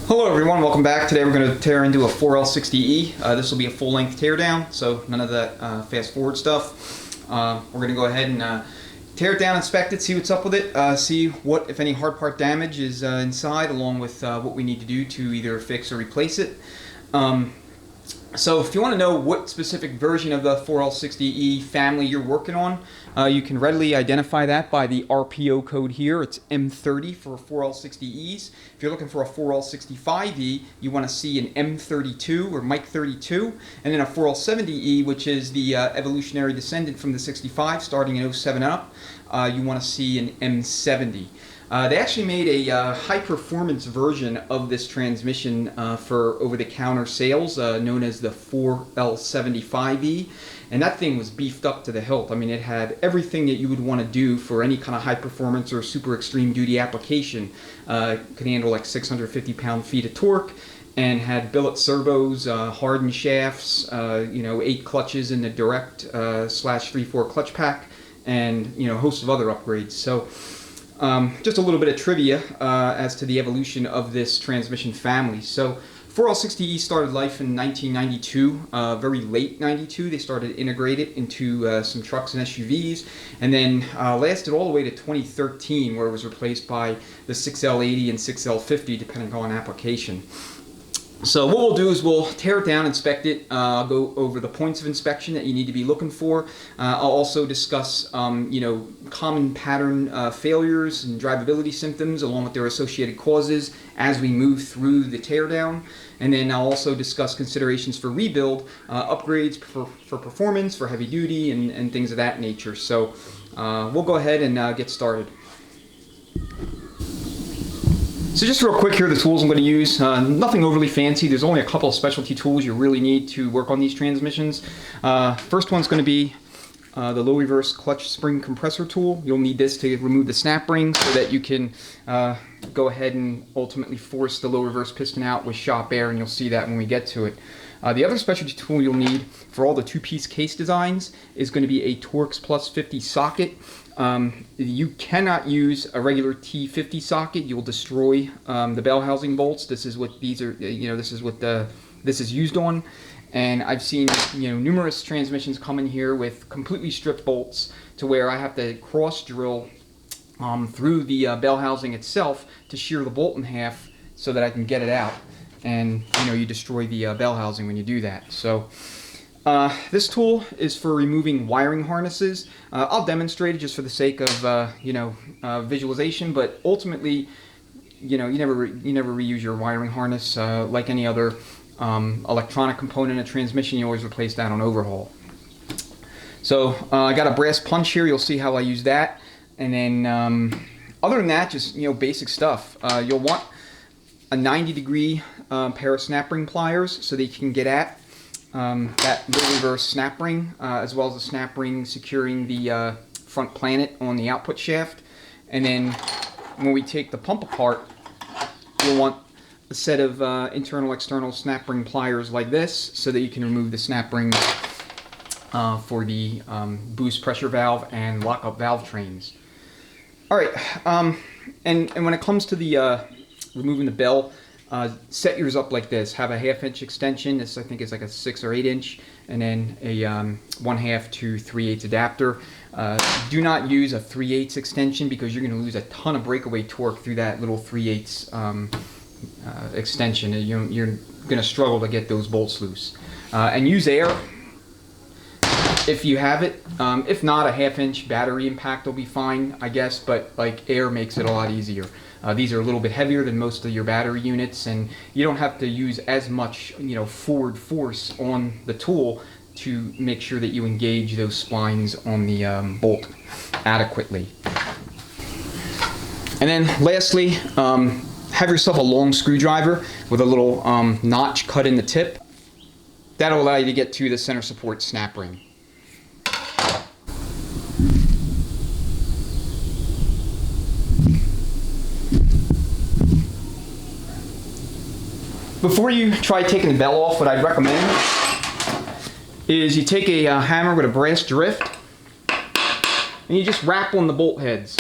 Hello everyone, welcome back. Today we're going to tear into a 4L60E. This will be a full-length teardown, so none of that fast-forward stuff. We're going to go ahead and tear it down, inspect it, see what's up with it, see what, if any, hard part damage is inside, along with what we need to do to either fix or replace it. So if you want to know what specific version of the 4L60E family you're working on, you can readily identify that by the RPO code here. It's M30 for 4L60Es. If you're looking for a 4L65E, you want to see an M32 or Mike 32, and then a 4L70E, which is the evolutionary descendant from the 65, starting in 07 up. You want to see an M70. They actually made a high-performance version of this transmission for over-the-counter sales, known as the 4L75E, and that thing was beefed up to the hilt. I mean, it had everything that you would want to do for any kind of high-performance or super extreme duty application. Could handle like 650 pound-feet of torque, and had billet servos, hardened shafts, 8 clutches in the direct slash 3/4 clutch pack, and a host of other upgrades. So. Just a little bit of trivia as to the evolution of this transmission family. So 4L60E started life in 1992, very late 92. They started integrated into some trucks and SUVs, and then lasted all the way to 2013, where it was replaced by the 6L80 and 6L50, depending on application. So what we'll do is we'll tear it down, inspect it, I'll go over the points of inspection that you need to be looking for. I'll also discuss, common pattern failures and drivability symptoms along with their associated causes as we move through the teardown. And then I'll also discuss considerations for rebuild, upgrades for performance, for heavy duty, and things of that nature. So we'll go ahead and get started. So just real quick here, the tools I'm going to use, nothing overly fancy. There's only a couple of specialty tools you really need to work on these transmissions. First one's going to be the low reverse clutch spring compressor tool. You'll need this to remove the snap ring so that you can go ahead and ultimately force the low reverse piston out with shop air, and you'll see that when we get to it. The other specialty tool you'll need for all the two-piece case designs is going to be a Torx Plus 50 socket. You cannot use a regular T50 socket. You'll destroy the bell housing bolts. This is what these are. This is what this is used on. And I've seen numerous transmissions come in here with completely stripped bolts to where I have to cross drill through the bell housing itself to shear the bolt in half so that I can get it out. And you destroy the bell housing when you do that. So this tool is for removing wiring harnesses. I'll demonstrate it just for the sake of visualization, but ultimately you never reuse your wiring harness. Like any other electronic component in a transmission, you always replace that on overhaul. So I got a brass punch here. You'll see how I use that. And then other than that, just basic stuff. You'll want a 90-degree pair of snap ring pliers so that you can get at that low reverse snap ring, as well as the snap ring securing the front planet on the output shaft. And then when we take the pump apart, you'll want a set of internal external snap ring pliers like this so that you can remove the snap rings for the boost pressure valve and lockup valve trains. Alright, and when it comes to the removing the bell, set yours up like this. Have a 1/2 inch extension. This I think is like a 6 or 8 inch, and then a 1/2 to 3/8 adapter. Do not use a 3/8 extension because you're going to lose a ton of breakaway torque through that little 3/8 extension. You're going to struggle to get those bolts loose. And use air if you have it. If not, a 1/2 inch battery impact will be fine, I guess, but like air makes it a lot easier. These are a little bit heavier than most of your battery units, and you don't have to use as much forward force on the tool to make sure that you engage those splines on the bolt adequately. And then lastly, have yourself a long screwdriver with a little notch cut in the tip. That'll allow you to get to the center support snap ring. Before you try taking the bell off, what I'd recommend is you take a hammer with a brass drift and you just rap on the bolt heads.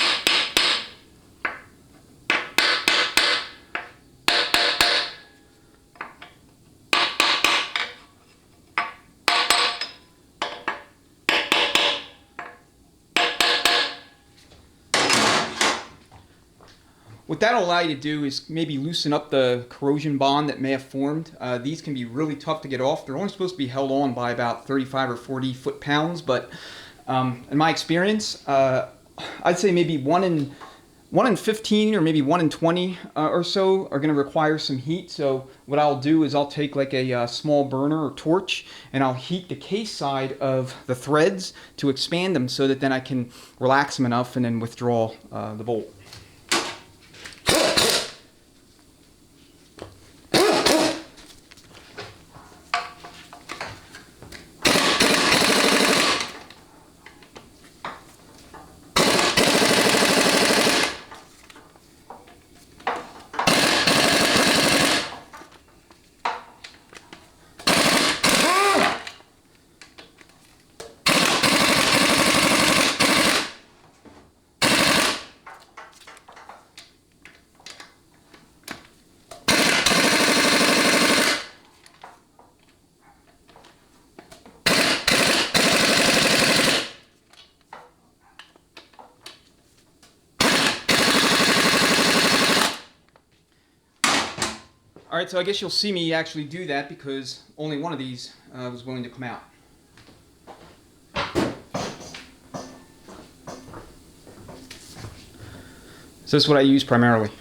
what that'll allow you to do is maybe loosen up the corrosion bond that may have formed. These can be really tough to get off. They're only supposed to be held on by about 35 or 40 foot-pounds, but in my experience, I'd say maybe 1 in 15 or maybe 1 in 20 or so are going to require some heat. So what I'll do is I'll take like a small burner or torch, and I'll heat the case side of the threads to expand them so that then I can relax them enough and then withdraw the bolt. Alright, so I guess you'll see me actually do that because only one of these was willing to come out. So this is what I use primarily.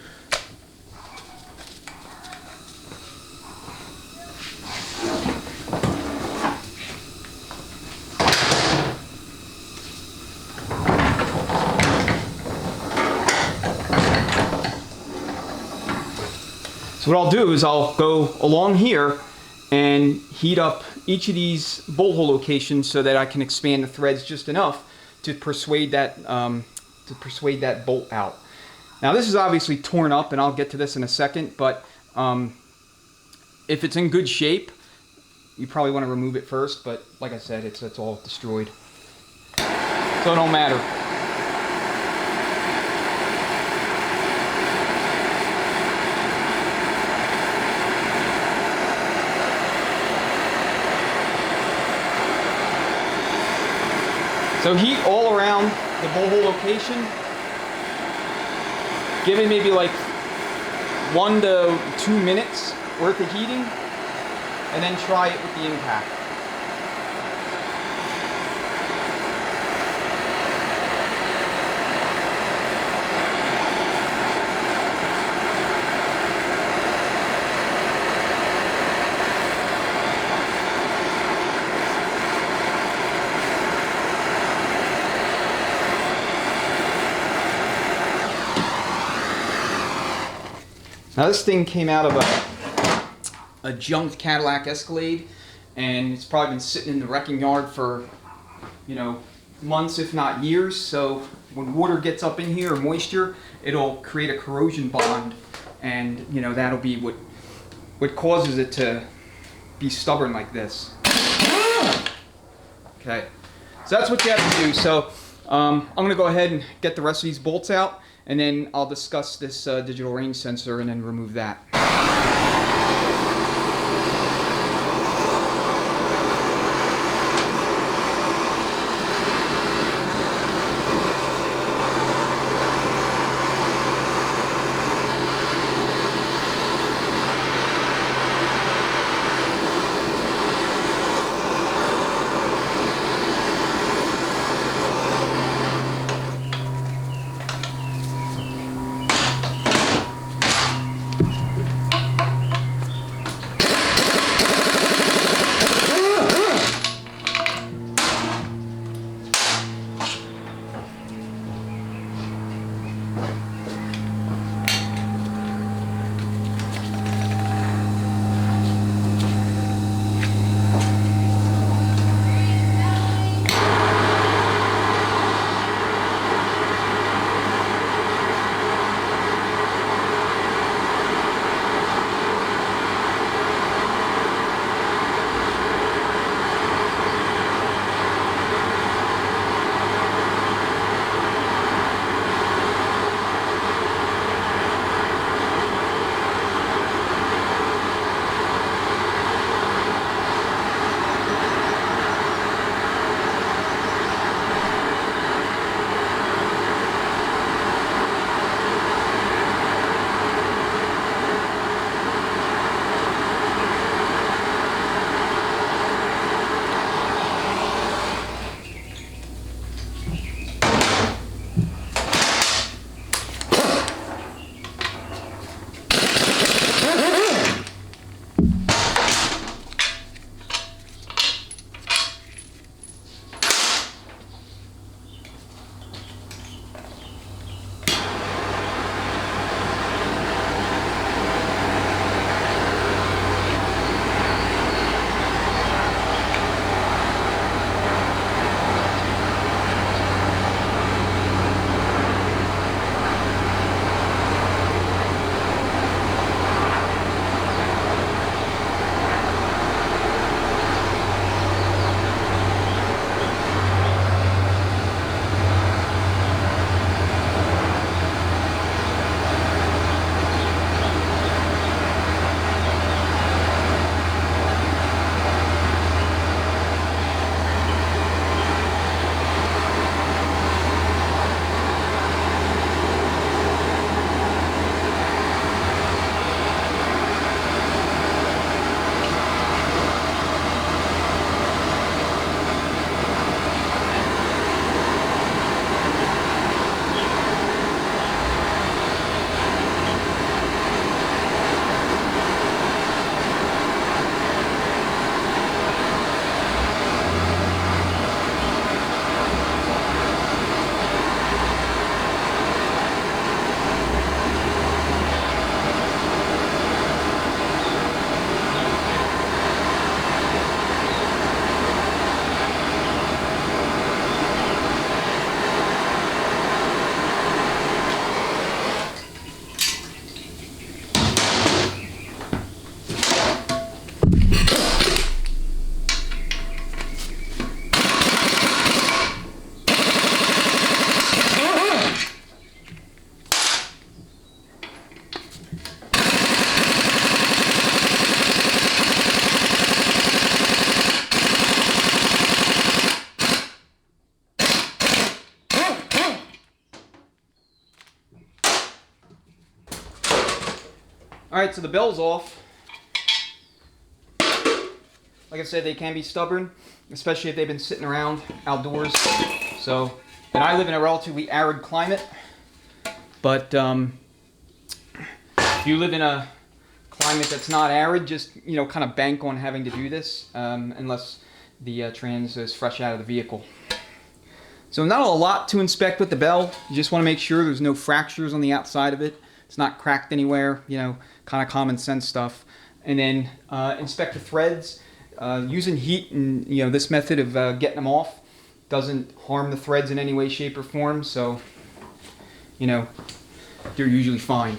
So what I'll do is I'll go along here and heat up each of these bolt hole locations so that I can expand the threads just enough to persuade that bolt out. Now this is obviously torn up, and I'll get to this in a second, but if it's in good shape, you probably want to remove it first, but like I said, it's all destroyed. So it don't matter. So heat all around the bolt hole location. Give it maybe like 1 to 2 minutes worth of heating, and then try it with the impact. Now this thing came out of a junked Cadillac Escalade, and it's probably been sitting in the wrecking yard for, you know, months if not years. So when water gets up in here or moisture, it'll create a corrosion bond, and you know that'll be what causes it to be stubborn like this. Okay, so that's what you have to do. So I'm going to go ahead and get the rest of these bolts out, and then I'll discuss this digital range sensor and then remove that. Alright, so the bell's off. Like I said, they can be stubborn, especially if they've been sitting around outdoors. So, and I live in a relatively arid climate, but if you live in a climate that's not arid, just, you know, kind of bank on having to do this, unless the trans is fresh out of the vehicle. So not a lot to inspect with the bell. You just want to make sure there's no fractures on the outside of it. It's not cracked anywhere, you know, kind of common sense stuff. And then inspect the threads. Using heat and, you know, this method of getting them off doesn't harm the threads in any way, shape, or form. So, you know, they're usually fine.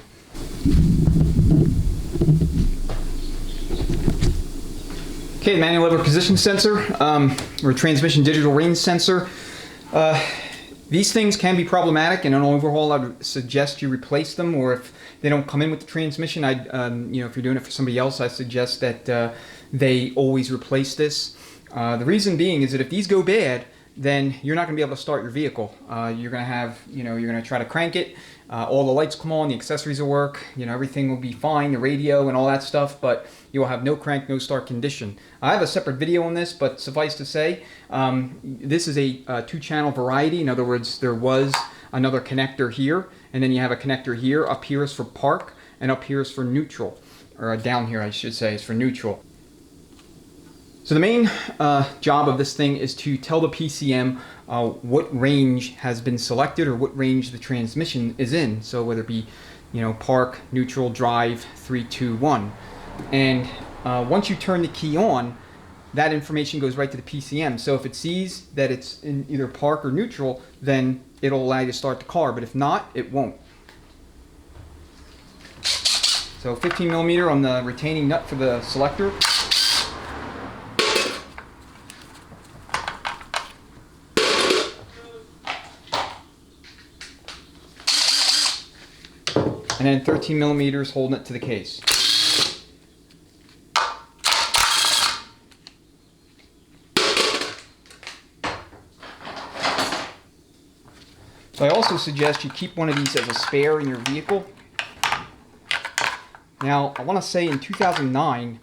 Okay, the manual lever position sensor, or transmission digital range sensor. These things can be problematic, and on overhaul I'd suggest you replace them, or if they don't come in with the transmission, you know, if you're doing it for somebody else, I suggest that they always replace this. The reason being is that if these go bad, then you're not going to be able to start your vehicle. You're going to have, you know, you're going to try to crank it, all the lights come on, the accessories will work, you know, everything will be fine, the radio and all that stuff, but you will have no crank, no start condition. I have a separate video on this, but suffice to say, this is a 2-channel variety. In other words, there was another connector here, and then you have a connector here. Up here is for park, and up here is for neutral, or down here I should say is for neutral. So the main job of this thing is to tell the PCM what range has been selected, or what range the transmission is in. So whether it be, you know, park, neutral, drive, 3, 2, 1. And once you turn the key on, that information goes right to the PCM. So if it sees that it's in either park or neutral, then it'll allow you to start the car. But if not, it won't. So 15mm on the retaining nut for the selector. And then 13mm holding it to the case. So I also suggest you keep one of these as a spare in your vehicle. Now, I want to say in 2009,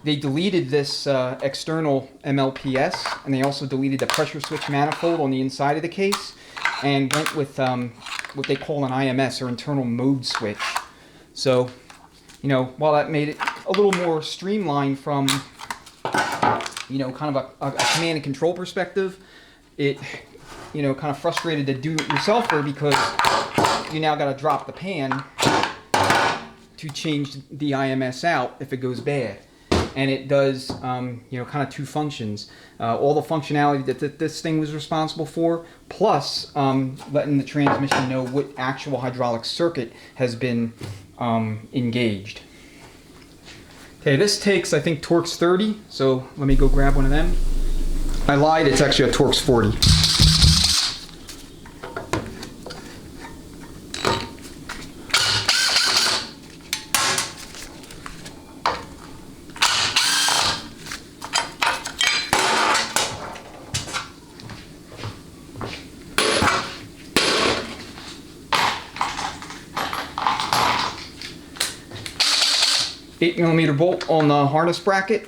they deleted this external MLPS, and they also deleted the pressure switch manifold on the inside of the case, and went with what they call an IMS, or internal mode switch. So, you know, while that made it a little more streamlined from, you know, kind of a command and control perspective, it, you know, kind of frustrated the do-it-yourselfer, because you now got to drop the pan to change the IMS out if it goes bad. And it does, you know, kind of 2 functions. All the functionality that this thing was responsible for, plus letting the transmission know what actual hydraulic circuit has been engaged. Okay, this takes, I think, Torx 30, so let me go grab one of them. I lied, it's actually a Torx 40. 8mm bolt on the harness bracket.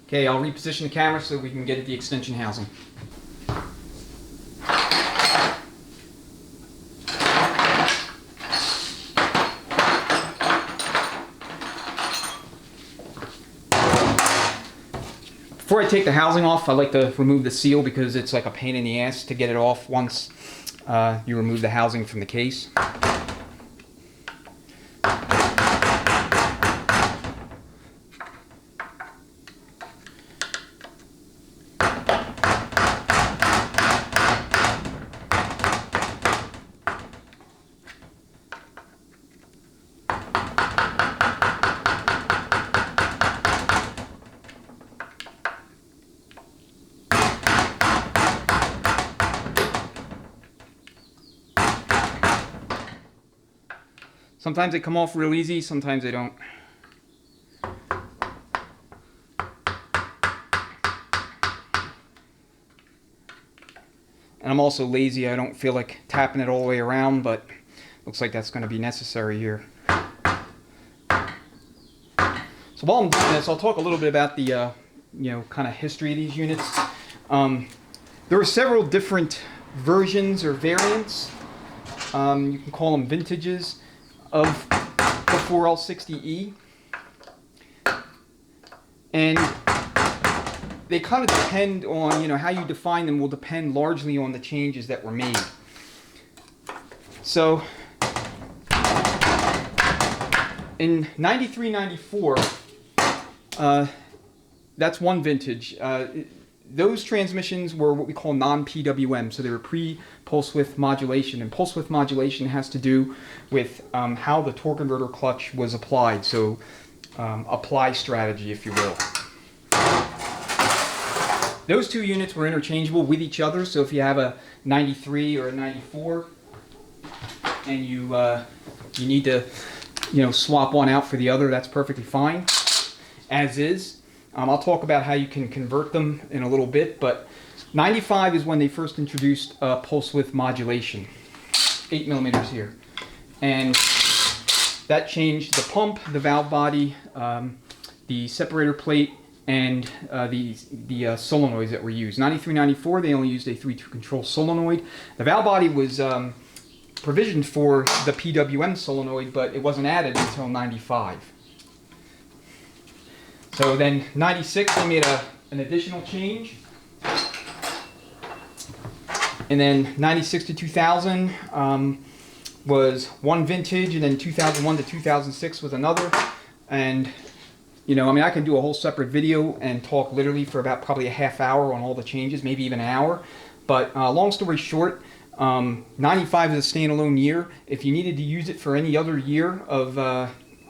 Okay, I'll reposition the camera so we can get at the extension housing. Before I take the housing off, I like to remove the seal because it's like a pain in the ass to get it off once you remove the housing from the case. Sometimes they come off real easy, sometimes they don't. And I'm also lazy. I don't feel like tapping it all the way around, but looks like that's going to be necessary here. So while I'm doing this, I'll talk a little bit about the kind of history of these units. There are several different versions or variants. You can call them vintages of the 4L60E. And they kind of depend on, how you define them will depend largely on the changes that were made. So in 93, 94, that's one vintage. Those transmissions were what we call non-PWM, so they were pre-pulse width modulation. And pulse width modulation has to do with how the torque converter clutch was applied, so apply strategy, if you will. Those two units were interchangeable with each other, so if you have a 93 or a 94 and you need to swap one out for the other, that's perfectly fine, as is. I'll talk about how you can convert them in a little bit, but 95 is when they first introduced pulse width modulation, 8 millimeters here. And that changed the pump, the valve body, the separator plate, and the solenoids that were used. 93, 94, they only used a 3-2 control solenoid. The valve body was provisioned for the PWM solenoid, but it wasn't added until 95. So then 96, they made an additional change. And then 96 to 2000 was one vintage, and then 2001 to 2006 was another. And I can do a whole separate video and talk literally for about probably a half hour on all the changes, maybe even an hour. But long story short, 95 is a standalone year. If you needed to use it for any other year of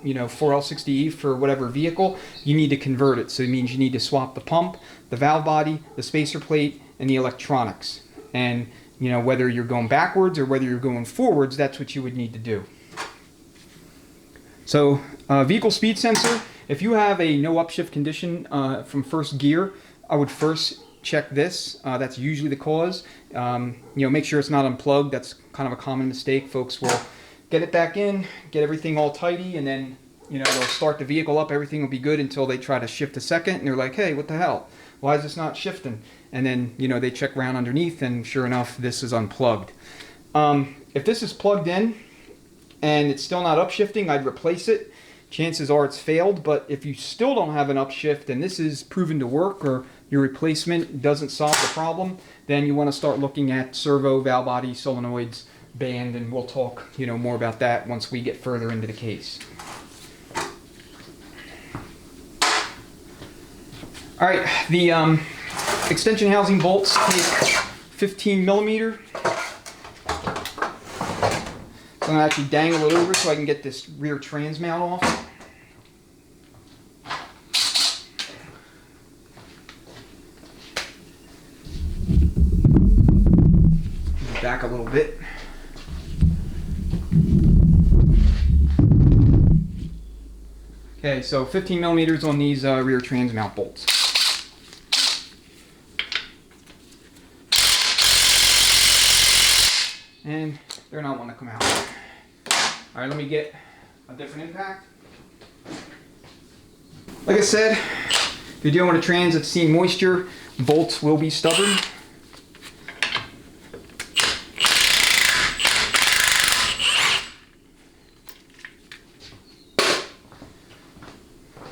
4L60E for whatever vehicle, you need to convert it. So it means you need to swap the pump, the valve body, the spacer plate, and the electronics. And whether you're going backwards or whether you're going forwards, that's what you would need to do. So vehicle speed sensor. If you have a no upshift condition from first gear, I would first check this. That's usually the cause. Make sure it's not unplugged. That's kind of a common mistake. Folks will get it back in, get everything all tidy, and then they'll start the vehicle up. Everything will be good until they try to shift a second, and they're like, "Hey, what the hell? Why is this not shifting?" And then they check around underneath, and sure enough, this is unplugged. If this is plugged in and it's still not upshifting, I'd replace it. Chances are it's failed, but if you still don't have an upshift and this is proven to work or your replacement doesn't solve the problem, then you want to start looking at servo, valve body, solenoids, band, and we'll talk more about that once we get further into the case. All right, the extension housing bolts take 15 millimeter. So I'm going to actually dangle it over so I can get this rear trans mount off. Back a little bit. Okay, so 15 millimeters on these rear trans mount bolts. And they're not wanting to come out. All right, let me get a different impact. Like I said, if you're dealing with a trans that's seen moisture, bolts will be stubborn.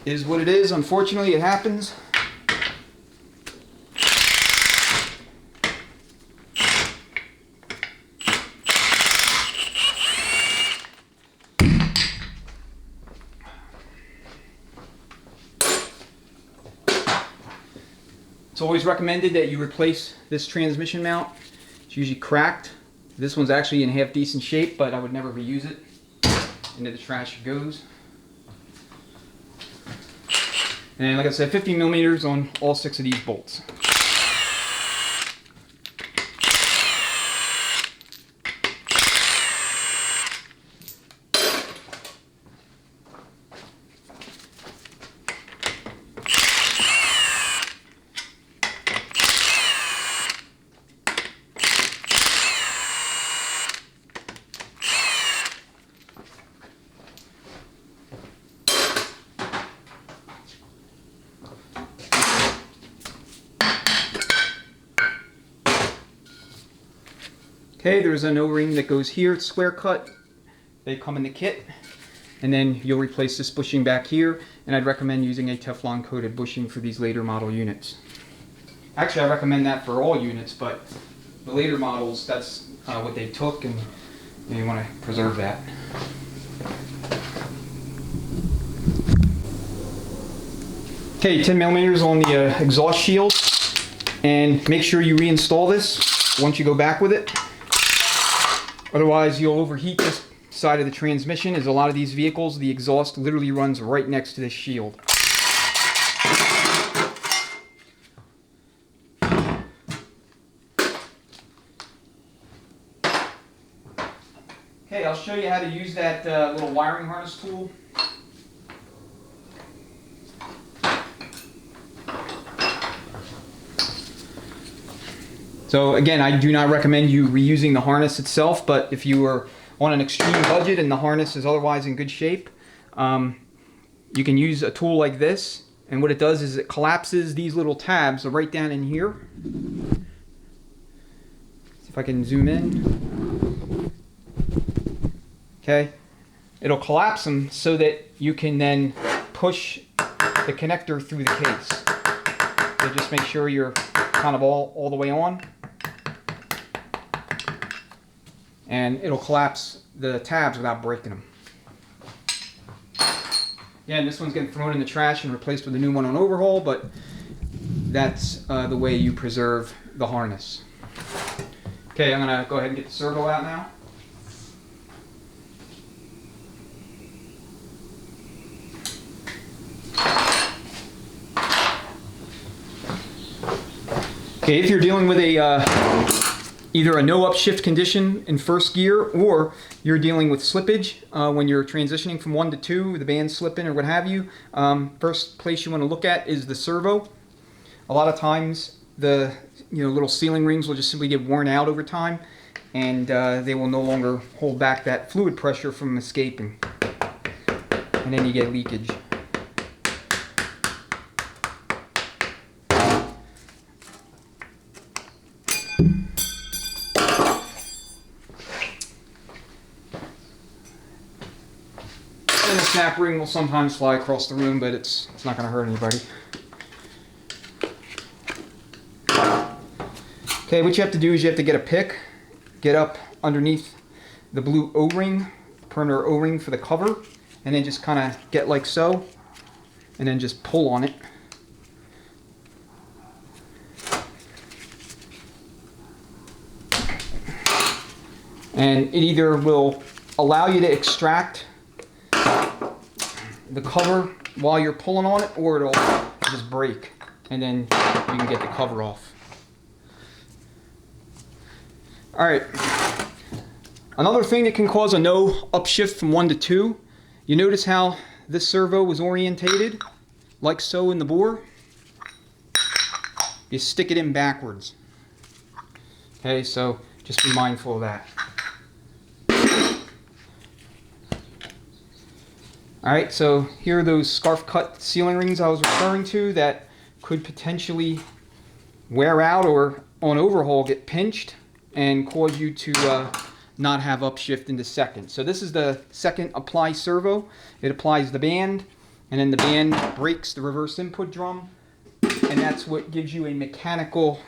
Is what it is. Unfortunately, it happens. It's always recommended that you replace this transmission mount. It's usually cracked. This one's actually in half decent shape, but I would never reuse it. Into the trash it goes. And like I said, 15 millimeters on all 6 of these bolts. Okay, there's an O-ring that goes here. It's square cut. They come in the kit. And then you'll replace this bushing back here. And I'd recommend using a Teflon coated bushing for these later model units. Actually, I recommend that for all units, but the later models, that's what they took, and you want to preserve that. Okay, 10 millimeters on the exhaust shield, and make sure you reinstall this once you go back with it. Otherwise, you'll overheat this side of the transmission, as a lot of these vehicles, the exhaust literally runs right next to this shield. Okay, I'll show you how to use that little wiring harness tool. So again, I do not recommend you reusing the harness itself, but if you are on an extreme budget and the harness is otherwise in good shape, you can use a tool like this, and what it does is it collapses these little tabs right down in here. See if I can zoom in. Okay, it'll collapse them so that you can then push the connector through the case. So just make sure you're kind of all the way on, and it'll collapse the tabs without breaking them. Yeah, and this one's getting thrown in the trash and replaced with a new one on overhaul, but that's the way you preserve the harness. Okay, I'm gonna go ahead and get the servo out now. Okay, if you're dealing with a either a no upshift condition in first gear, or you're dealing with slippage when you're transitioning from 1 to 2, the band's slipping or what have you, first place you want to look at is the servo. A lot of times the little sealing rings will just simply get worn out over time, and they will no longer hold back that fluid pressure from escaping, and then you get leakage. And the snap ring will sometimes fly across the room, but it's not going to hurt anybody. Okay, what you have to do is you have to get a pick, get up underneath the blue O-ring, perimeter O-ring for the cover, and then just kind of get like so, and then just pull on it. And it either will allow you to extract the cover while you're pulling on it, or it'll just break, and then you can get the cover off. Alright, another thing that can cause a no upshift from 1 to 2, you notice how this servo was orientated, like so in the bore? You stick it in backwards. Okay, so just be mindful of that. Alright, so here are those scarf cut sealing rings I was referring to that could potentially wear out or on overhaul get pinched and cause you to not have upshift into second. So this is the second apply servo. It applies the band, and then the band breaks the reverse input drum, and that's what gives you a mechanical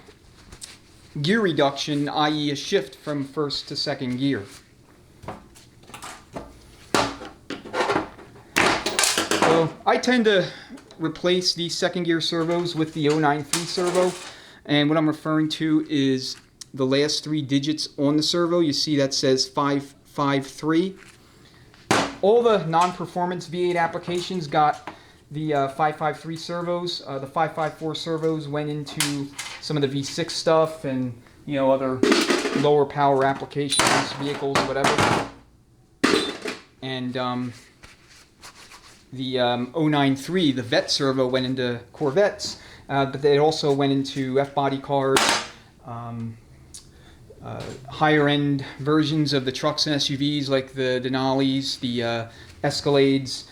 gear reduction, i.e. a shift from first to second gear. So I tend to replace these second gear servos with the 093 servo, and what I'm referring to is the last 3 digits on the servo. You see that says 553. All the non-performance V8 applications got the 553 servos. The 554 servos went into some of the V6 stuff and other lower power applications, vehicles, whatever. And the 093, the vet servo, went into Corvettes, but they also went into F-body cars, higher end versions of the trucks and SUVs like the Denali's, the Escalades,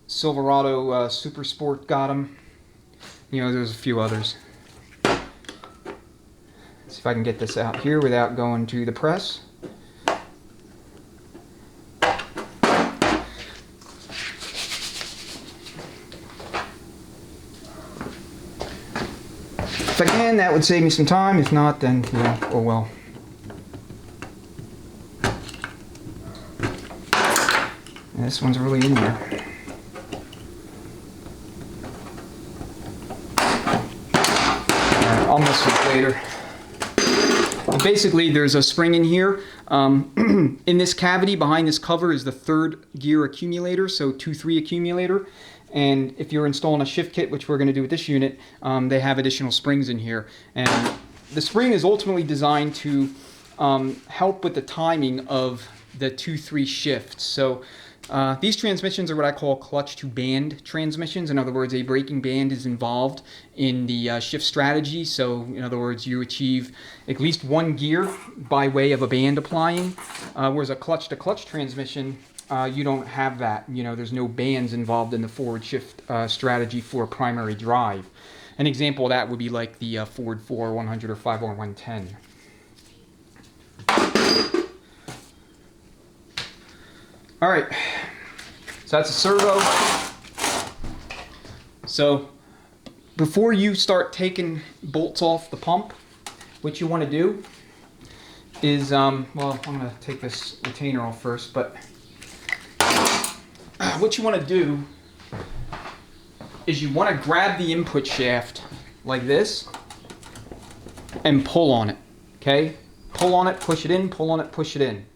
Silverado Super Sport got them. There's a few others. Let's see if I can get this out here without going to the press. If I can, that would save me some time. If not, then, yeah, oh well. And this one's really in there. I'll mess with it later. Basically, there's a spring in here. In this cavity behind this cover is the third gear accumulator, so 2-3 accumulator. And if you're installing a shift kit, which we're going to do with this unit, they have additional springs in here. And the spring is ultimately designed to help with the timing of the 2-3 shifts. So these transmissions are what I call clutch to band transmissions. In other words, a braking band is involved in the shift strategy. So in other words, you achieve at least one gear by way of a band applying, whereas a clutch to clutch transmission, you don't have that. You know, there's no bands involved in the forward shift strategy for a primary drive. An example of that would be like the Ford 4R100 or 5R110. All right, so that's a servo. So before you start taking bolts off the pump, what you want to do is, well, I'm going to take this retainer off first, but what you want to do is you want to grab the input shaft like this and pull on it, okay? Pull on it, push it in, pull on it, push it in.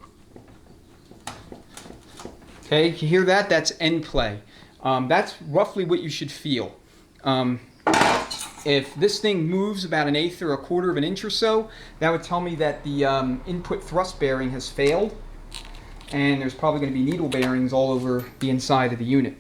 Okay, you hear that? That's end play. That's roughly what you should feel. If this thing moves about 1/8 or 1/4 of an inch or so, that would tell me that the input thrust bearing has failed, and there's probably going to be needle bearings all over the inside of the unit.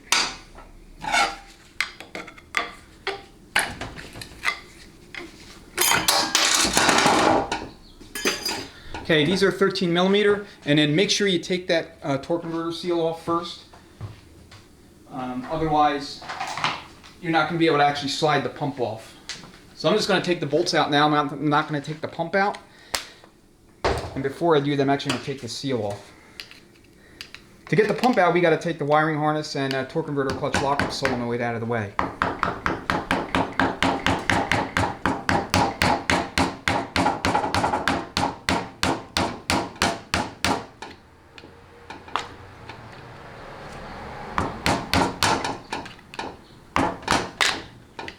Okay, these are 13 millimeter, and then make sure you take that torque converter seal off first. Otherwise, you're not going to be able to actually slide the pump off. So I'm just going to take the bolts out now. I'm not going to take the pump out. And before I do that, I'm actually going to take the seal off. To get the pump out, we got to take the wiring harness and torque converter clutch lockup solenoid out of the way.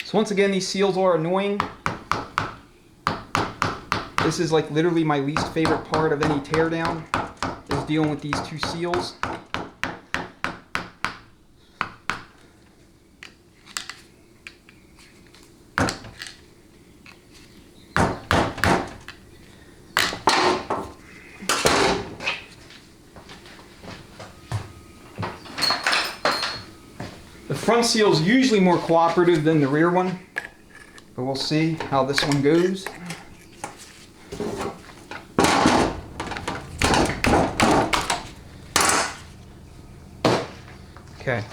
So once again, these seals are annoying. This is like literally my least favorite part of any teardown, is dealing with these two seals. The front seal is usually more cooperative than the rear one, but we'll see how this one goes. Okay.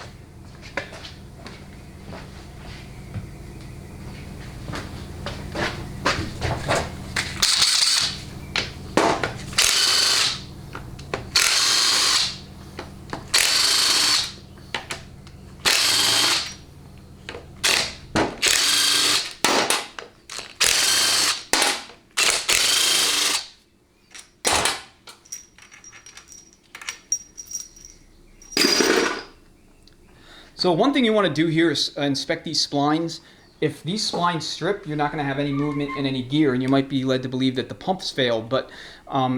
So one thing you want to do here is inspect these splines. If these splines strip, you're not going to have any movement in any gear, and you might be led to believe that the pump's failed, but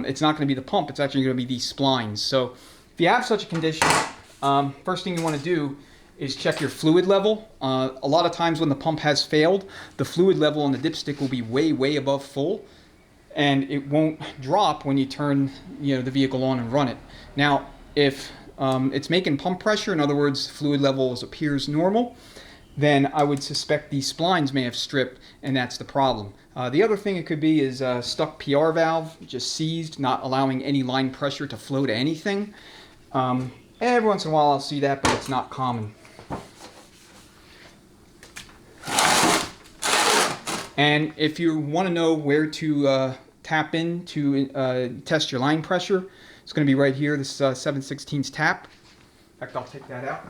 it's not going to be the pump, it's actually going to be these splines. So if you have such a condition, first thing you want to do is check your fluid level. A lot of times when the pump has failed, the fluid level on the dipstick will be way above full, and it won't drop when you turn the vehicle on and run it. Now, if it's making pump pressure, in other words, fluid levels appears normal, then I would suspect these splines may have stripped, and that's the problem. The other thing it could be is a stuck PR valve, just seized, not allowing any line pressure to flow to anything. Every once in a while I'll see that, but it's not common. And if you want to know where to tap in to test your line pressure. It's going to be right here, this 7/16 tap. In fact, I'll take that out.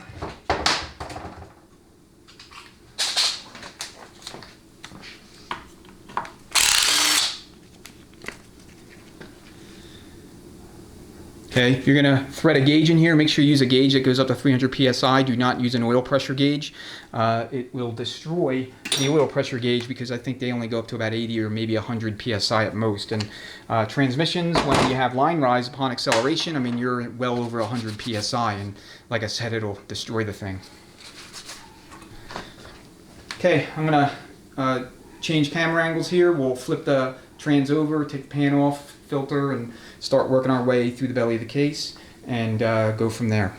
Okay, if you're going to thread a gauge in here, make sure you use a gauge that goes up to 300 psi. Do not use an oil pressure gauge. It will destroy the oil pressure gauge because I think they only go up to about 80 or maybe 100 psi at most. And transmissions, when you have line rise upon acceleration, I mean, you're well over 100 psi. And like I said, it'll destroy the thing. Okay, I'm going to change camera angles here. We'll flip the trans over, take the pan off, filter, and start working our way through the belly of the case and go from there.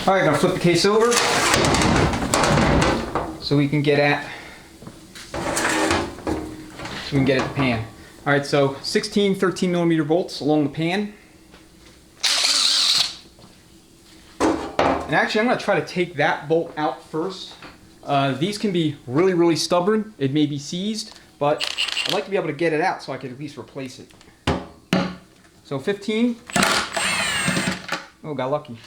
All right, I'm gonna flip the case over so we can get at the pan. All right, so 16 13 millimeter bolts along the pan. And actually, I'm gonna try to take that bolt out first. These can be really, really stubborn. It may be seized, but I'd like to be able to get it out so I can at least replace it. So 15. Oh, got lucky.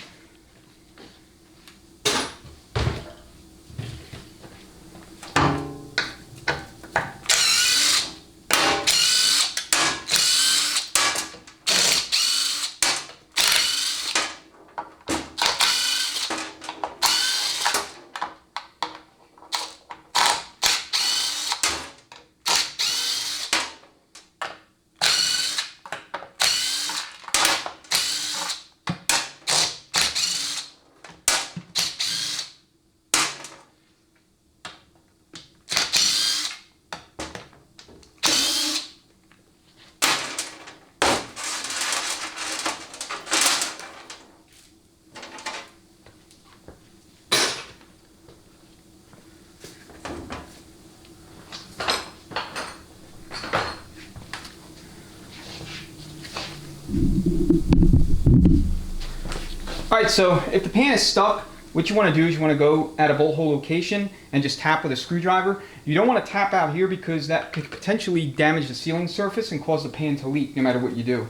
Alright, so if the pan is stuck, what you want to do is you want to go at a bolt hole location and just tap with a screwdriver. You don't want to tap out here because that could potentially damage the sealing surface and cause the pan to leak no matter what you do.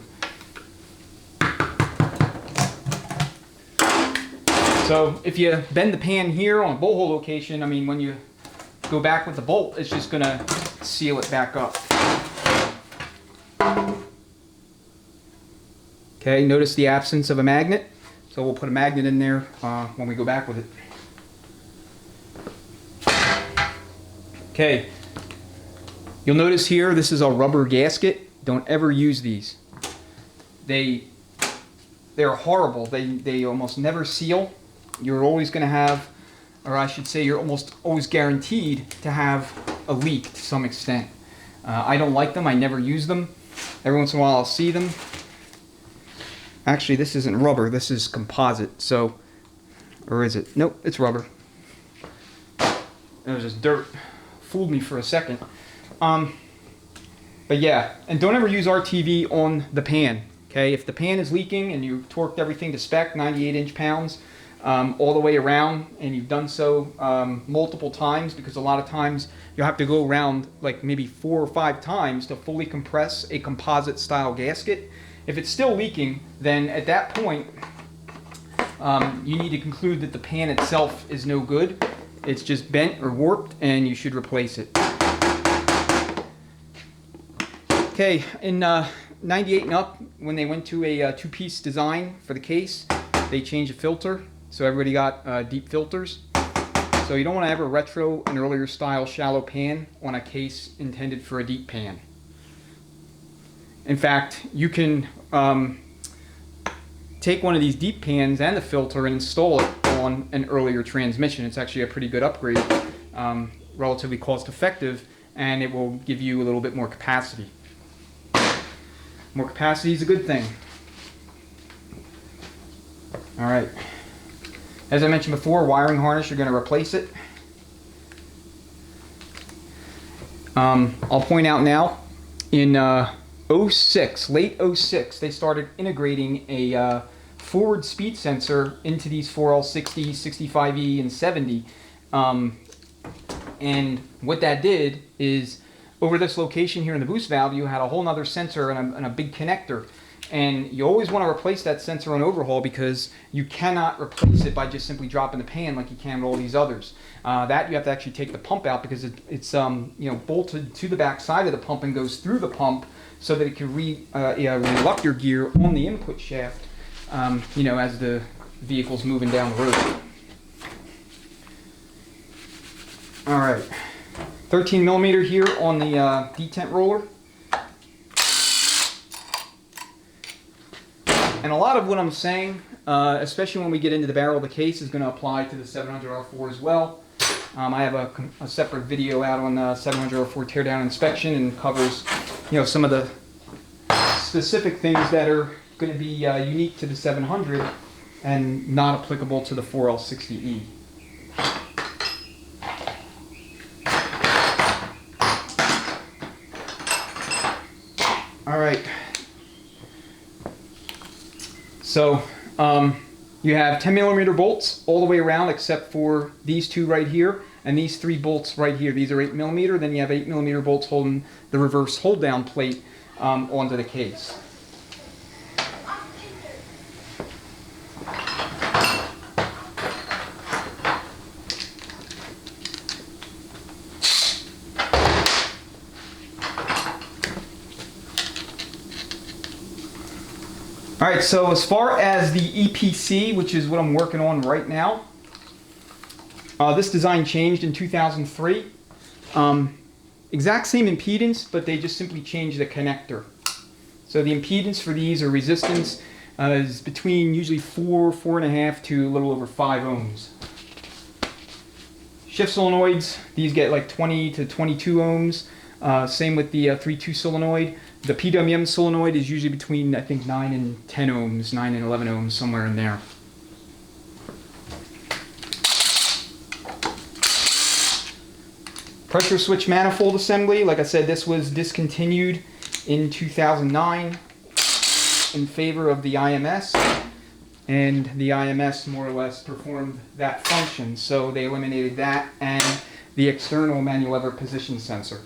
So if you bend the pan here on a bolt hole location, I mean, when you go back with the bolt, it's just going to seal it back up. Okay, notice the absence of a magnet. So we'll put a magnet in there when we go back with it. Okay, you'll notice here this is a rubber gasket. Don't ever use these. They're horrible. They almost never seal. You're always going to have, or I should say you're almost always guaranteed to have a leak to some extent. I don't like them. I never use them. Every once in a while I'll see them. Actually, this isn't rubber, this is composite, so, or is it? Nope, it's rubber. It was just dirt. Fooled me for a second. But yeah, and don't ever use RTV on the pan, okay? If the pan is leaking and you've torqued everything to spec, 98 inch-pounds, all the way around, and you've done so multiple times, because a lot of times you'll have to go around like maybe 4 or 5 times to fully compress a composite style gasket. If it's still leaking, then at that point, you need to conclude that the pan itself is no good. It's just bent or warped, and you should replace it. Okay, in 98 and up, when they went to a two-piece design for the case, they changed the filter, so everybody got deep filters. So you don't want to ever retro an earlier style shallow pan on a case intended for a deep pan. In fact, you can take one of these deep pans and the filter and install it on an earlier transmission. It's actually a pretty good upgrade, relatively cost effective, and it will give you a little bit more capacity. More capacity is a good thing. Alright, as I mentioned before, wiring harness, you're going to replace it. I'll point out now, in late 06, they started integrating a forward speed sensor into these 4L60, 65E, and 70. And what that did is, over this location here in the boost valve, you had a whole nother sensor and a big connector. And you always want to replace that sensor on overhaul, because you cannot replace it by just simply dropping the pan like you can with all these others. That you have to actually take the pump out, because it's bolted to the back side of the pump and goes through the pump so that it can re-lock your gear on the input shaft, as the vehicle's moving down the road. All right, 13 millimeter here on the detent roller. And a lot of what I'm saying, especially when we get into the barrel of the case, is going to apply to the 700R4 as well. I have a separate video out on 700R4 teardown inspection, and covers, some of the specific things that are going to be unique to the 700 and not applicable to the 4L60E. All right. So you have 10 millimeter bolts all the way around, except for these two right here and these 3 bolts right here. These are 8 millimeter. Then you have 8 millimeter bolts holding the reverse hold down plate onto the case. Alright, so as far as the EPC, which is what I'm working on right now, this design changed in 2003. Exact same impedance, but they just simply changed the connector. So the impedance for these, or resistance, is between usually 4.5 to a little over 5 ohms. Shift solenoids, these get like 20 to 22 ohms. Same with the 3.2 solenoid. The PWM solenoid is usually between, I think, 9 and 10 ohms, 9 and 11 ohms, somewhere in there. Pressure switch manifold assembly, like I said, this was discontinued in 2009 in favor of the IMS, and the IMS more or less performed that function, so they eliminated that and the external manual lever position sensor.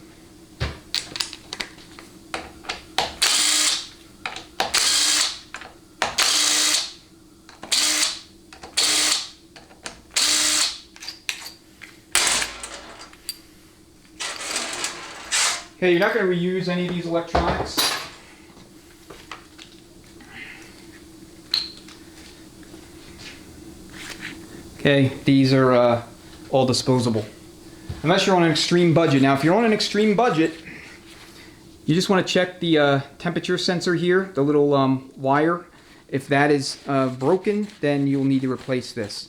Okay, you're not going to reuse any of these electronics. Okay, these are all disposable. Unless you're on an extreme budget. Now, if you're on an extreme budget, you just want to check the temperature sensor here, the little wire. If that is broken, then you'll need to replace this.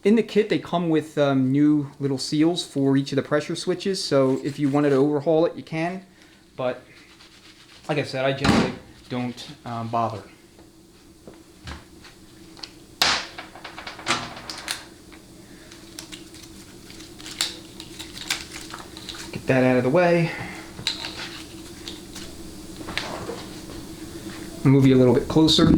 In the kit, they come with new little seals for each of the pressure switches, so if you wanted to overhaul it, you can. But, like I said, I generally don't bother. Get that out of the way. I'll move you a little bit closer.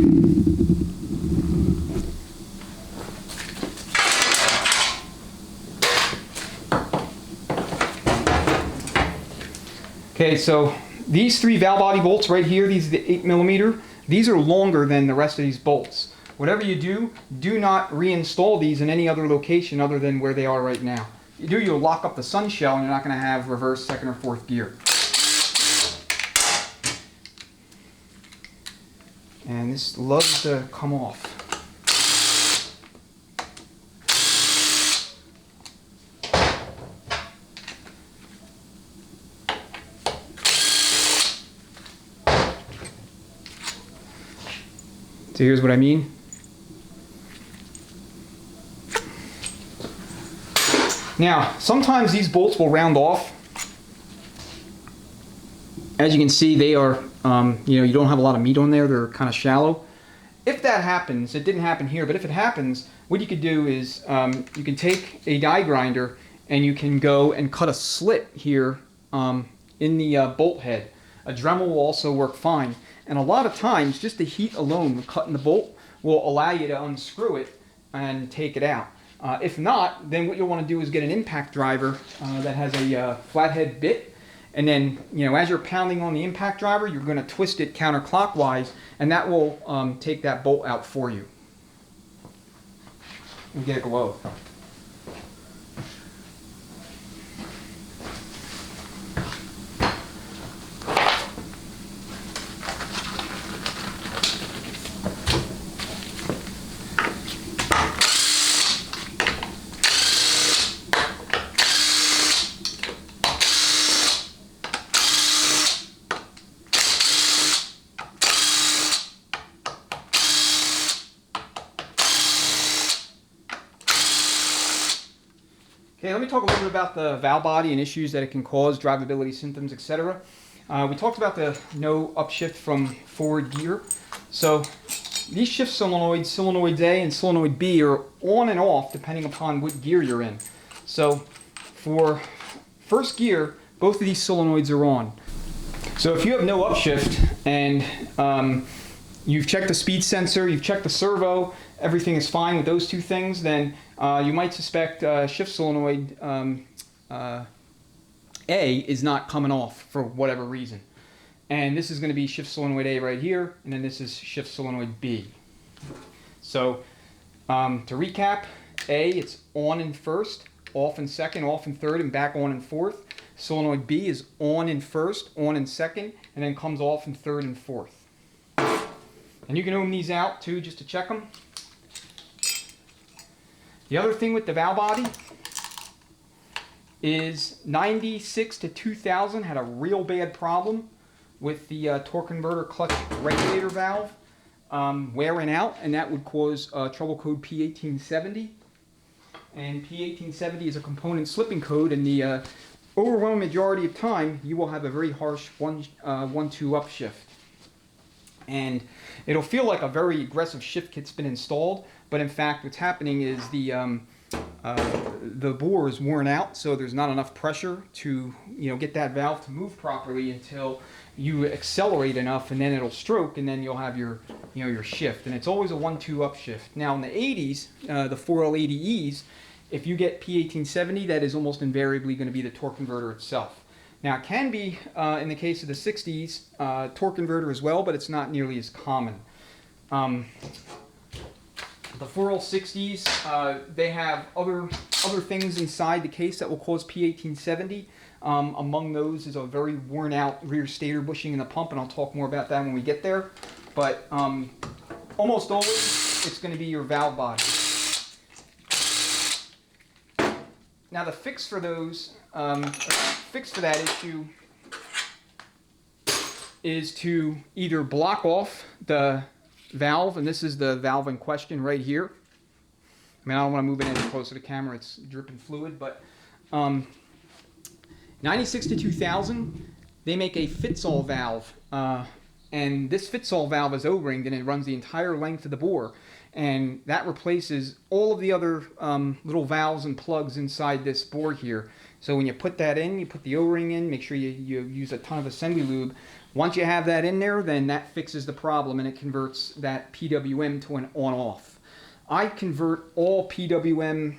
Okay, so these 3 valve body bolts right here, these are the 8 millimeter, these are longer than the rest of these bolts. Whatever you do, do not reinstall these in any other location other than where they are right now. If you do, you'll lock up the sun shell and you're not going to have reverse, second, or fourth gear. And this loves to come off. So here's what I mean. Now, sometimes these bolts will round off. As you can see, they are, you don't have a lot of meat on there. They're kind of shallow. If that happens, it didn't happen here, but if it happens, what you could do is you can take a die grinder and you can go and cut a slit here in the bolt head. A Dremel will also work fine. And a lot of times, just the heat alone with cutting the bolt will allow you to unscrew it and take it out. If not, then what you'll want to do is get an impact driver that has a flathead bit, and then as you're pounding on the impact driver, you're going to twist it counterclockwise, and that will take that bolt out for you. And get a glove. Okay, let me talk a little bit about the valve body and issues that it can cause, drivability symptoms, etc. We talked about the no upshift from forward gear. So these shift solenoids, solenoid A and solenoid B, are on and off depending upon what gear you're in. So for first gear, both of these solenoids are on. So if you have no upshift and you've checked the speed sensor, you've checked the servo, everything is fine with those two things, then you might suspect shift solenoid A is not coming off for whatever reason. And this is going to be shift solenoid A right here, and then this is shift solenoid B. So to recap, A, it's on in first, off in second, off in third, and back on in fourth. Solenoid B is on in first, on in second, and then comes off in third and fourth. And you can ohm these out too, just to check them. The other thing with the valve body is 96 to 2000 had a real bad problem with the torque converter clutch regulator valve wearing out, and that would cause trouble code P1870. And P1870 is a component slipping code, and the overwhelming majority of time you will have a very harsh 1-2 upshift. And it'll feel like a very aggressive shift kit's been installed, but in fact what's happening is the bore is worn out, so there's not enough pressure to get that valve to move properly until you accelerate enough, and then it'll stroke, and then you'll have your your shift. And it's always a 1-2 upshift. Now in the 80s, the 4L80Es, if you get P1870, that is almost invariably going to be the torque converter itself. Now it can be, in the case of the 60s, torque converter as well, but it's not nearly as common. The 4L60s, they have other things inside the case that will cause P1870. Among those is a very worn out rear stator bushing in the pump, and I'll talk more about that when we get there. But almost always it's going to be your valve body. Now the fix for those, fix for that issue is to either block off the valve, and this is the valve in question right here. I mean, I don't want to move it any closer to the camera, it's dripping fluid, but 96 to 2000, they make a fits-all valve, and this fits-all valve is O-ringed, and it runs the entire length of the bore, and that replaces all of the other little valves and plugs inside this bore here. So when you put that in, you put the O-ring in, make sure you use a ton of assembly lube. Once you have that in there, then that fixes the problem, and it converts that PWM to an on-off. I convert all PWM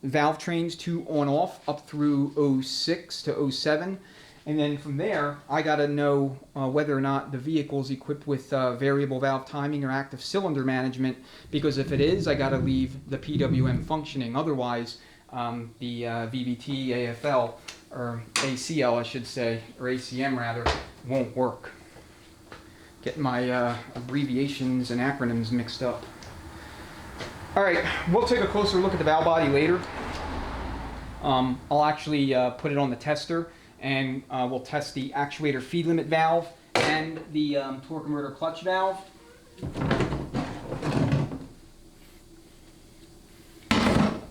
valve trains to on-off up through 06 to 07. And then from there, I got to know whether or not the vehicle is equipped with variable valve timing or active cylinder management, because if it is, I got to leave the PWM functioning. Otherwise, the VVT, AFL, or ACL, I should say, or ACM rather, won't work. Getting my abbreviations and acronyms mixed up. All right, we'll take a closer look at the valve body later. I'll actually put it on the tester, and we'll test the actuator feed limit valve and the torque converter clutch valve.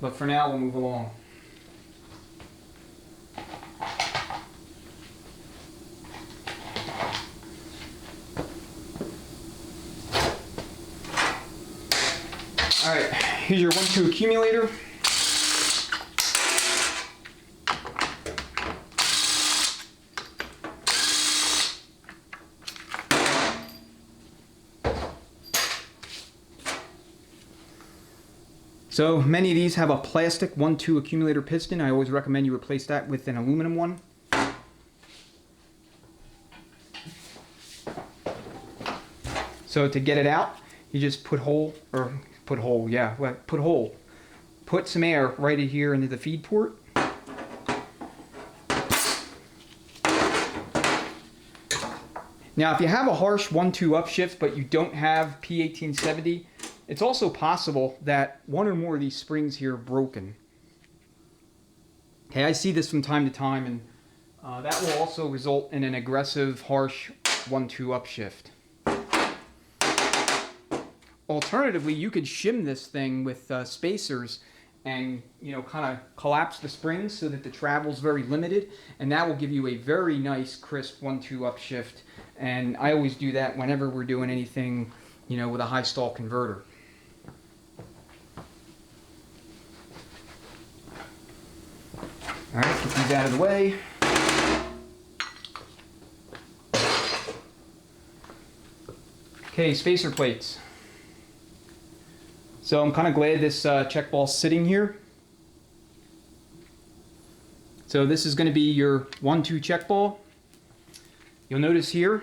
But for now, we'll move along. All right, here's your 1-2 accumulator. So many of these have a plastic 1-2 accumulator piston. I always recommend you replace that with an aluminum one. So to get it out, you just put some air right in here into the feed port. Now, if you have a harsh 1-2 upshift, but you don't have P1870, it's also possible that one or more of these springs here are broken. Okay, I see this from time to time, and that will also result in an aggressive, harsh 1-2 upshift. Alternatively, you could shim this thing with spacers and, you know, kind of collapse the springs so that the travel is very limited, and that will give you a very nice, crisp 1-2 upshift. And I always do that whenever we're doing anything, you know, with a high stall converter. All right, get these out of the way. Okay, spacer plates. So I'm kind of glad this check ball's sitting here. So this is going to be your 1-2 check ball. You'll notice here,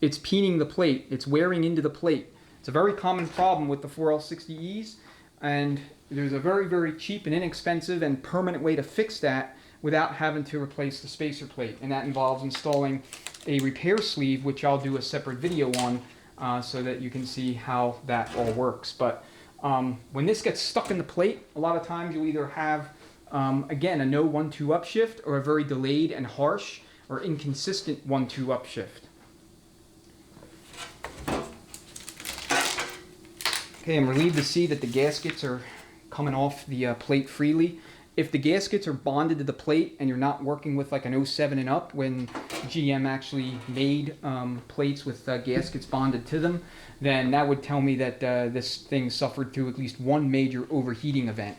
it's peening the plate. It's wearing into the plate. It's a very common problem with the 4L60Es, and there's a very, very cheap and inexpensive and permanent way to fix that without having to replace the spacer plate. And that involves installing a repair sleeve, which I'll do a separate video on so that you can see how that all works. But when this gets stuck in the plate, a lot of times you'll either have, again, a no 1-2 upshift or a very delayed and harsh or inconsistent 1-2 upshift. Okay, I'm relieved to see that the gaskets are coming off the plate freely. If the gaskets are bonded to the plate and you're not working with like an 07 and up, when GM actually made plates with gaskets bonded to them, then that would tell me that this thing suffered through at least one major overheating event.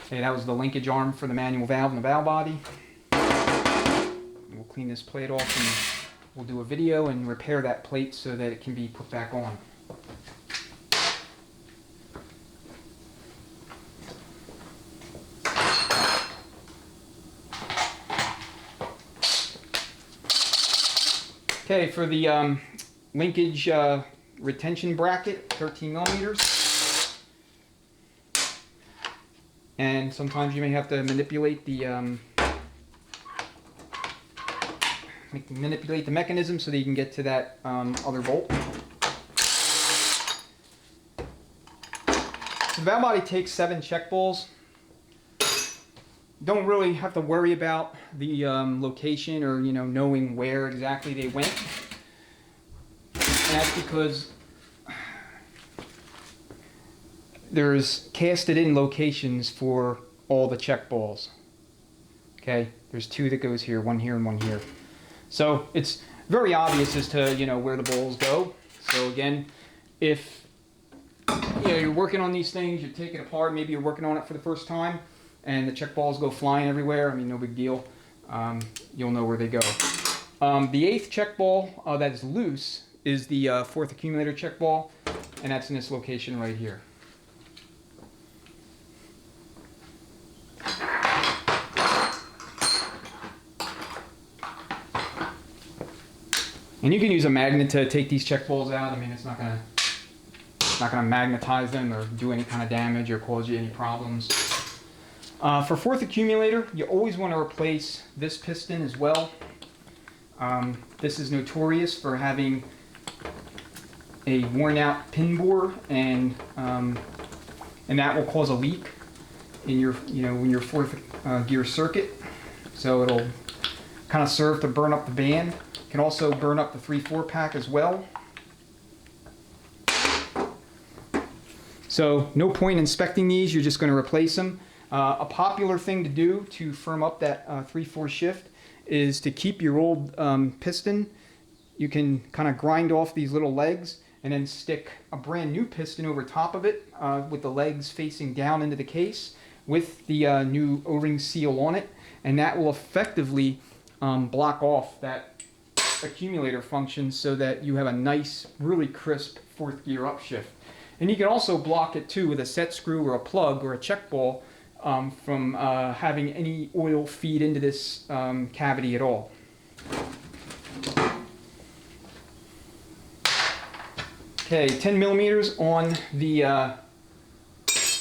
Okay, that was the linkage arm for the manual valve and the valve body. We'll clean this plate off and we'll do a video and repair that plate so that it can be put back on. Okay, for the linkage retention bracket, 13 millimeters. And sometimes you may have to manipulate the mechanism so that you can get to that other bolt. So the valve body takes 7 check balls. Don't really have to worry about the location or, you know, knowing where exactly they went. And that's because there's casted in locations for all the check balls. Okay, there's 2 that goes here, 1 here and 1 here. So it's very obvious as to, you know, where the balls go. So again, if you're working on these things, you take it apart, maybe you're working on it for the first time, and the check balls go flying everywhere, I mean, no big deal. You'll know where they go. The 8th check ball that is loose is the 4th accumulator check ball, and that's in this location right here. And you can use a magnet to take these check balls out. I mean, it's not gonna magnetize them or do any kind of damage or cause you any problems. For 4th accumulator, you always want to replace this piston as well. This is notorious for having a worn out pin bore, and that will cause a leak in your, in your 4th gear circuit. So it'll kind of serve to burn up the band. It can also burn up the 3/4 pack as well. So no point inspecting these, you're just going to replace them. A popular thing to do to firm up that 3/4 shift is to keep your old piston. You can kind of grind off these little legs and then stick a brand new piston over top of it with the legs facing down into the case with the new O-ring seal on it, and that will effectively block off that accumulator function so that you have a nice, really crisp 4th gear upshift. And you can also block it too with a set screw or a plug or a check ball from having any oil feed into this cavity at all. Okay, 10 millimeters on the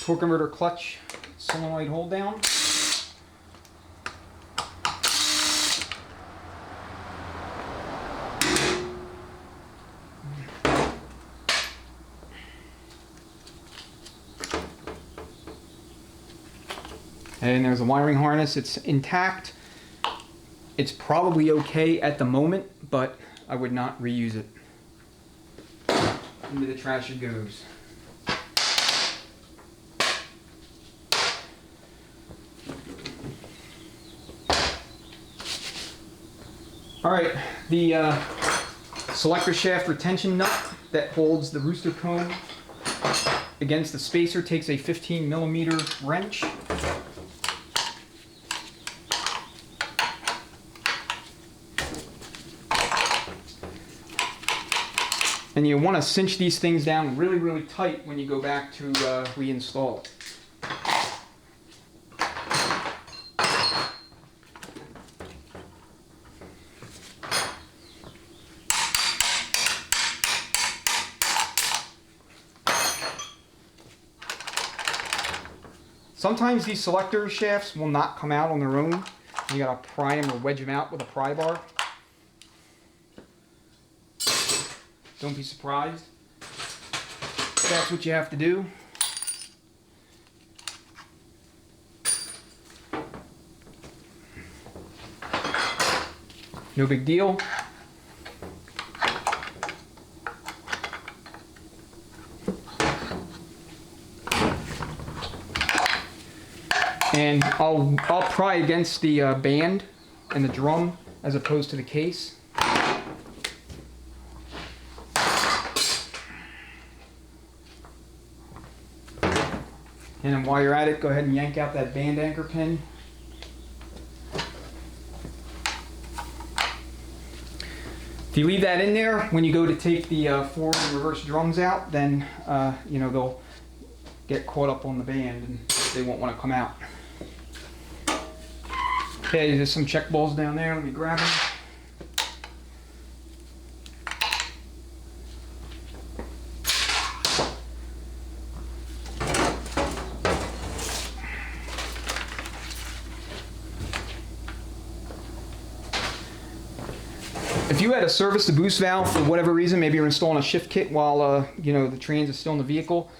torque converter clutch solenoid hold down. And there's a wiring harness. It's intact. It's probably okay at the moment, but I would not reuse it. Into the trash it goes. All right, the selector shaft retention nut that holds the rooster cone against the spacer takes a 15 millimeter wrench. And you want to cinch these things down really, really tight when you go back to reinstall it. Sometimes these selector shafts will not come out on their own. You gotta pry them or wedge them out with a pry bar. Don't be surprised. That's what you have to do. No big deal. And I'll pry against the band and the drum as opposed to the case. And then while you're at it, go ahead and yank out that band anchor pin. If you leave that in there, when you go to take the forward and reverse drums out, then you know, they'll get caught up on the band and they won't want to come out. Okay, there's some check balls down there. Let me grab them. If you had to service the boost valve for whatever reason, maybe you're installing a shift kit while you know, the trans is still in the vehicle,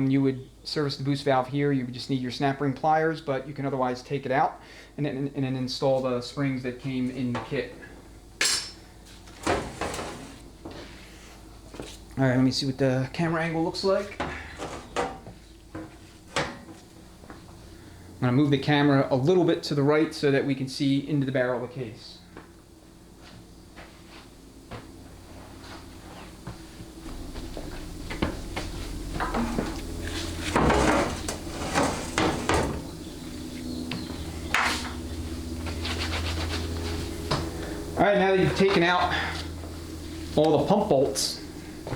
you would service the boost valve here. You would just need your snap ring pliers, but you can otherwise take it out and then install the springs that came in the kit. All right, let me see what the camera angle looks like. I'm going to move the camera a little bit to the right so that we can see into the barrel of the case. All right, now that you've taken out all the pump bolts,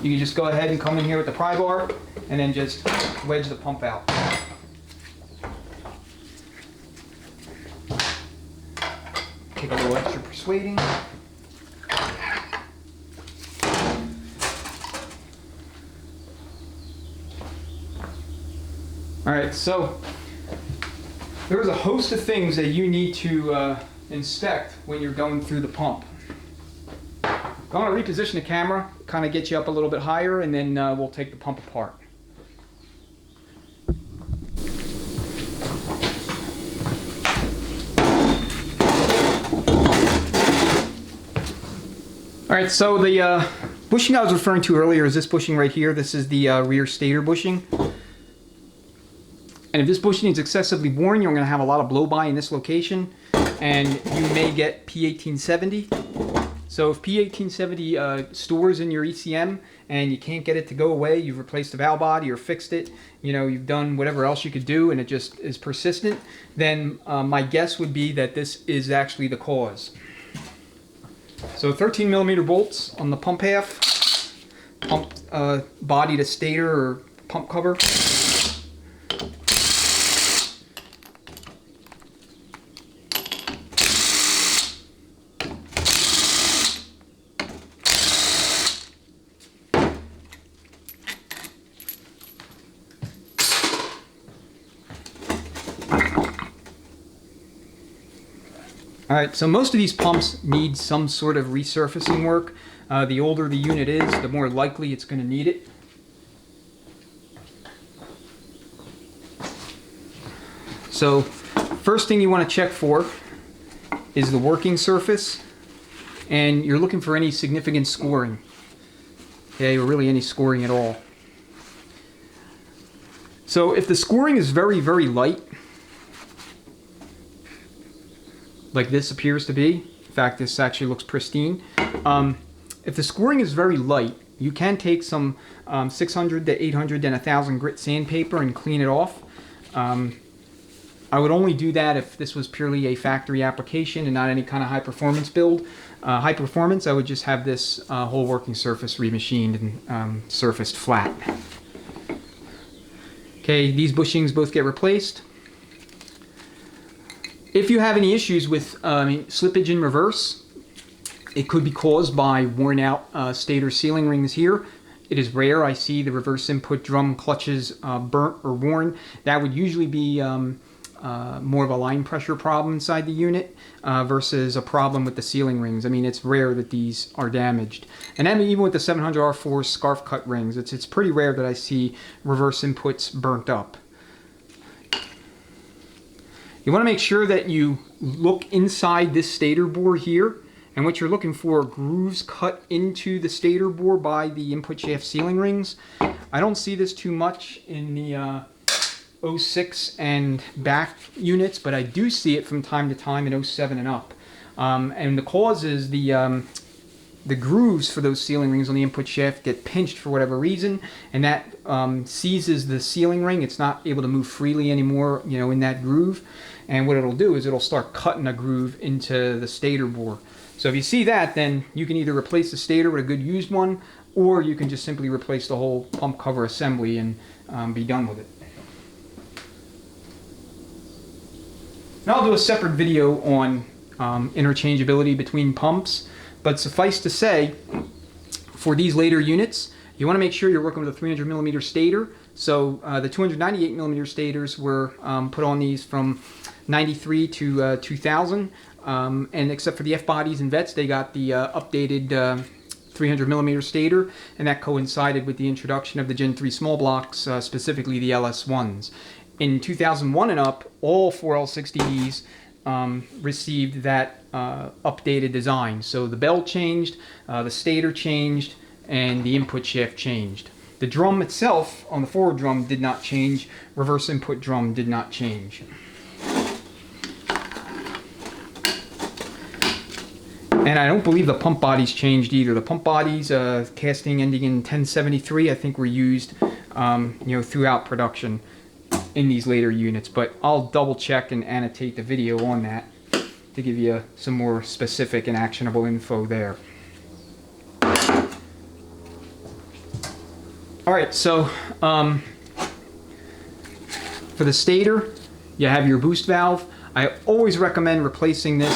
you can just go ahead and come in here with the pry bar and then just wedge the pump out. Take a little extra persuading. All right, so there's a host of things that you need to inspect when you're going through the pump. I'm going to reposition the camera, kind of get you up a little bit higher, and then we'll take the pump apart. All right, so the bushing I was referring to earlier is this bushing right here. This is the rear stator bushing. And if this bushing is excessively worn, you're going to have a lot of blow-by in this location, and you may get P1870. So if P1870 stores in your ECM and you can't get it to go away, you've replaced the valve body or fixed it, you know, you've done whatever else you could do and it just is persistent, then my guess would be that this is actually the cause. So 13 millimeter bolts on the pump half, pump body to stator or pump cover. All right, so most of these pumps need some sort of resurfacing work. The older the unit is, the more likely it's going to need it. So first thing you want to check for is the working surface, and you're looking for any significant scoring. Okay, or really any scoring at all. So if the scoring is very, very light, like this appears to be, in fact this actually looks pristine. If the scoring is very light, you can take some 600 to 800 and 1000 grit sandpaper and clean it off. I would only do that if this was purely a factory application and not any kind of high performance build. High performance, I would just have this whole working surface remachined and surfaced flat. Okay, these bushings both get replaced. If you have any issues with slippage in reverse, it could be caused by worn out stator sealing rings here. It is rare I see the reverse input drum clutches burnt or worn. That would usually be more of a line pressure problem inside the unit versus a problem with the sealing rings. I mean, it's rare that these are damaged. And then even with the 700R4 scarf cut rings, it's pretty rare that I see reverse inputs burnt up. You want to make sure that you look inside this stator bore here, and what you're looking for are grooves cut into the stator bore by the input shaft sealing rings. I don't see this too much in the 06 and back units, but I do see it from time to time in 07 and up. And the cause is the grooves for those sealing rings on the input shaft get pinched for whatever reason, and that seizes the sealing ring. It's not able to move freely anymore, you know, in that groove. And what it'll do is it'll start cutting a groove into the stator bore. So if you see that, then you can either replace the stator with a good used one, or you can just simply replace the whole pump cover assembly and be done with it. Now I'll do a separate video on interchangeability between pumps, but suffice to say, for these later units, you want to make sure you're working with a 300mm stator. So the 298mm stators were put on these from 93 to 2000, and except for the F-bodies and vets, they got the updated 300mm stator, and that coincided with the introduction of the Gen 3 small blocks, specifically the LS1s. In 2001 and up, all 4L60Es received that updated design. So the bell changed, the stator changed, and the input shaft changed. The drum itself on the forward drum did not change. Reverse input drum did not change. And I don't believe the pump bodies changed either. The pump bodies, casting ending in 1073, I think were used throughout production in these later units. But I'll double check and annotate the video on that to give you some more specific and actionable info there. Alright, so for the stator, you have your boost valve. I always recommend replacing this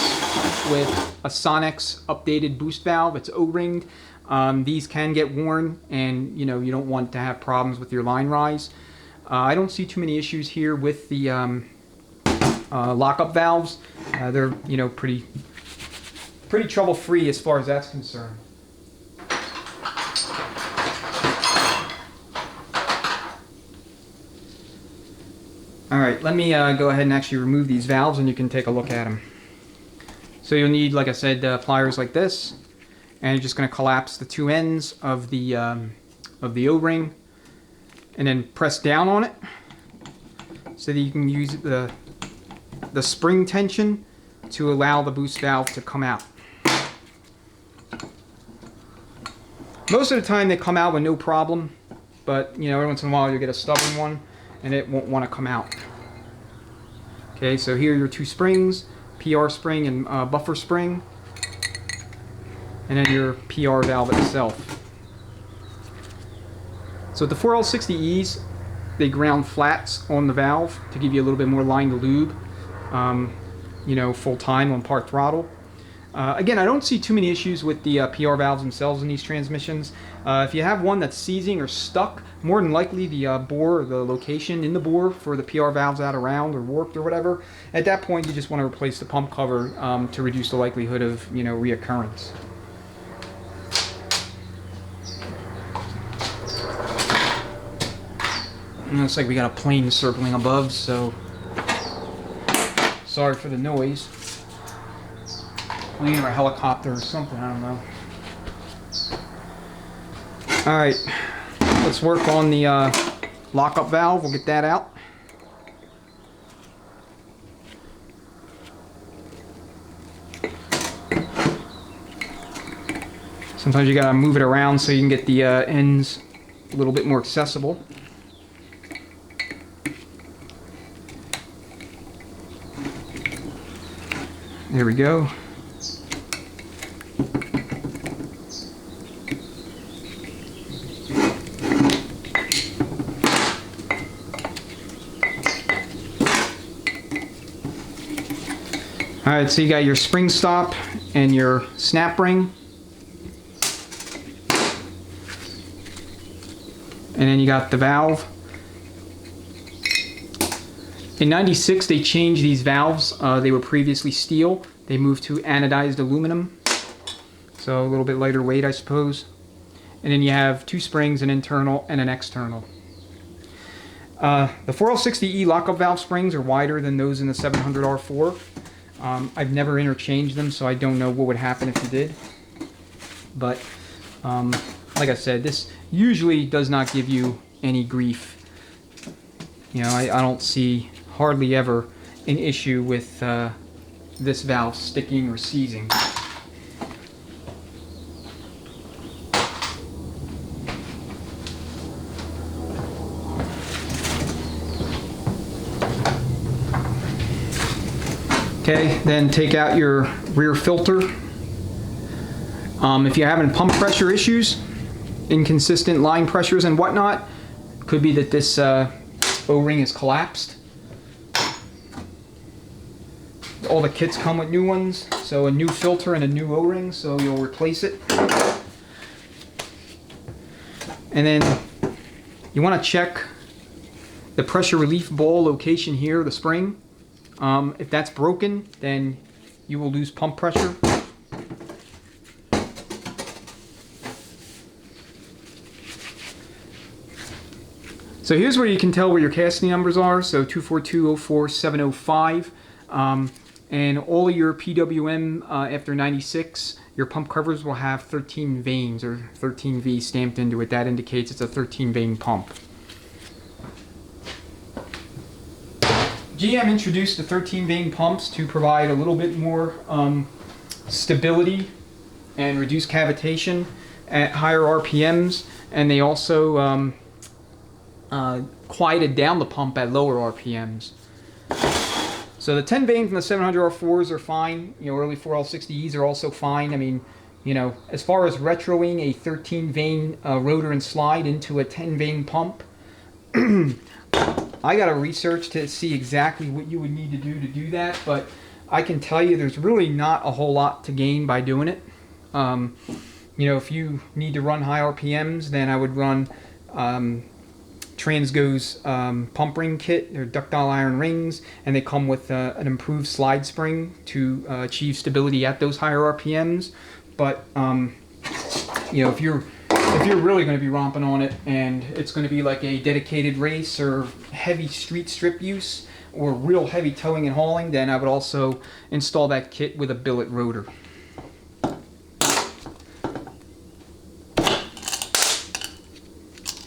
with a Sonnax updated boost valve. It's O-ringed. These can get worn, and you don't want to have problems with your line rise. I don't see too many issues here with the lockup valves. They're pretty trouble-free as far as that's concerned. Alright, let me go ahead and actually remove these valves and you can take a look at them. So you'll need, like I said, pliers like this, and you're just going to collapse the two ends of the O-ring and then press down on it so that you can use the spring tension to allow the boost valve to come out. Most of the time they come out with no problem, but every once in a while you'll get a stubborn one and it won't want to come out. Okay, so here are your two springs, PR spring and buffer spring, and then your PR valve itself. So with the 4L60Es, they ground flats on the valve to give you a little bit more line to lube, you know, full time on part throttle. Again, I don't see too many issues with the PR valves themselves in these transmissions. If you have one that's seizing or stuck, more than likely the bore, the location in the bore for the PR valve's out of round or warped or whatever. At that point, you just want to replace the pump cover to reduce the likelihood of, you know, reoccurrence. And it looks like we got a plane circling above, so sorry for the noise. Plane or a helicopter or something, I don't know. Alright, let's work on the lockup valve. We'll get that out. Sometimes you gotta move it around so you can get the ends a little bit more accessible. There we go. Alright, so you got your spring stop and your snap ring. And then you got the valve. In '96, they changed these valves. They were previously steel. They moved to anodized aluminum. So a little bit lighter weight, I suppose. And then you have two springs, an internal and an external. The 4L60E lockup valve springs are wider than those in the 700R4. I've never interchanged them, so I don't know what would happen if you did. But like I said, this usually does not give you any grief. You know, I don't see hardly ever an issue with this valve sticking or seizing. Okay, then take out your rear filter. If you're having pump pressure issues, inconsistent line pressures and whatnot, could be that this O-ring is collapsed. All the kits come with new ones, so a new filter and a new O-ring, so you'll replace it. And then you want to check the pressure relief ball location here, the spring. If that's broken, then you will lose pump pressure. So here's where you can tell where your casting numbers are. So 242-04-705. And all of your PWM after 96, your pump covers will have 13 vanes or 13V stamped into it. That indicates it's a 13 vane pump. GM introduced the 13 vane pumps to provide a little bit more stability and reduce cavitation at higher RPMs, and they also quieted down the pump at lower RPMs. So the 10 vane from the 700R4s are fine. You know, early 4L60Es are also fine. I mean, you know, as far as retroing a 13 vane rotor and slide into a 10 vane pump, I got to research to see exactly what you would need to do that, but I can tell you there's really not a whole lot to gain by doing it. You know, if you need to run high RPMs, then I would run Transgo's pump ring kit. They're ductile iron rings, and they come with an improved slide spring to achieve stability at those higher RPMs. But you know, if you're really going to be romping on it and it's going to be like a dedicated race or heavy street strip use or real heavy towing and hauling, then I would also install that kit with a billet rotor.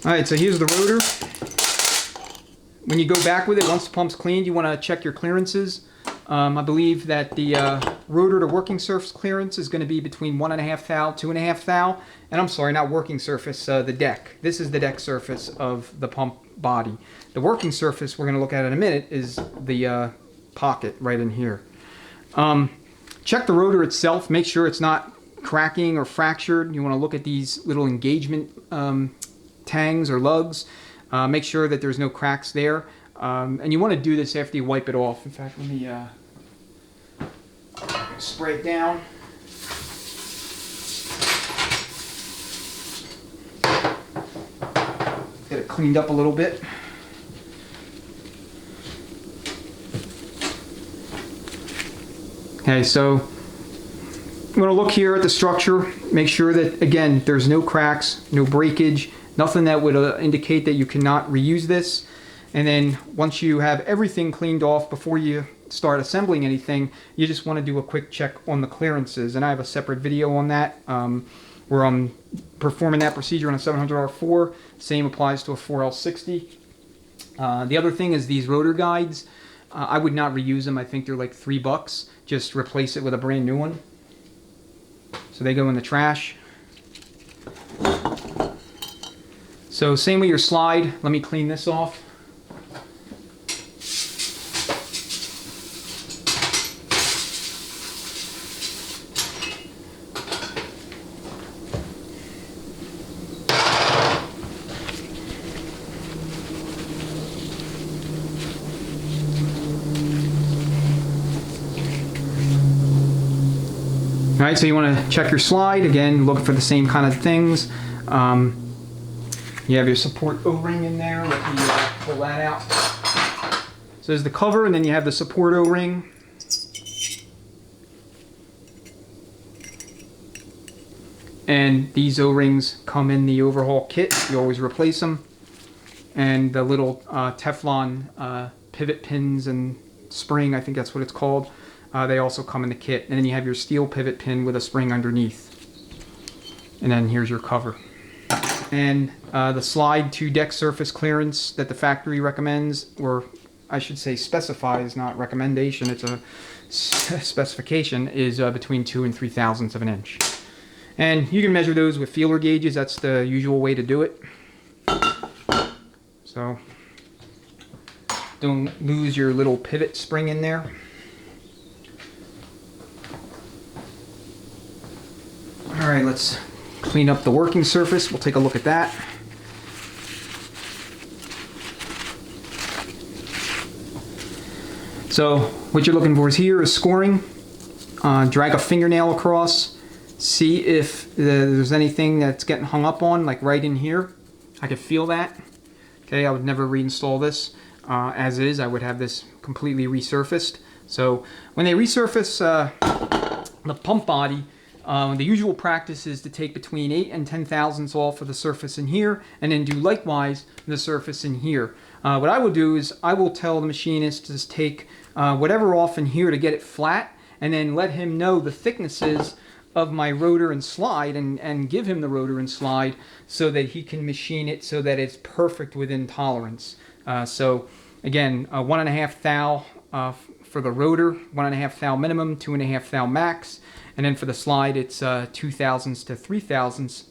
Alright, so here's the rotor. When you go back with it, once the pump's cleaned, you want to check your clearances. I believe that the rotor to working surface clearance is going to be between 1.5 thou, 2.5 thou. And I'm sorry, not working surface, the deck. This is the deck surface of the pump body. The working surface we're going to look at in a minute is the pocket right in here. Check the rotor itself. Make sure it's not cracking or fractured. You want to look at these little engagement tangs or lugs. Make sure that there's no cracks there. And you want to do this after you wipe it off. In fact, let me spray it down. Get it cleaned up a little bit. Okay, so I'm going to look here at the structure, make sure that, again, there's no cracks, no breakage, nothing that would indicate that you cannot reuse this. And then once you have everything cleaned off before you start assembling anything, you just want to do a quick check on the clearances. And I have a separate video on that where I'm performing that procedure on a 700R4. Same applies to a 4L60. The other thing is these rotor guides. I would not reuse them. I think they're like $3. Just replace it with a brand new one. So they go in the trash. So same with your slide. Let me clean this off. All right, so you want to check your slide. Again, look for the same kind of things. You have your support O-ring in there. Let me pull that out. So there's the cover, and then you have the support O-ring. And these O-rings come in the overhaul kit. You always replace them. And the little Teflon pivot pins and spring, I think that's what it's called. They also come in the kit. And then you have your steel pivot pin with a spring underneath. And then here's your cover. And the slide to deck surface clearance that the factory recommends, or I should say specifies, not recommendation, it's a specification, is between 2 and 3/1000ths of an inch. And you can measure those with feeler gauges. That's the usual way to do it. So don't lose your little pivot spring in there. All right, let's clean up the working surface. We'll take a look at that. So what you're looking for is here is scoring. Drag a fingernail across. See if there's anything that's getting hung up on, like right in here. I could feel that. Okay, I would never reinstall this as is. I would have this completely resurfaced. So when they resurface the pump body, the usual practice is to take between 8 and 10/1000ths off of the surface in here, and then do likewise the surface in here. What I will do is I will tell the machinist to just take whatever off in here to get it flat, and then let him know the thicknesses of my rotor and slide, and give him the rotor and slide so that he can machine it so that it's perfect within tolerance. So again, 1.5 thou for the rotor, 1.5 thou minimum, 2.5 thou max. And then for the slide, it's 2/1000ths to 3/1000ths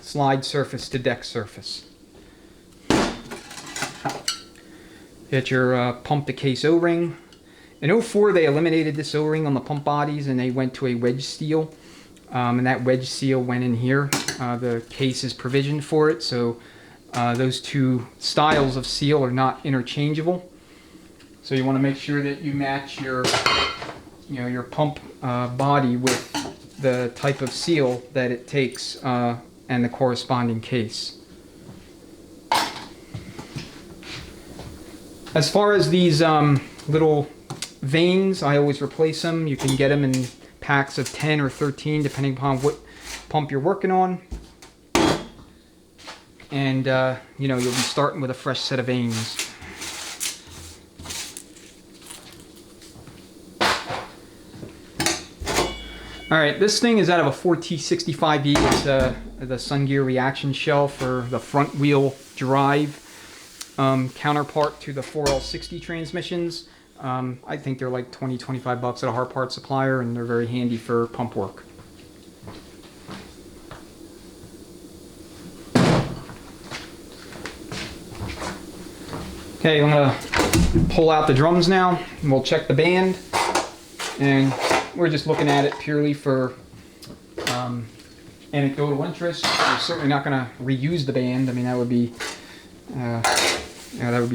slide surface to deck surface. Get your pump to case O-ring. In 04, they eliminated this O-ring on the pump bodies, and they went to a wedge seal. And that wedge seal went in here. The case is provisioned for it, so those two styles of seal are not interchangeable. So you want to make sure that you match your pump body with the type of seal that it takes and the corresponding case. As far as these little vanes, I always replace them. You can get them in packs of 10 or 13 depending upon what pump you're working on. And you'll be starting with a fresh set of vanes. All right, this thing is out of a 4T65E. It's the Sun Gear reaction shell for the front wheel drive, counterpart to the 4L60 transmissions. I think they're like 20-25 bucks at a hard part supplier, and they're very handy for pump work. Okay, I'm gonna pull out the drums now, and we'll check the band. And we're just looking at it purely for anecdotal interest. We're certainly not going to reuse the band. I mean, that would be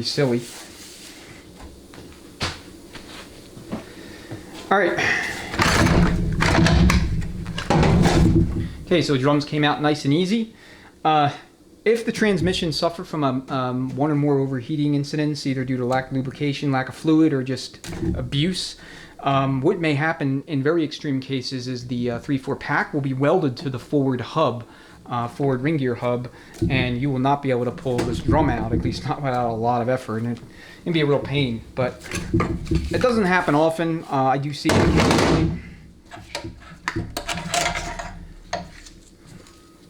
silly. All right. Okay, so drums came out nice and easy. If the transmission suffered from one or more overheating incidents, either due to lack of lubrication, lack of fluid, or just abuse, what may happen in very extreme cases is the 3/4 pack will be welded to the forward hub, forward ring gear hub, and you will not be able to pull this drum out, at least not without a lot of effort, and it can be a real pain. But it doesn't happen often. I do see it occasionally.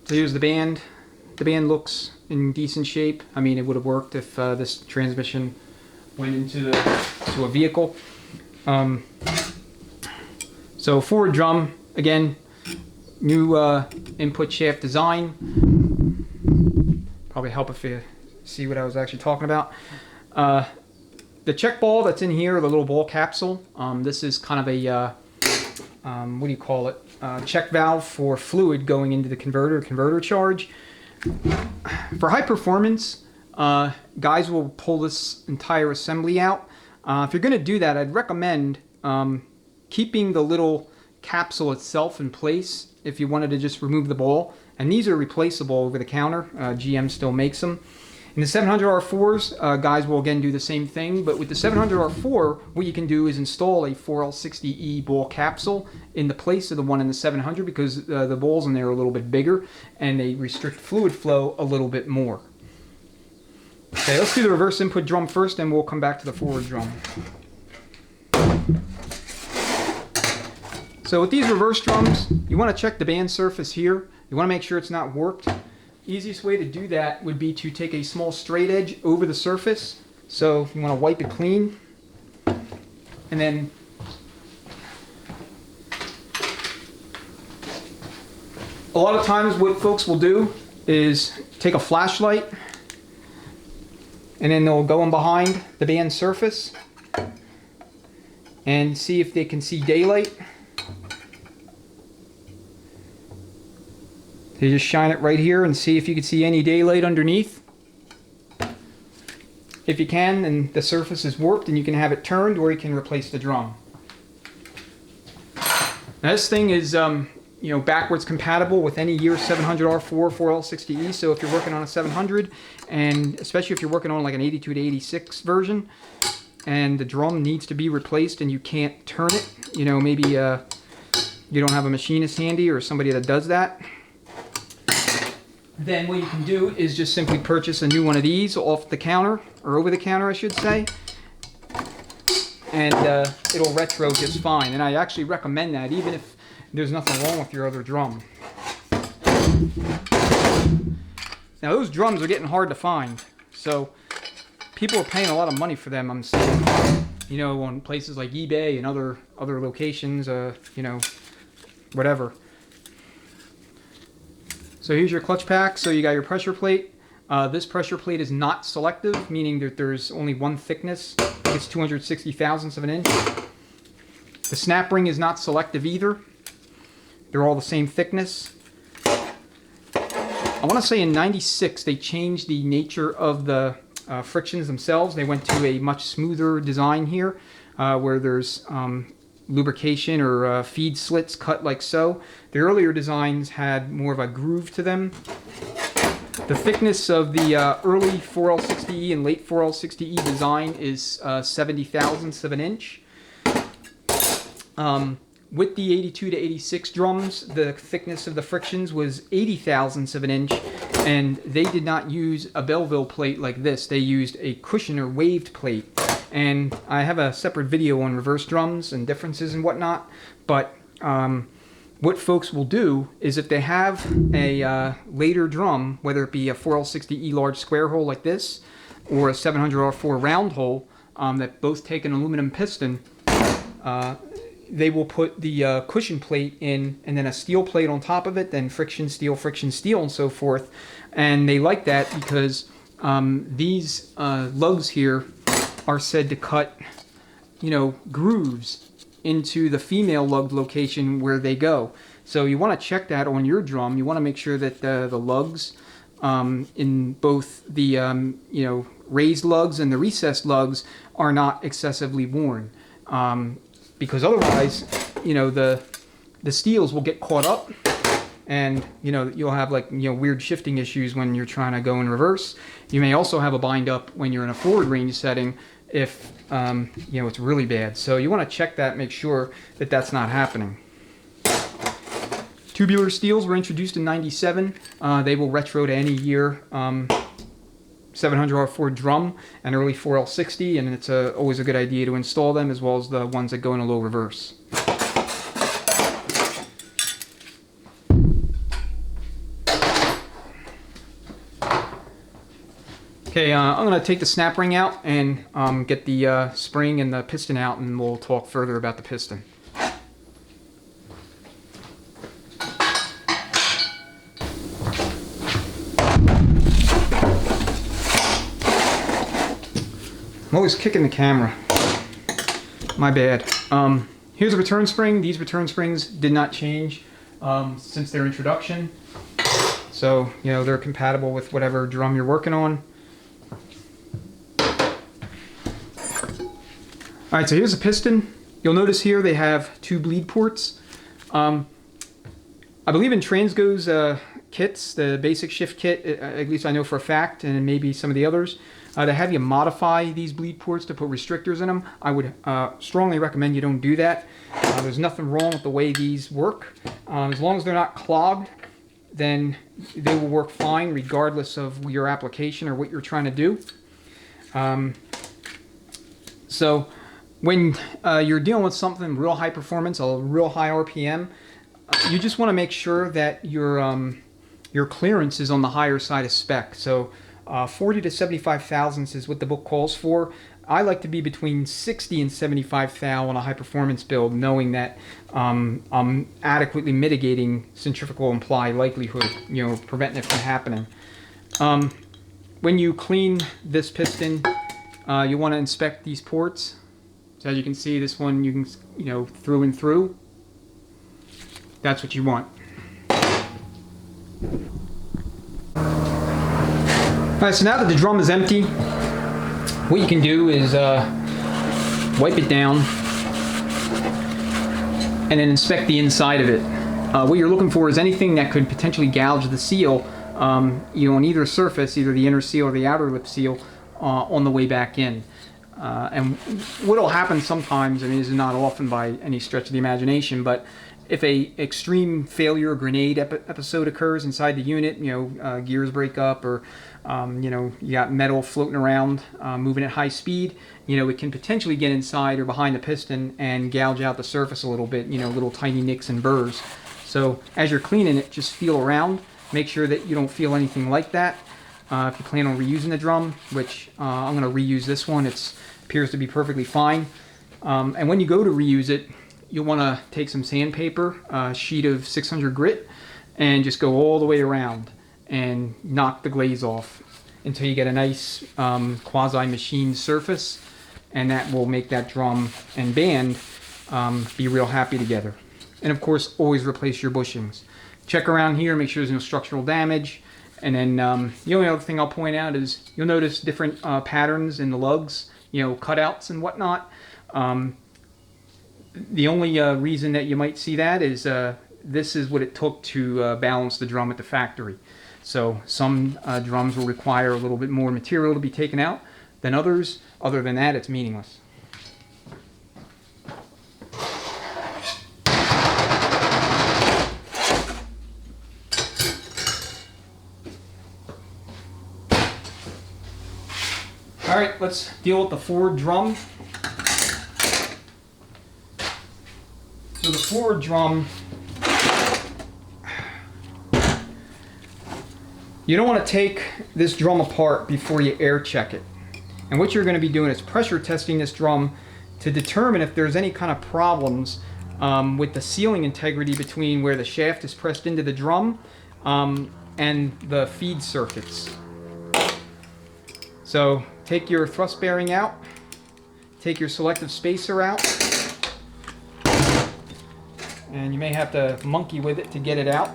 So here's the band. The band looks in decent shape. I mean, it would have worked if this transmission went into a vehicle. So forward drum, again, new input shaft design. Probably help if you see what I was actually talking about. The check ball that's in here, the little ball capsule, this is kind of a, what do you call it? Check valve for fluid going into the converter charge. For high performance, guys will pull this entire assembly out. If you're going to do that, I'd recommend keeping the little capsule itself in place if you wanted to just remove the ball. And these are replaceable over the counter. GM still makes them. In the 700R4s, guys will again do the same thing, but with the 700R4, what you can do is install a 4L60E ball capsule in the place of the one in the 700 because the balls in there are a little bit bigger and they restrict fluid flow a little bit more. Okay, let's do the reverse input drum first, and we'll come back to the forward drum. So with these reverse drums, you want to check the band surface here. You want to make sure it's not warped. Easiest way to do that would be to take a small straight edge over the surface. So you want to wipe it clean, and then a lot of times what folks will do is take a flashlight and then they'll go in behind the band surface and see if they can see daylight. You just shine it right here and see if you can see any daylight underneath. If you can, then the surface is warped and you can have it turned, or you can replace the drum. Now this thing is backwards compatible with any year 700R4 4L60E. So if you're working on a 700, and especially if you're working on like an 82 to 86 version, and the drum needs to be replaced and you can't turn it, maybe you don't have a machinist handy or somebody that does that, then what you can do is just simply purchase a new one of these off the counter, or over the counter I should say, and it'll retro just fine. And I actually recommend that even if there's nothing wrong with your other drum. Now those drums are getting hard to find, so people are paying a lot of money for them, I'm seeing, on places like eBay and other locations, whatever. So here's your clutch pack. So you got your pressure plate. This pressure plate is not selective, meaning that there's only one thickness. It's 260 thousandths of an inch. The snap ring is not selective either. They're all the same thickness. I want to say in '96 they changed the nature of the frictions themselves. They went to a much smoother design here, where there's lubrication or feed slits cut like so. The earlier designs had more of a groove to them. The thickness of the early 4L60E and late 4L60E design is 70 thousandths of an inch. With the 82 to 86 drums, the thickness of the frictions was 80 thousandths of an inch, and they did not use a Belleville plate like this. They used a cushion or waved plate. And I have a separate video on reverse drums and differences and whatnot, but what folks will do is if they have a later drum, whether it be a 4L60E large square hole like this, or a 700R4 round hole that both take an aluminum piston, they will put the cushion plate in and then a steel plate on top of it, then friction, steel, and so forth. And they like that because these lugs here are said to cut, grooves into the female lug location where they go. So you want to check that on your drum. You want to make sure that the lugs in both the raised lugs and the recessed lugs are not excessively worn, because otherwise the steels will get caught up, and you'll have weird shifting issues when you're trying to go in reverse. You may also have a bind up when you're in a forward range setting if it's really bad. So you want to check that, make sure that that's not happening. Tubular steels were introduced in '97. They will retro to any year 700R4 drum and early 4L60, and it's always a good idea to install them, as well as the ones that go in a low reverse. Okay, I'm going to take the snap ring out and get the spring and the piston out, and we'll talk further about the piston. I'm always kicking the camera. My bad. Here's a return spring. These return springs did not change since their introduction. So, they're compatible with whatever drum you're working on. Alright, so here's a piston. You'll notice here they have 2 bleed ports. I believe in Transgo's kits, the basic shift kit, at least I know for a fact, and maybe some of the others, they have you modify these bleed ports to put restrictors in them. I would strongly recommend you don't do that. There's nothing wrong with the way these work. As long as they're not clogged, then they will work fine regardless of your application or what you're trying to do. So when you're dealing with something real high performance, a real high RPM, you just want to make sure that your clearance is on the higher side of spec. So 40 to 75 thousandths is what the book calls for. I like to be between 60 and 75 thou on a high performance build, knowing that I'm adequately mitigating centrifugal implied likelihood, preventing it from happening. When you clean this piston, you want to inspect these ports. So as you can see, this one you can, through and through. That's what you want. Alright, so now that the drum is empty, what you can do is wipe it down and then inspect the inside of it. What you're looking for is anything that could potentially gouge the seal, on either surface, either the inner seal or the outer lip seal, on the way back in. And what will happen sometimes, this is not often by any stretch of the imagination, but if a extreme failure grenade episode occurs inside the unit, gears break up, or you got metal floating around, moving at high speed, it can potentially get inside or behind the piston and gouge out the surface a little bit, little tiny nicks and burrs. So as you're cleaning it, just feel around, make sure that you don't feel anything like that. If you plan on reusing the drum, which I'm going to reuse this one, it appears to be perfectly fine. And when you go to reuse it, you'll want to take some sandpaper, a sheet of 600 grit, and just go all the way around and knock the glaze off until you get a nice quasi-machined surface, and that will make that drum and band be real happy together. And of course, always replace your bushings. Check around here, make sure there's no structural damage. And then the only other thing I'll point out is you'll notice different patterns in the lugs, cutouts and whatnot. The only reason that you might see that is this is what it took to balance the drum at the factory. So some drums will require a little bit more material to be taken out than others. Other than that, it's meaningless. All right, let's deal with the forward drum. So the forward drum, you don't want to take this drum apart before you air check it. And what you're going to be doing is pressure testing this drum to determine if there's any kind of problems with the sealing integrity between where the shaft is pressed into the drum and the feed circuits. So take your thrust bearing out, take your selective spacer out, and you may have to monkey with it to get it out.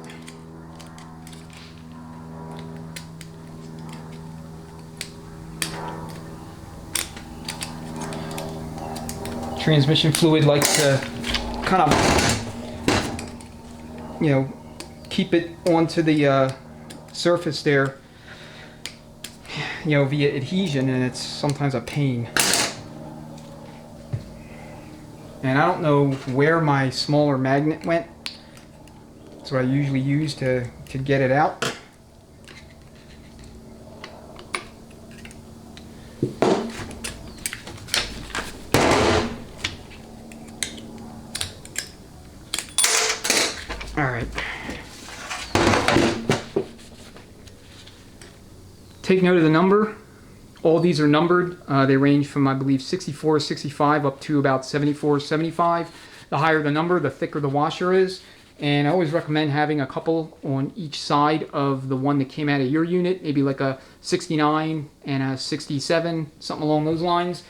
Transmission fluid likes to kind of, you know, keep it onto the surface there, you know, via adhesion, and it's sometimes a pain. And I don't know where my smaller magnet went. That's what I usually use to get it out. All right. Take note of the number. All these are numbered. They range from, I believe, 64, 65 up to about 74, 75. The higher the number, the thicker the washer is. And I always recommend having a couple on each side of the one that came out of your unit, maybe like a 69 and a 67, something along those lines.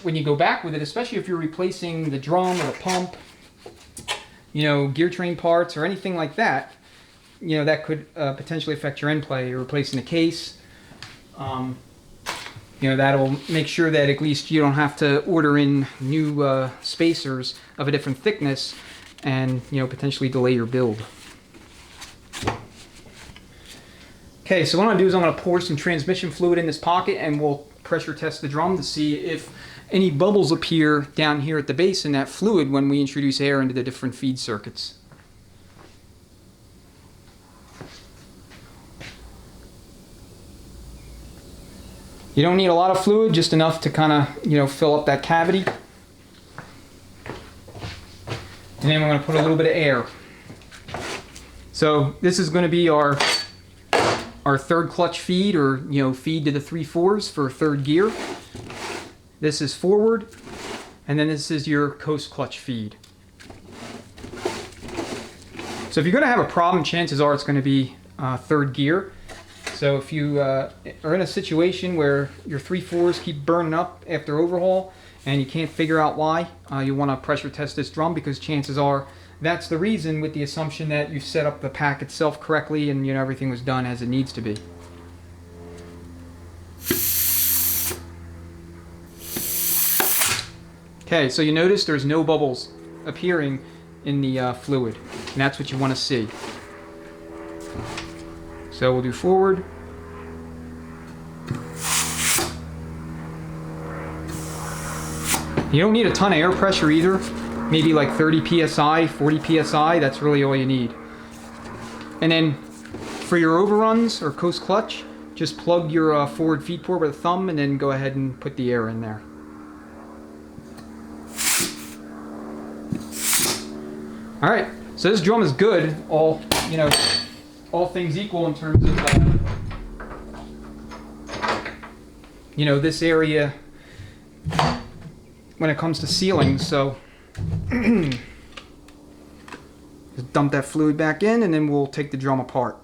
When you go back with it, especially if you're replacing the drum or the pump, you know, gear train parts or anything like that, you know, that could potentially affect your end play. You're replacing the case. You know, that'll make sure that at least you don't have to order in new spacers of a different thickness and, you know, potentially delay your build. Okay, so what I'm going to do is I'm going to pour some transmission fluid in this pocket, and we'll pressure test the drum to see if any bubbles appear down here at the base in that fluid when we introduce air into the different feed circuits. You don't need a lot of fluid, just enough to kind of, you know, fill up that cavity. And then we're going to put a little bit of air. So this is going to be our third clutch feed, or, you know, feed to the 3/4 for third gear. This is forward, and then this is your coast clutch feed. So if you're going to have a problem, chances are it's going to be third gear. So if you are in a situation where your 3/4 keep burning up after overhaul and you can't figure out why, you want to pressure test this drum, because chances are that's the reason, with the assumption that you set up the pack itself correctly and, you know, everything was done as it needs to be. Okay, so you notice there's no bubbles appearing in the fluid, and that's what you want to see. So we'll do forward. You don't need a ton of air pressure either. Maybe like 30 psi, 40 psi, that's really all you need. And then for your overruns or coast clutch, just plug your forward feed port with a thumb and then go ahead and put the air in there. All right, so this drum is good, all, you know, all things equal in terms of, you know, this area when it comes to sealing. So just dump that fluid back in, and then we'll take the drum apart.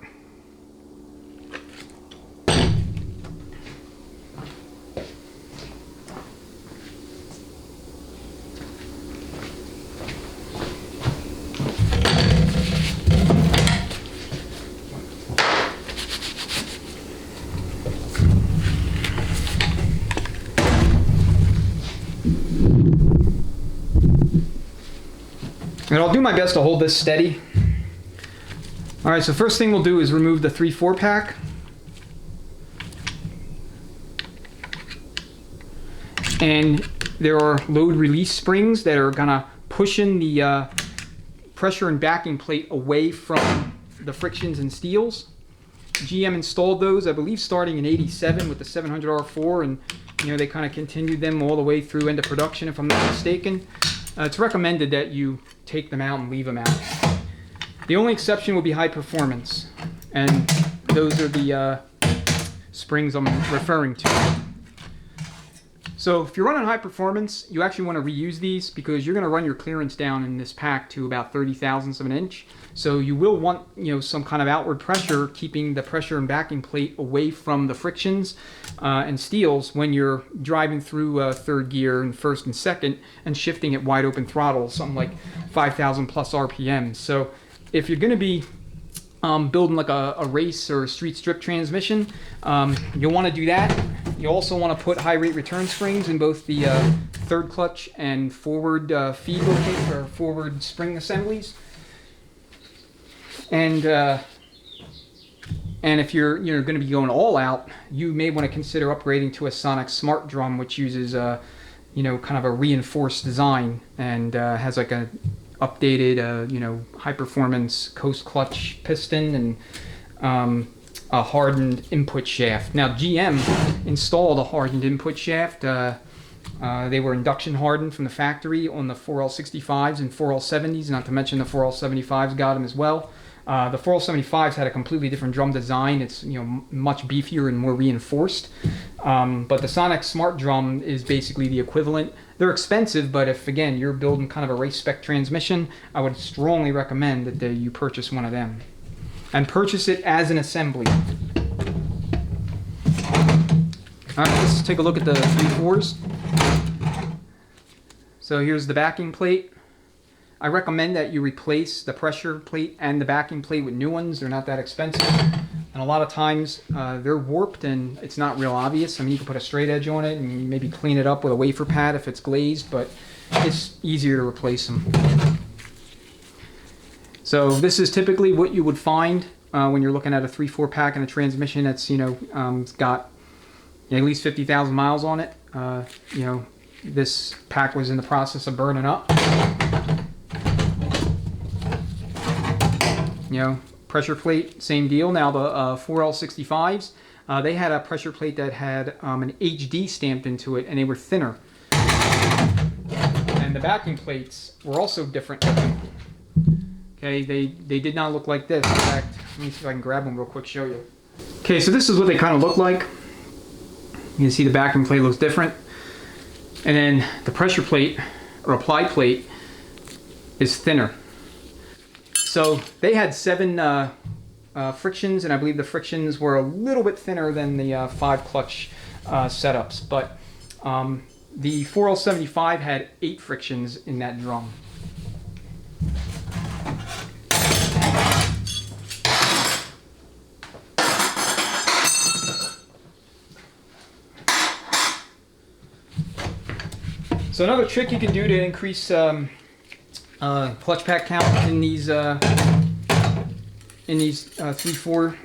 And I'll do my best to hold this steady. All right, so first thing we'll do is remove the 3/4 pack. And there are load release springs that are gonna push in the pressure and backing plate away from the frictions and steels. GM installed those, I believe, starting in '87 with the 700R4, and, you know, they kind of continued them all the way through into production, if I'm not mistaken. It's recommended that you take them out and leave them out. The only exception will be high performance, and those are the springs I'm referring to. So if you're running high performance, you actually want to reuse these because you're going to run your clearance down in this pack to about 30 thousandths of an inch. So you will want, some kind of outward pressure, keeping the pressure and backing plate away from the frictions and steels when you're driving through third gear and first and second and shifting at wide open throttle, something like 5,000 plus RPM. So if you're going to be building like a race or a street strip transmission, you'll want to do that. You also want to put high rate return springs in both the third clutch and forward feed locate or forward spring assemblies. And if you're going to be going all out, you may want to consider upgrading to a Sonnax Smart Drum, which uses kind of a reinforced design and has like a updated high performance coast clutch piston and a hardened input shaft. Now GM installed a hardened input shaft. They were induction hardened from the factory on the 4L65s and 4L70s, not to mention the 4L75s got them as well. The 4L75s had a completely different drum design. It's much beefier and more reinforced. But the Sonnax Smart Drum is basically the equivalent. They're expensive, but if again you're building kind of a race spec transmission, I would strongly recommend that you purchase one of them. And purchase it as an assembly. Alright, let's take a look at the 3/4s. So here's the backing plate. I recommend that you replace the pressure plate and the backing plate with new ones. They're not that expensive. And a lot of times they're warped and it's not real obvious. I mean, you can put a straight edge on it and maybe clean it up with a wafer pad if it's glazed, but it's easier to replace them. So this is typically what you would find when you're looking at a 3/4 pack and a transmission that's it's got at least 50,000 miles on it. This pack was in the process of burning up. Pressure plate, same deal. Now the 4L65s, they had a pressure plate that had an HD stamped into it, and they were thinner. And the backing plates were also different. Okay, they did not look like this. In fact, let me see if I can grab them real quick, show you. Okay, so this is what they kind of look like. You can see the backing plate looks different. And then the pressure plate, or applied plate, is thinner. So they had 7 frictions, and I believe the frictions were a little bit thinner than the 5 clutch setups. But the 4L75 had 8 frictions in that drum. So another trick you can do to increase clutch pack count in these 3/4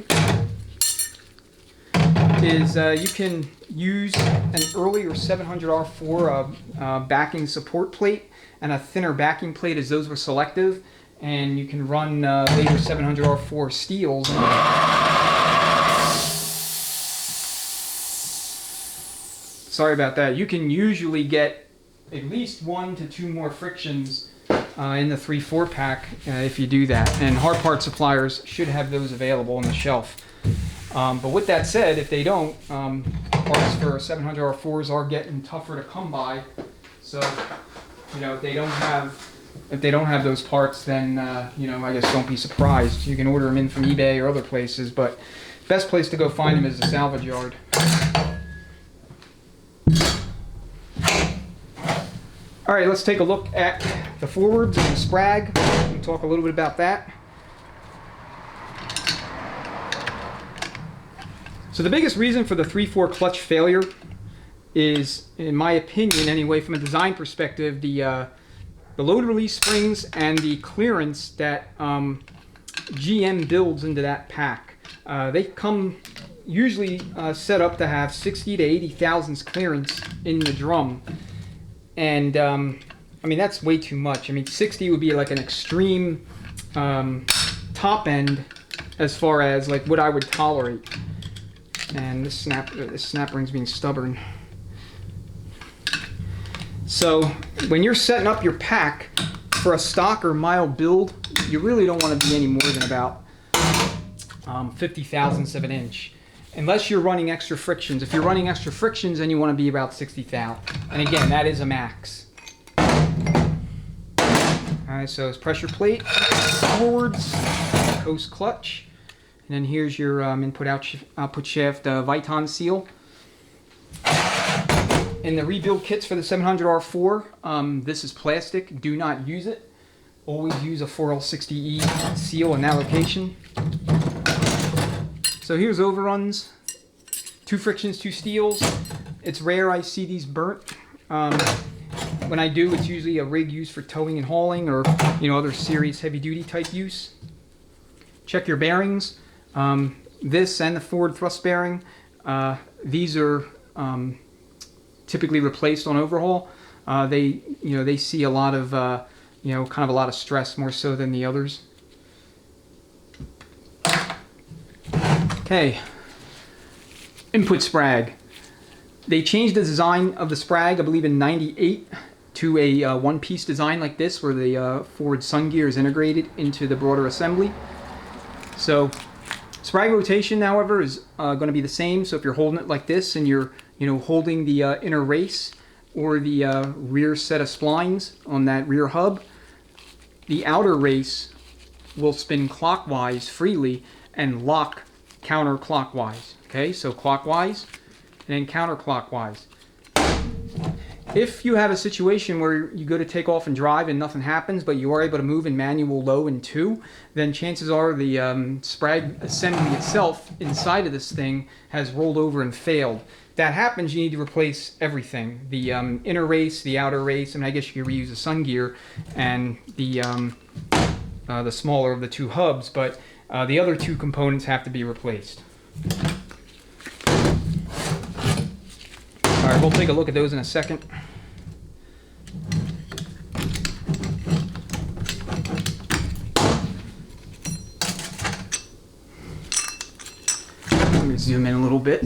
is you can use an earlier 700R4 backing support plate and a thinner backing plate, as those were selective, and you can run later 700R4 steels. Sorry about that. You can usually get at least 1 to 2 more frictions in the 3/4 pack if you do that, and hard part suppliers should have those available on the shelf. But with that said, if they don't, parts for 700R4s are getting tougher to come by. So if they don't have those parts, then I guess don't be surprised. You can order them in from eBay or other places, but best place to go find them is the salvage yard. All right, let's take a look at the forwards and the sprag and talk a little bit about that. So the biggest reason for the 3/4 clutch failure is, in my opinion anyway, from a design perspective, the load release springs and the clearance that GM builds into that pack. They come usually set up to have 60 to 80 thousandths clearance in the drum. And that's way too much. 60 would be like an extreme top end as far as like what I would tolerate. And this snap ring's being stubborn. So when you're setting up your pack for a stock or mild build, you really don't want to be any more than about 50 thousandths of an inch. unless you're running extra frictions. If you're running extra frictions, then you want to be about 60 thou. And again, that is a max. Alright, so it's pressure plate, forwards, coast clutch, and then here's your output shaft Viton seal. In the rebuild kits for the 700R4, this is plastic. Do not use it. Always use a 4L60E seal in that location. So here's overruns. 2 frictions, 2 steels. It's rare I see these burnt. When I do, it's usually a rig used for towing and hauling, or other serious heavy-duty type use. Check your bearings. This and the forward thrust bearing. These are typically replaced on overhaul. They see a lot of kind of a lot of stress, more so than the others. Okay, input sprag. They changed the design of the sprag, I believe in '98, to a one-piece design like this, where the forward sun gear is integrated into the broader assembly. So sprag rotation, however, is going to be the same. So if you're holding it like this and you're holding the inner race or the rear set of splines on that rear hub, the outer race will spin clockwise freely and lock counterclockwise. Okay, so clockwise and then counterclockwise. If you have a situation where you go to take off and drive and nothing happens, but you are able to move in manual low and 2, then chances are the sprag assembly itself inside of this thing has rolled over and failed. If that happens, you need to replace everything. The inner race, the outer race, and I guess you could reuse the sun gear, and the smaller of the 2 hubs, but the other 2 components have to be replaced. Alright, we'll take a look at those in a second. Let me zoom in a little bit.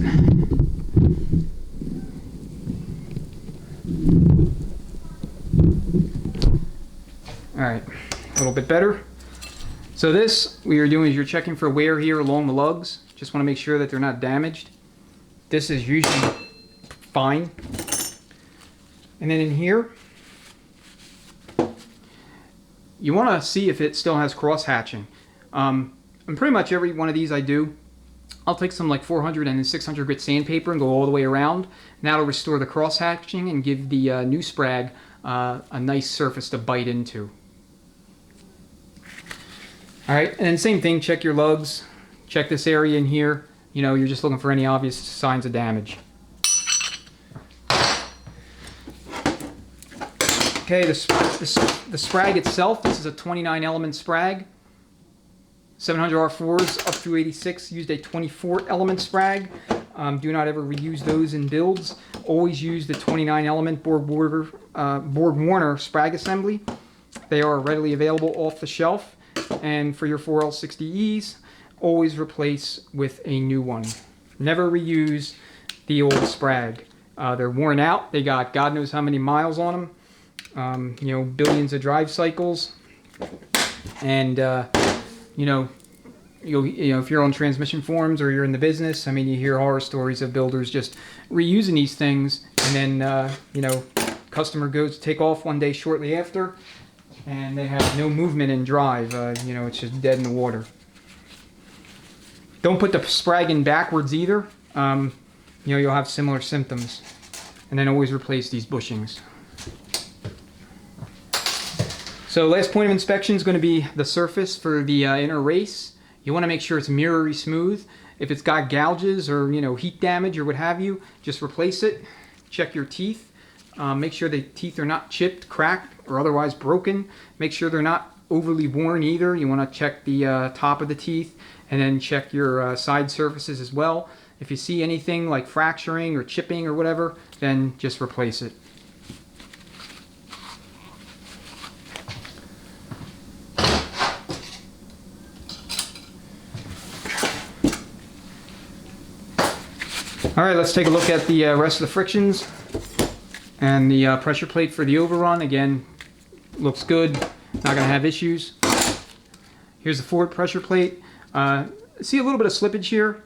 Alright, a little bit better. So this, what you're doing is you're checking for wear here along the lugs. Just want to make sure that they're not damaged. This is usually fine. And then in here, you want to see if it still has cross hatching. And pretty much every one of these I do, I'll take some like 400 and 600 grit sandpaper and go all the way around. And that'll restore the cross hatching and give the new sprag a nice surface to bite into. Alright, and then same thing, check your lugs, check this area in here. You're just looking for any obvious signs of damage. Okay, the sprag itself, this is a 29 element sprag. 700R4s up through 86 used a 24 element sprag. Do not ever reuse those in builds. Always use the 29 element board warner sprag assembly. They are readily available off the shelf. And for your 4L60Es, always replace with a new one. Never reuse the old sprag. They're worn out. They got God knows how many miles on them. Billions of drive cycles. And if you're on transmission forums or you're in the business, I mean, you hear horror stories of builders just reusing these things, and then customer goes to take off one day shortly after, and they have no movement in drive. It's just dead in the water. Don't put the sprag in backwards either. You'll have similar symptoms. And then always replace these bushings. So last point of inspection is going to be the surface for the inner race. You want to make sure it's mirrory smooth. If it's got gouges or heat damage or what have you, just replace it. Check your teeth. Make sure the teeth are not chipped, cracked, or otherwise broken. Make sure they're not overly worn either. You want to check the top of the teeth, and then check your side surfaces as well. If you see anything like fracturing or chipping or whatever, then just replace it. Alright, let's take a look at the rest of the frictions. And the pressure plate for the overrun, again, looks good. Not going to have issues. Here's the forward pressure plate. See a little bit of slippage here.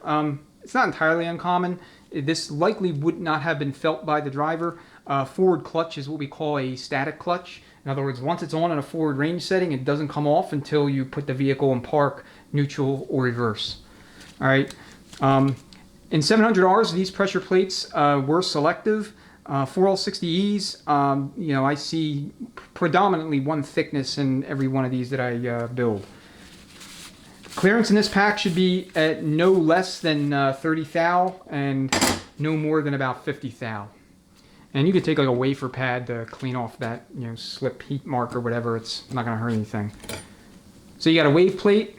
it's not entirely uncommon. This likely would not have been felt by the driver. Forward clutch is what we call a static clutch. In other words, once it's on in a forward range setting, it doesn't come off until you put the vehicle in park, neutral, or reverse. All right. In 700Rs, these pressure plates were selective. 4L60Es, you know, I see predominantly one thickness in every one of these that I build. Clearance in this pack should be at no less than 30 thou and no more than about 50 thou. And you could take like a wafer pad to clean off that, you know, slip heat mark or whatever. It's not going to hurt anything. So you got a wave plate.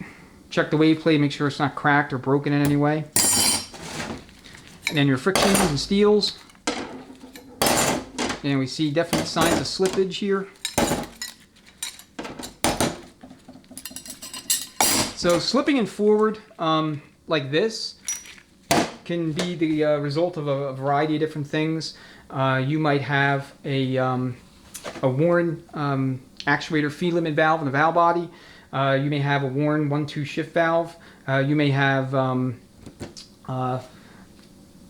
Check the wave plate, make sure it's not cracked or broken in any way. And then your frictions and steels. And we see definite signs of slippage here. So slipping in forward like this can be the result of a variety of different things. You might have a worn actuator feed limit valve in the valve body. You may have a worn 1-2 shift valve. You may have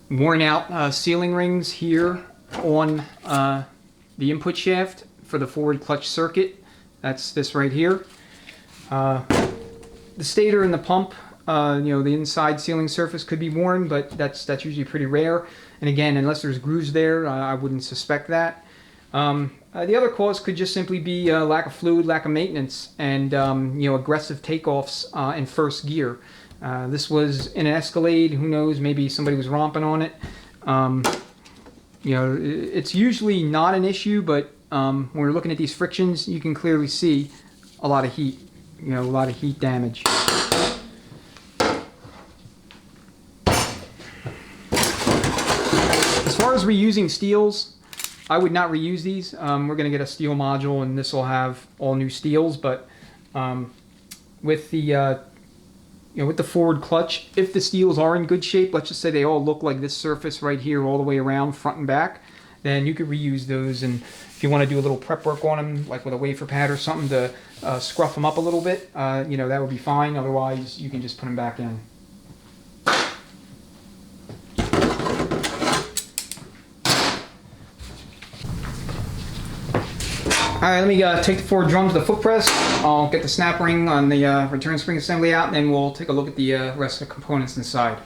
worn out sealing rings here on the input shaft for the forward clutch circuit. That's this right here. The stator and the pump, you know, the inside sealing surface could be worn, but that's usually pretty rare. And again, unless there's grooves there, I wouldn't suspect that. The other cause could just simply be lack of fluid, lack of maintenance, and you know, aggressive takeoffs in first gear. This was in an Escalade. Who knows? Maybe somebody was romping on it. You know, it's usually not an issue, but when we're looking at these frictions, you can clearly see a lot of heat. You know, a lot of heat damage. As far as reusing steels, I would not reuse these. We're going to get a steel module, and this will have all new steels. But with the you know, with the forward clutch, if the steels are in good shape, let's just say they all look like this surface right here, all the way around, front and back, then you could reuse those. And if you want to do a little prep work on them, like with a wafer pad or something to scruff them up a little bit, you know, that would be fine. Otherwise, you can just put them back in. Alright, let me take the forward drum to the foot press. I'll get the snap ring on the return spring assembly out, and then we'll take a look at the rest of the components inside.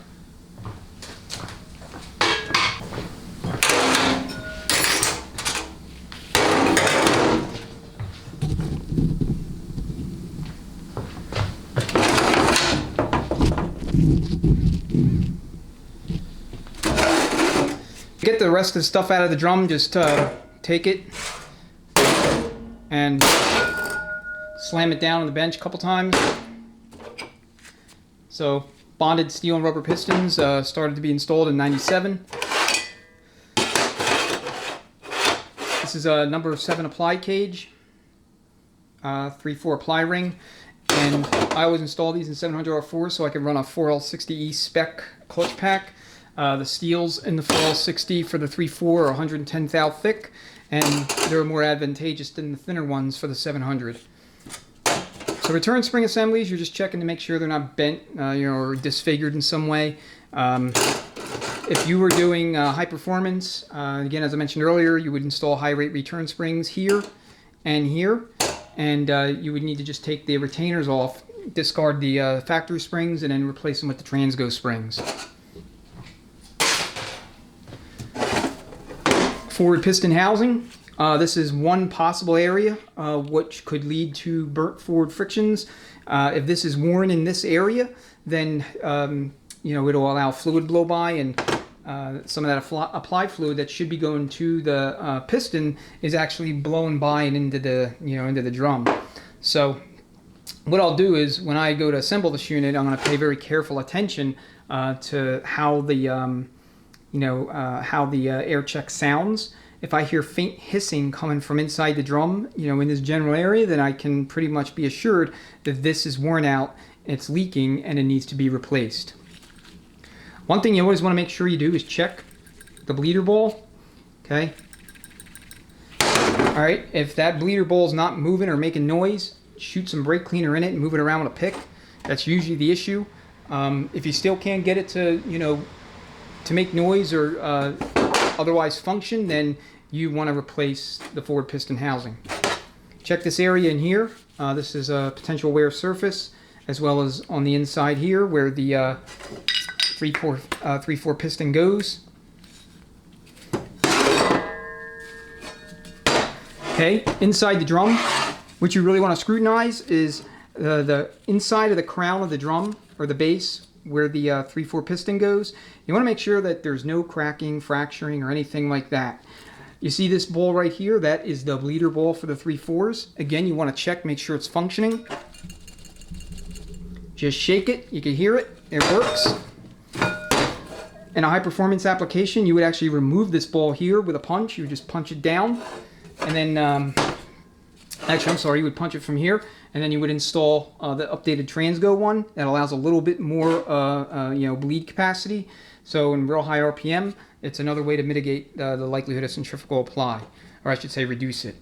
Get the rest of the stuff out of the drum, just take it and slam it down on the bench a couple times. So bonded steel and rubber pistons started to be installed in '97. This is a number 7 applied cage, 3/4 apply ring, and I always install these in 700R4 so I can run a 4L60E spec clutch pack. The steels in the 4L60 for the 3/4 are 110 thou thick, and they're more advantageous than the thinner ones for the 700. So return spring assemblies, you're just checking to make sure they're not bent, you know, or disfigured in some way. If you were doing high performance, again, as I mentioned earlier, you would install high rate return springs here and here, and you would need to just take the retainers off, discard the factory springs, and then replace them with the Transgo springs. Forward piston housing. This is one possible area which could lead to burnt forward frictions. If this is worn in this area, then you know, it'll allow fluid blow by, and some of that applied fluid that should be going to the piston is actually blowing by and into the, you know, into the drum. So what I'll do is, when I go to assemble this unit, I'm going to pay very careful attention to how the how the air check sounds. If I hear faint hissing coming from inside the drum, you know, in this general area, then I can pretty much be assured that this is worn out, it's leaking, and it needs to be replaced. One thing you always want to make sure you do is check the bleeder ball. Okay. All right. If that bleeder ball is not moving or making noise, shoot some brake cleaner in it and move it around with a pick. That's usually the issue. If you still can't get it to, to make noise or otherwise function, then you want to replace the forward piston housing. Check this area in here. This is a potential wear surface, as well as on the inside here where the 3/4 piston goes. Okay, inside the drum, what you really want to scrutinize is the inside of the crown of the drum, or the base, where the 3/4 piston goes. You want to make sure that there's no cracking, fracturing, or anything like that. You see this ball right here? That is the bleeder ball for the 3/4s. Again, you want to check, make sure it's functioning. Just shake it, you can hear it, it works. In a high performance application, you would actually remove this ball here with a punch. You would just punch it down, and then, actually, I'm sorry, you would punch it from here, and then you would install the updated Transgo one that allows a little bit more, bleed capacity. So in real high RPM, it's another way to mitigate the likelihood of centrifugal apply, or I should say reduce it.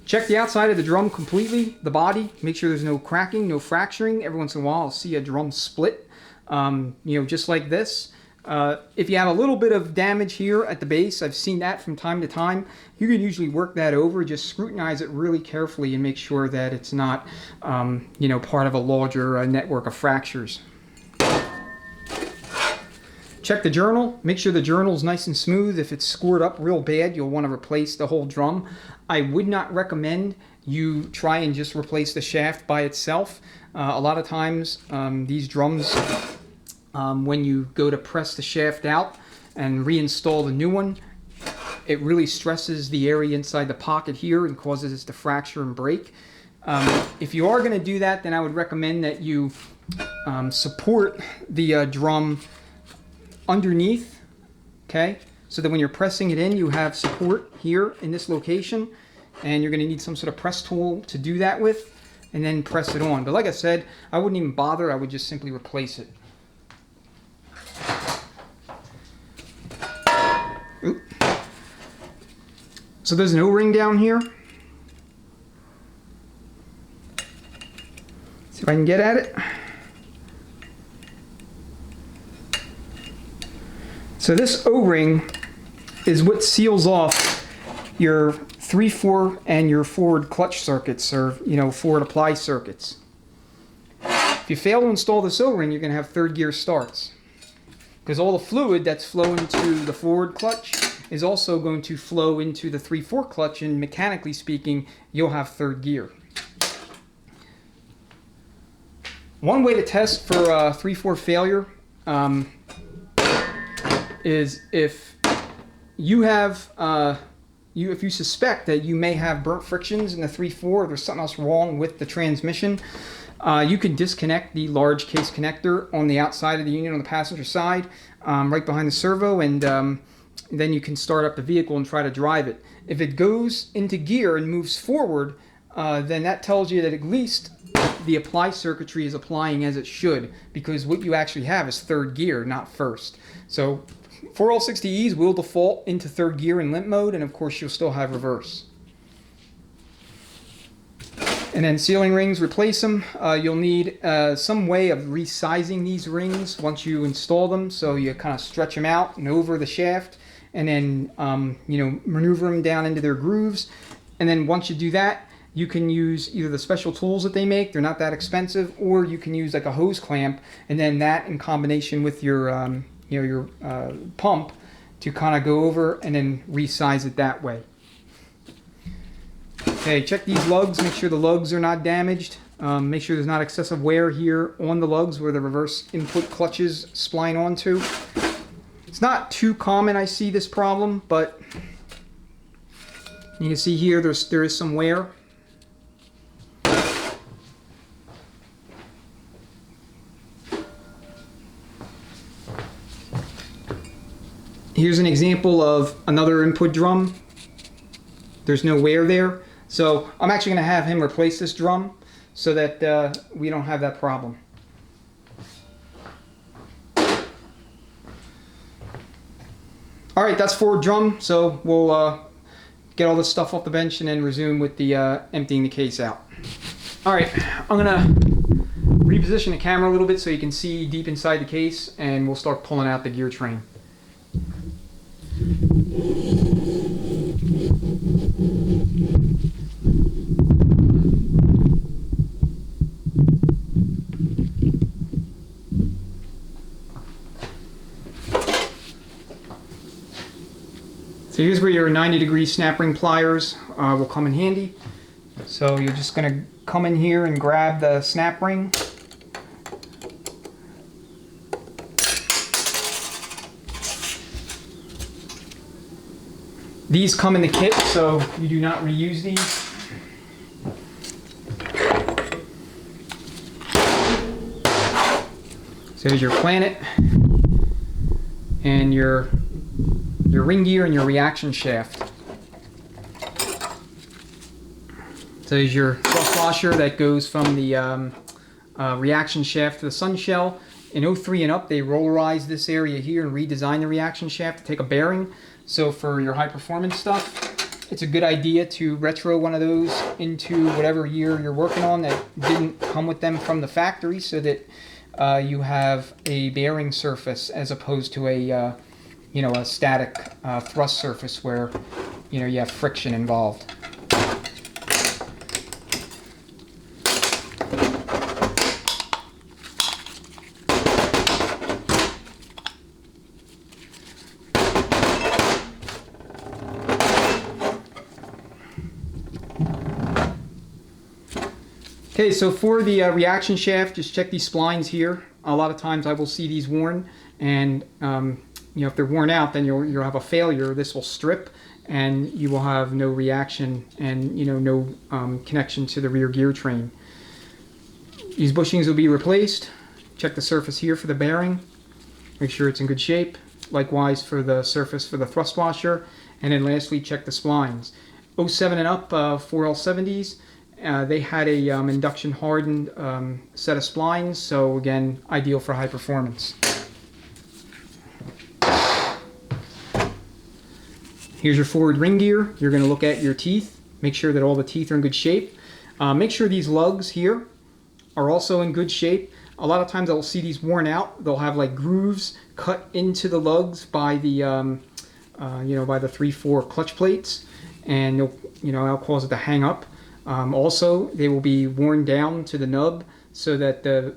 Check the outside of the drum completely, the body, make sure there's no cracking, no fracturing. Every once in a while I'll see a drum split, just like this. If you have a little bit of damage here at the base, I've seen that from time to time, you can usually work that over. Just scrutinize it really carefully and make sure that it's not, part of a larger network of fractures. Check the journal. Make sure the journal is nice and smooth. If it's scored up real bad, you'll want to replace the whole drum. I would not recommend you try and just replace the shaft by itself. A lot of times, these drums, when you go to press the shaft out and reinstall the new one, it really stresses the area inside the pocket here and causes it to fracture and break. If you are going to do that, then I would recommend that you support the drum underneath, okay, so that when you're pressing it in, you have support here in this location, and you're going to need some sort of press tool to do that with, and then press it on. But like I said, I wouldn't even bother. I would just simply replace it. Oop. So there's an O-ring down here. See if I can get at it. So this O-ring is what seals off your 3/4 and your forward clutch circuits, or forward apply circuits. If you fail to install this O-ring, you're going to have third gear starts, because all the fluid that's flowing to the forward clutch is also going to flow into the 3/4 clutch, and mechanically speaking, you'll have third gear. One way to test for 3/4 failure is if you have, if you suspect that you may have burnt frictions in the 3/4, or there's something else wrong with the transmission, you can disconnect the large case connector on the outside of the unit on the passenger side, right behind the servo, and then you can start up the vehicle and try to drive it. If it goes into gear and moves forward, then that tells you that at least the apply circuitry is applying as it should, because what you actually have is third gear, not first. So 4L60Es will default into third gear in limp mode, and of course you'll still have reverse. And then sealing rings, replace them. You'll need some way of resizing these rings once you install them, so you kind of stretch them out and over the shaft, and then maneuver them down into their grooves. And then once you do that, you can use either the special tools that they make, they're not that expensive, or you can use like a hose clamp, and then that in combination with your pump to kind of go over and then resize it that way. Okay, check these lugs, make sure the lugs are not damaged. Make sure there's not excessive wear here on the lugs where the reverse input clutches spline onto. It's not too common, I see this problem, but you can see here there is some wear. Here's an example of another input drum. There's no wear there. So I'm actually going to have him replace this drum so that we don't have that problem. Alright, that's forward drum. So we'll get all this stuff off the bench and then resume with the emptying the case out. Alright, I'm going to reposition the camera a little bit so you can see deep inside the case, and we'll start pulling out the gear train. So here's where your 90-degree snap ring pliers will come in handy. So you're just going to come in here and grab the snap ring. These come in the kit, so you do not reuse these. So here's your planet and your ring gear and your reaction shaft. So there's your thrust washer that goes from the reaction shaft to the sun shell. In 03 and up, they rollerize this area here and redesign the reaction shaft to take a bearing. So for your high performance stuff, it's a good idea to retro one of those into whatever year you're working on that didn't come with them from the factory, so that you have a bearing surface as opposed to a a static thrust surface where you have friction involved. Okay, so for the reaction shaft, just check these splines here. A lot of times I will see these worn, and if they're worn out, then you'll have a failure. This will strip, and you will have no reaction and no connection to the rear gear train. These bushings will be replaced. Check the surface here for the bearing. Make sure it's in good shape. Likewise for the surface for the thrust washer. And then lastly, check the splines. 07 and up, 4L70s. They had a induction hardened set of splines, so again, ideal for high performance. Here's your forward ring gear. You're going to look at your teeth, make sure that all the teeth are in good shape. Make sure these lugs here are also in good shape. A lot of times I'll see these worn out. They'll have like grooves cut into the lugs by the by the 3/4 clutch plates, and that'll cause it to hang up. Also, they will be worn down to the nub so that the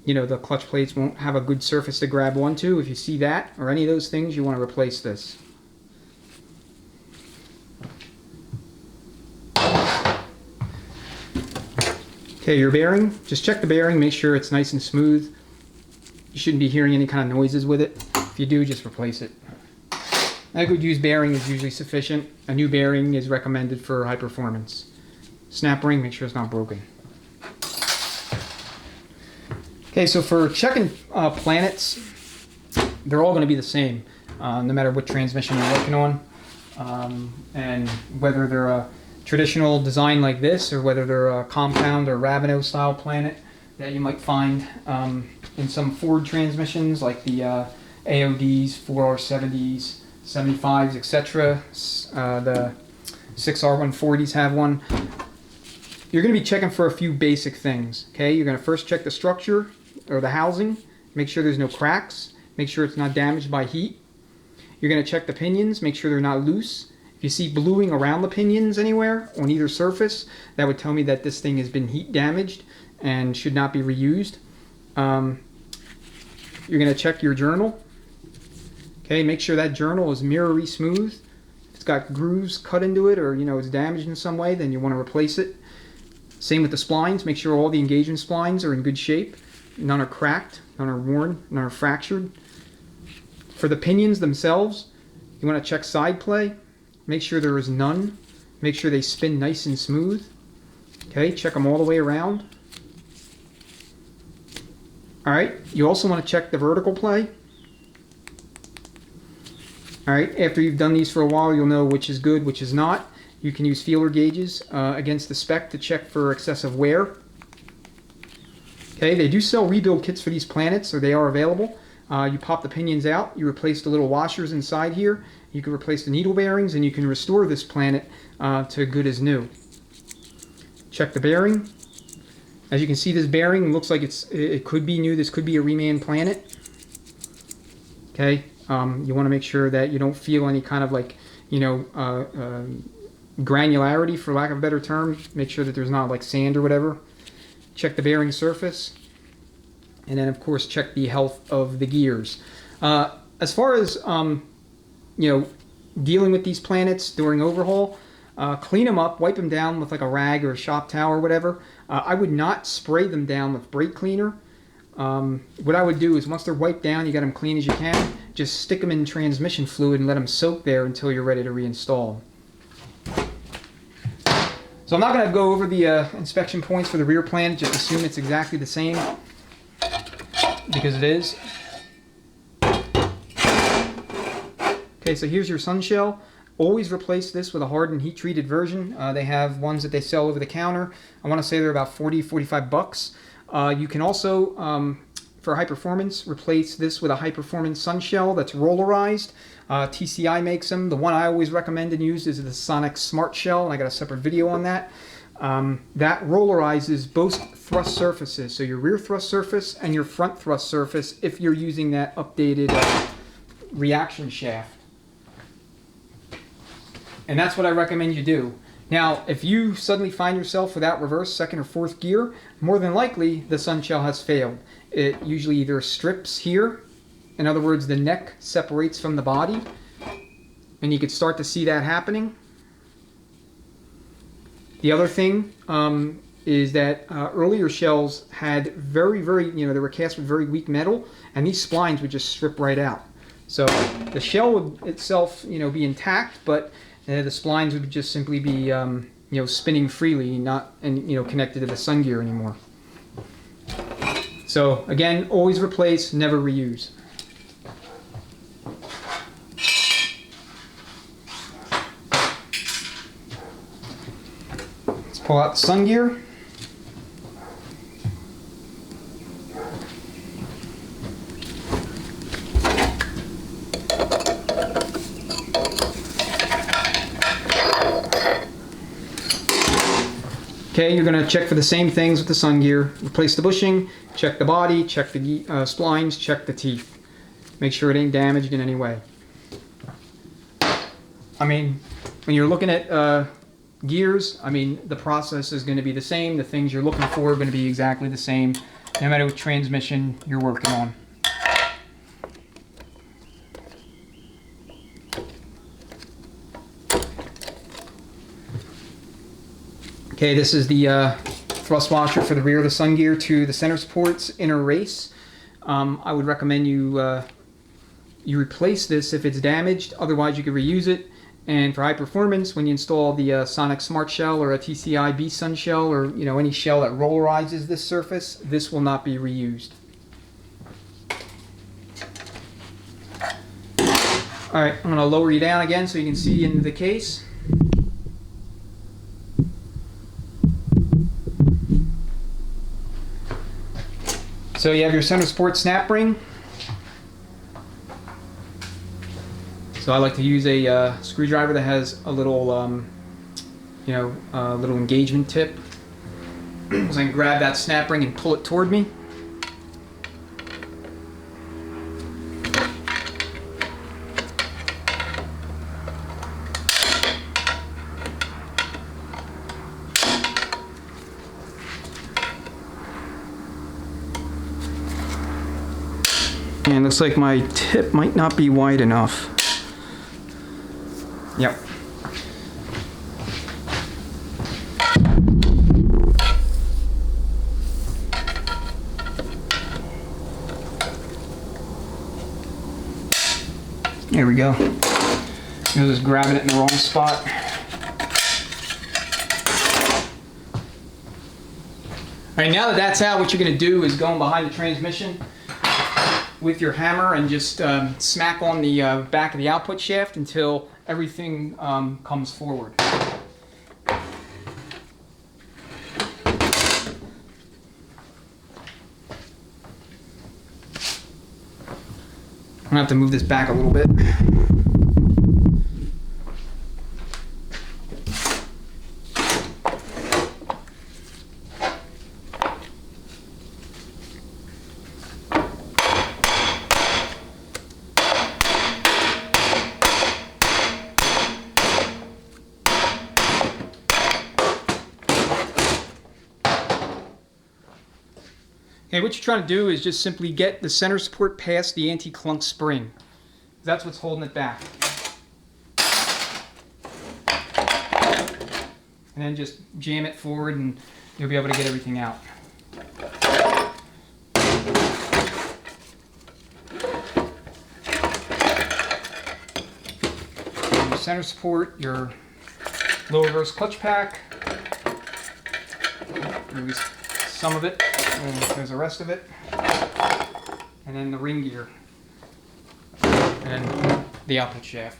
the clutch plates won't have a good surface to grab onto. If you see that or any of those things, you want to replace this. Okay, your bearing, just check the bearing, make sure it's nice and smooth. You shouldn't be hearing any kind of noises with it. If you do, just replace it. A good used bearing is usually sufficient. A new bearing is recommended for high performance. Snap ring, make sure it's not broken. Okay, so for checking planets, they're all going to be the same, no matter what transmission you're working on, and whether they're a traditional design like this or whether they're a compound or Ravenel style planet that you might find in some Ford transmissions like the AODs, 4R70s, 75s, etc. The 6R140s have one. You're going to be checking for a few basic things. Okay, you're going to first check the structure or the housing, make sure there's no cracks, make sure it's not damaged by heat. You're going to check the pinions, make sure they're not loose. If you see bluing around the pinions anywhere on either surface, that would tell me that this thing has been heat damaged and should not be reused. You're going to check your journal. Okay, make sure that journal is mirrory smooth. If it's got grooves cut into it or it's damaged in some way, then you want to replace it. Same with the splines. Make sure all the engagement splines are in good shape. None are cracked, none are worn, none are fractured. For the pinions themselves, you want to check side play. Make sure there is none. Make sure they spin nice and smooth. Okay, check them all the way around. Alright, you also want to check the vertical play. Alright, after you've done these for a while, you'll know which is good, which is not. You can use feeler gauges against the spec to check for excessive wear. Okay, they do sell rebuild kits for these planets, so they are available. You pop the pinions out, you replace the little washers inside here, you can replace the needle bearings, and you can restore this planet to good as new. Check the bearing. As you can see, this bearing looks like it could be new. This could be a reman planet. Okay, you want to make sure that you don't feel any kind of like, you know, granularity, for lack of a better term. Make sure that there's not like sand or whatever. Check the bearing surface, and then of course check the health of the gears. As far as you know, dealing with these planets during overhaul, clean them up, wipe them down with like a rag or a shop towel or whatever. I would not spray them down with brake cleaner. What I would do is once they're wiped down, you got them clean as you can, just stick them in transmission fluid and let them soak there until you're ready to reinstall. So I'm not going to go over the inspection points for the rear planet, just assume it's exactly the same, because it is. Okay, so here's your sun shell. Always replace this with a hardened heat-treated version. They have ones that they sell over the counter. I want to say they're about 40, 45 bucks. You can also, for high performance, replace this with a high performance sun shell that's rollerized. TCI makes them. The one I always recommend and use is the Sonnax Smart Shell, and I got a separate video on that. That rollerizes both thrust surfaces, so your rear thrust surface and your front thrust surface, if you're using that updated reaction shaft. And that's what I recommend you do. Now, if you suddenly find yourself without reverse, second, or fourth gear, more than likely the sun shell has failed. It usually either strips here, in other words, the neck separates from the body, and you could start to see that happening. The other thing is that earlier shells had very, you know, they were cast with very weak metal, and these splines would just strip right out. So the shell would itself, you know, be intact, but the splines would just simply be, you know, spinning freely, not, and you know, connected to the sun gear anymore. So again, always replace, never reuse. Let's pull out the sun gear. Okay, you're going to check for the same things with the sun gear. Replace the bushing, check the body, check the splines, check the teeth. Make sure it ain't damaged in any way. I mean, when you're looking at gears, I mean, the process is going to be the same. The things you're looking for are going to be exactly the same, no matter what transmission you're working on. Okay, this is the thrust washer for the rear of the sun gear to the center supports inner race. I would recommend you you replace this if it's damaged. Otherwise, you can reuse it. And for high performance, when you install the Sonnax Smart Shell or a TCI B Sun Shell, or you know, any shell that rollerizes this surface, this will not be reused. All right, I'm going to lower you down again so you can see into the case. So you have your center support snap ring. So I like to use a screwdriver that has a little, you know, little engagement tip. So I can grab that snap ring and pull it toward me. And it looks like my tip might not be wide enough. Yep. There we go. I was just grabbing it in the wrong spot. All right, now that that's out, what you're going to do is go in behind the transmission with your hammer and just smack on the back of the output shaft until everything comes forward. I'm gonna have to move this back a little bit. Okay, what you're trying to do is just simply get the center support past the anti-clunk spring. That's what's holding it back. And then just jam it forward and you'll be able to get everything out. And your center support, your low reverse clutch pack, or at least some of it, and there's the rest of it, and then the ring gear, and then the output shaft.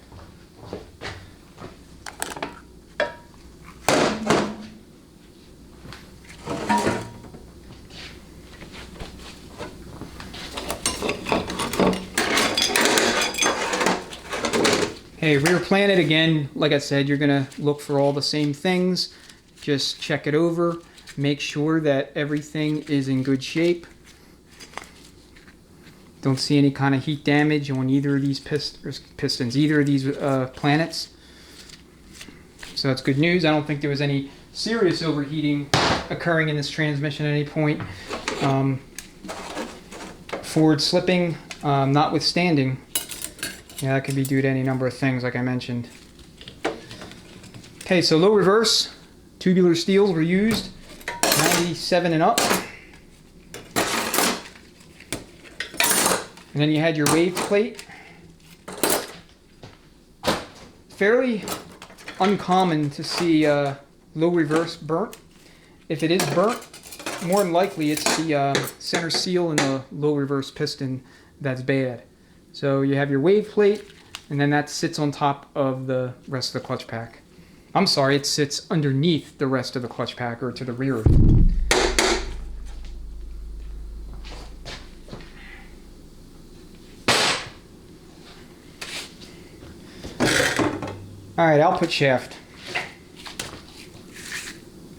Okay, rear planet, again, like I said, you're going to look for all the same things. Just check it over. Make sure that everything is in good shape. Don't see any kind of heat damage on either of these pistons, either of these planets. So that's good news. I don't think there was any serious overheating occurring in this transmission at any point. Forward slipping, notwithstanding. Yeah, that could be due to any number of things, like I mentioned. Okay, so low reverse, tubular steels were used, 97 and up. And then you had your wave plate. Fairly uncommon to see low reverse burnt. If it is burnt, more than likely it's the center seal in the low reverse piston that's bad. So you have your wave plate, and then that sits on top of the rest of the clutch pack. I'm sorry, it sits underneath the rest of the clutch pack, or to the rear. Alright, output shaft.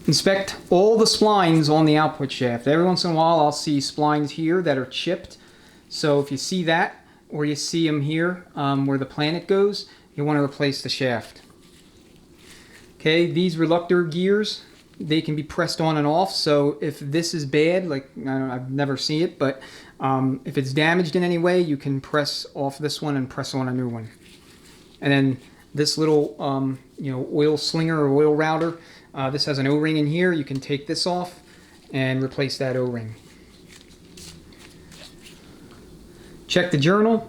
Inspect all the splines on the output shaft. Every once in a while I'll see splines here that are chipped. So if you see that, or you see them here where the planet goes, you want to replace the shaft. Okay, these reluctor gears, they can be pressed on and off. So if this is bad, like I've never seen it, but if it's damaged in any way, you can press off this one and press on a new one. And then this little oil slinger or oil router, this has an O-ring in here. You can take this off and replace that O-ring. Check the journal.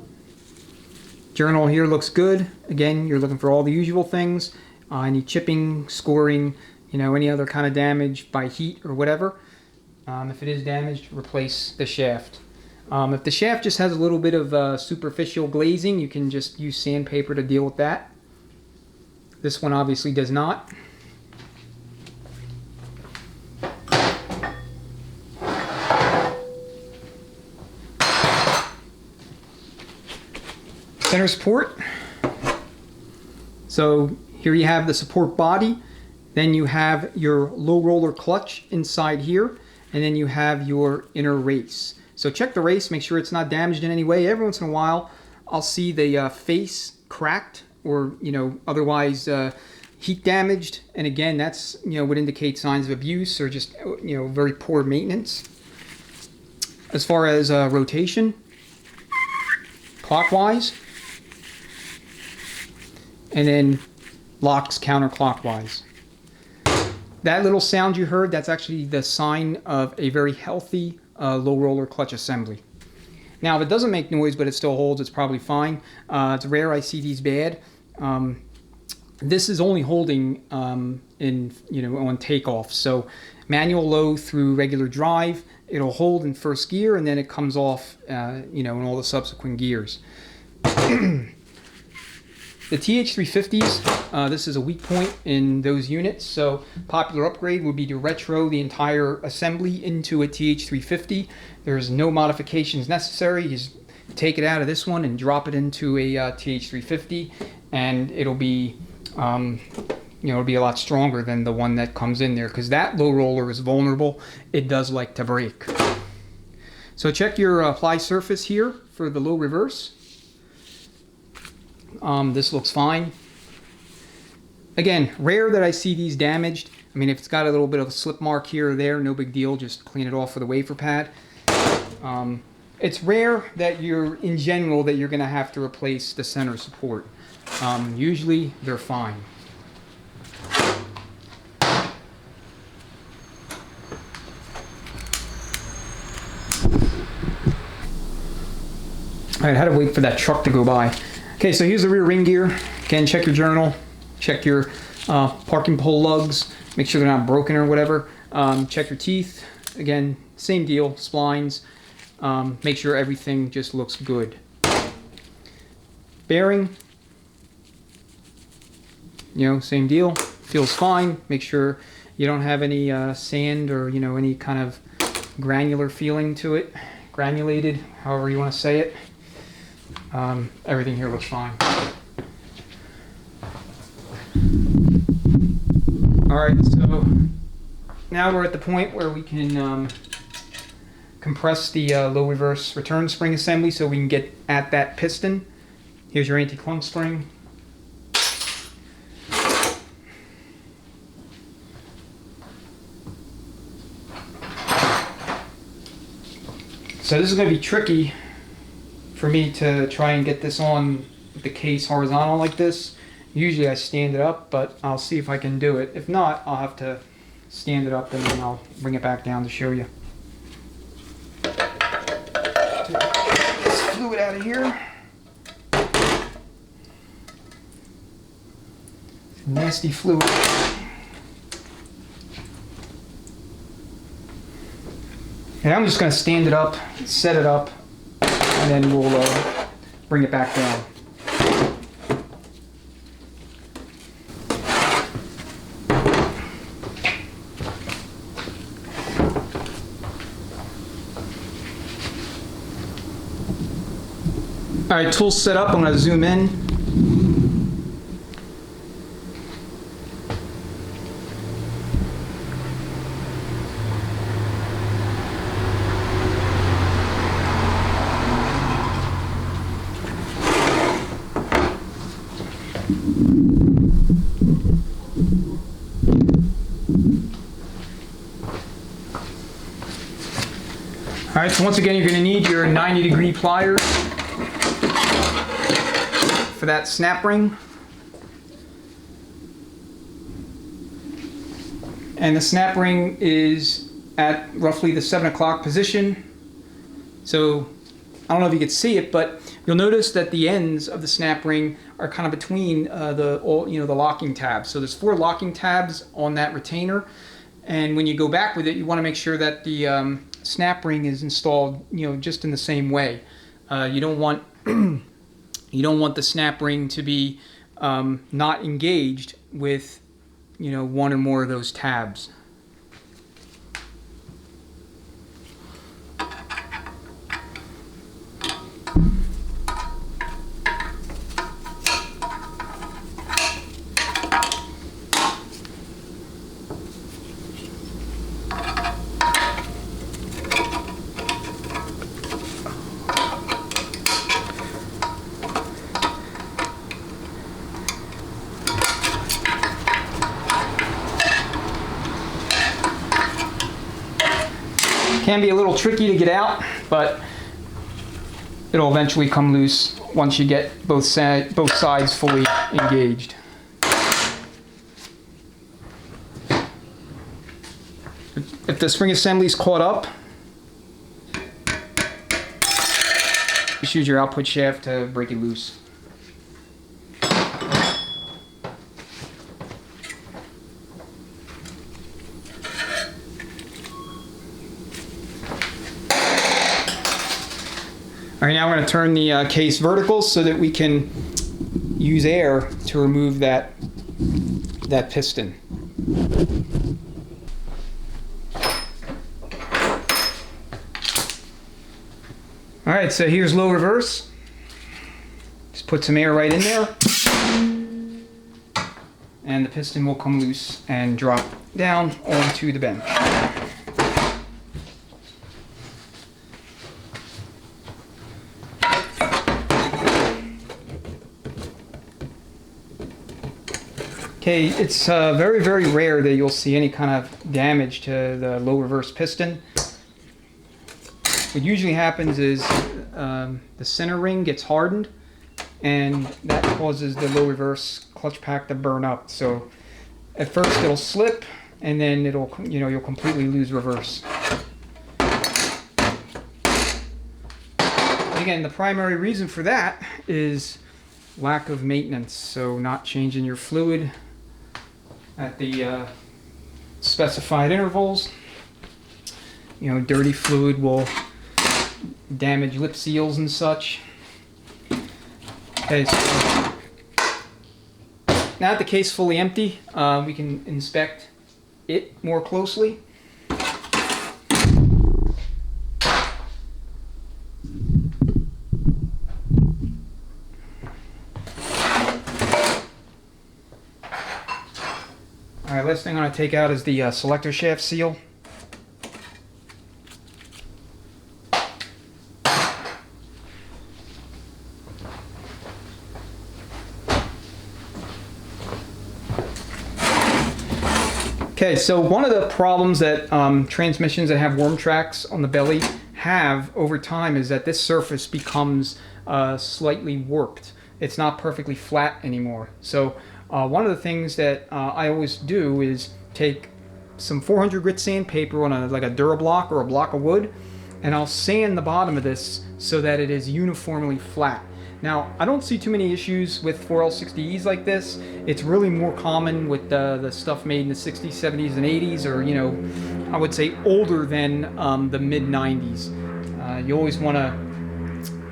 Journal here looks good. Again, you're looking for all the usual things. Any chipping, scoring, any other kind of damage by heat or whatever. If it is damaged, replace the shaft. If the shaft just has a little bit of superficial glazing, you can just use sandpaper to deal with that. This one obviously does not. Center support. So here you have the support body, then you have your low roller clutch inside here, and then you have your inner race. So check the race, make sure it's not damaged in any way. Every once in a while I'll see the face cracked or otherwise heat damaged, and again that's would indicate signs of abuse or just very poor maintenance. As far as rotation, clockwise, and then locks counterclockwise. That little sound you heard, that's actually the sign of a very healthy low roller clutch assembly. Now if it doesn't make noise but it still holds, it's probably fine. It's rare I see these bad. This is only holding on takeoff. So manual low through regular drive, it'll hold in first gear and then it comes off in all the subsequent gears. The TH350s, this is a weak point in those units, so popular upgrade would be to retro the entire assembly into a TH350. There's no modifications necessary. You just take it out of this one and drop it into a TH350, and it'll be it'll be a lot stronger than the one that comes in there, because that low roller is vulnerable. It does like to break. So check your apply surface here for the low reverse. This looks fine. Again, rare that I see these damaged. I mean, if it's got a little bit of a slip mark here or there, no big deal. Just clean it off with a wafer pad. It's rare that in general, that you're going to have to replace the center support. Usually they're fine. Alright, I had to wait for that truck to go by. Okay, so here's the rear ring gear. Again, check your journal, check your parking pole lugs, make sure they're not broken or whatever. Check your teeth. Again, same deal, splines. Make sure everything just looks good. Bearing, same deal, feels fine. Make sure you don't have any sand or any kind of granular feeling to it, granulated, however you want to say it. Everything here looks fine. Alright, so now we're at the point where we can compress the low reverse return spring assembly so we can get at that piston. Here's your anti-clunk spring. So this is going to be tricky for me to try and get this on with the case horizontal like this. Usually I stand it up, but I'll see if I can do it. If not, I'll have to stand it up and then I'll bring it back down to show you. Take this fluid out of here. Nasty fluid. And I'm just going to stand it up, set it up, and then we'll bring it back down. All right, tool's set up. I'm going to zoom in. All right, so once again, you're going to need your 90-degree pliers for that snap ring. And the snap ring is at roughly the 7 o'clock position. So I don't know if you can see it, but you'll notice that the ends of the snap ring are kind of between the locking tabs. So there's 4 locking tabs on that retainer. And when you go back with it, you want to make sure that the snap ring is installed, just in the same way. You don't want the snap ring to be not engaged with, one or more of those tabs. Can be a little tricky to get out, but it'll eventually come loose once you get both sides fully engaged. If the spring assembly is caught up, just use your output shaft to break it loose. All right, now we're going to turn the case vertical so that we can use air to remove that piston. All right, so here's low reverse. Just put some air right in there, and the piston will come loose and drop down onto the bench. Okay, it's very, very rare that you'll see any kind of damage to the low reverse piston. what usually happens is the center ring gets hardened, and that causes the low reverse clutch pack to burn up. So at first it'll slip, and then it'll, you'll completely lose reverse. Again, the primary reason for that is lack of maintenance. So not changing your fluid at the specified intervals. Dirty fluid will damage lip seals and such. Okay, so now that the case is fully empty, we can inspect it more closely. Alright, last thing I'm going to take out is the selector shaft seal. Okay, so one of the problems that transmissions that have worm tracks on the belly have over time is that this surface becomes slightly warped. It's not perfectly flat anymore. So one of the things that I always do is take some 400 grit sandpaper on like a Durablock or a block of wood, and I'll sand the bottom of this so that it is uniformly flat. Now, I don't see too many issues with 4L60Es like this. It's really more common with the stuff made in the 60s, 70s, and 80s, or, I would say older than the mid-90s. You always want to,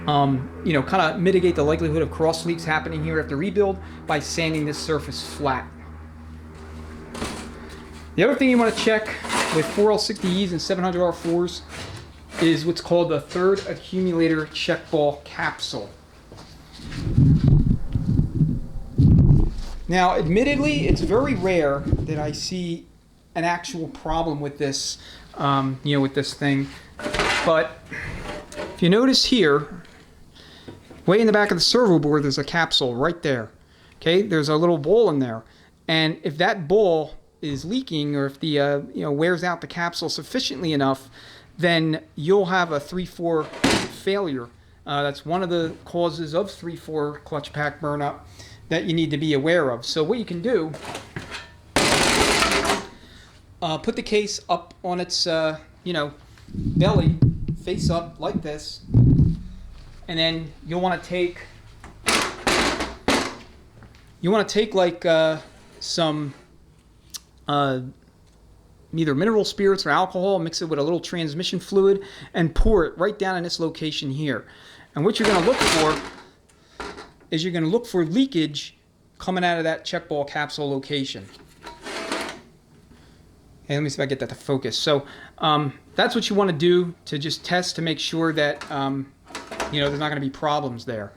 kind of mitigate the likelihood of cross leaks happening here after rebuild by sanding this surface flat. The other thing you want to check with 4L60Es and 700R4s is what's called the third accumulator check ball capsule. Now, admittedly, it's very rare that I see an actual problem with this, with this thing. But if you notice here, way in the back of the servo board, there's a capsule right there. Okay, there's a little ball in there, and if that ball is leaking, or if the wears out the capsule sufficiently enough, then you'll have a 3/4 failure. That's one of the causes of 3/4 clutch pack burnup that you need to be aware of. So what you can do, put the case up on its belly, face up like this, and then you'll want to take like some either mineral spirits or alcohol, mix it with a little transmission fluid, and pour it right down in this location here. And what you're going to look for is you're going to look for leakage coming out of that check ball capsule location. Okay, let me see if I get that to focus. So that's what you want to do to just test to make sure that there's not going to be problems there.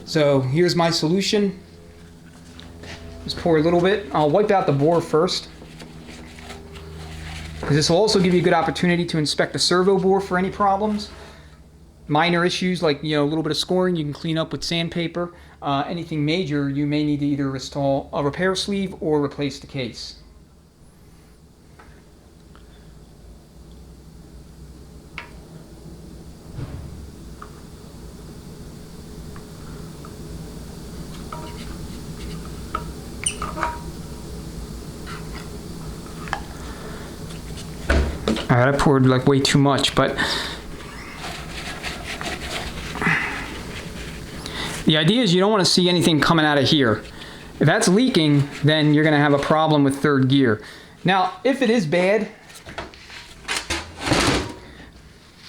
So here's my solution. Just pour a little bit. I'll wipe out the bore first, because this will also give you a good opportunity to inspect the servo bore for any problems. Minor issues like a little bit of scoring you can clean up with sandpaper. Anything major, you may need to either install a repair sleeve or replace the case. Alright, I poured like way too much, but the idea is you don't want to see anything coming out of here. If that's leaking, then you're going to have a problem with third gear. Now, if it is bad,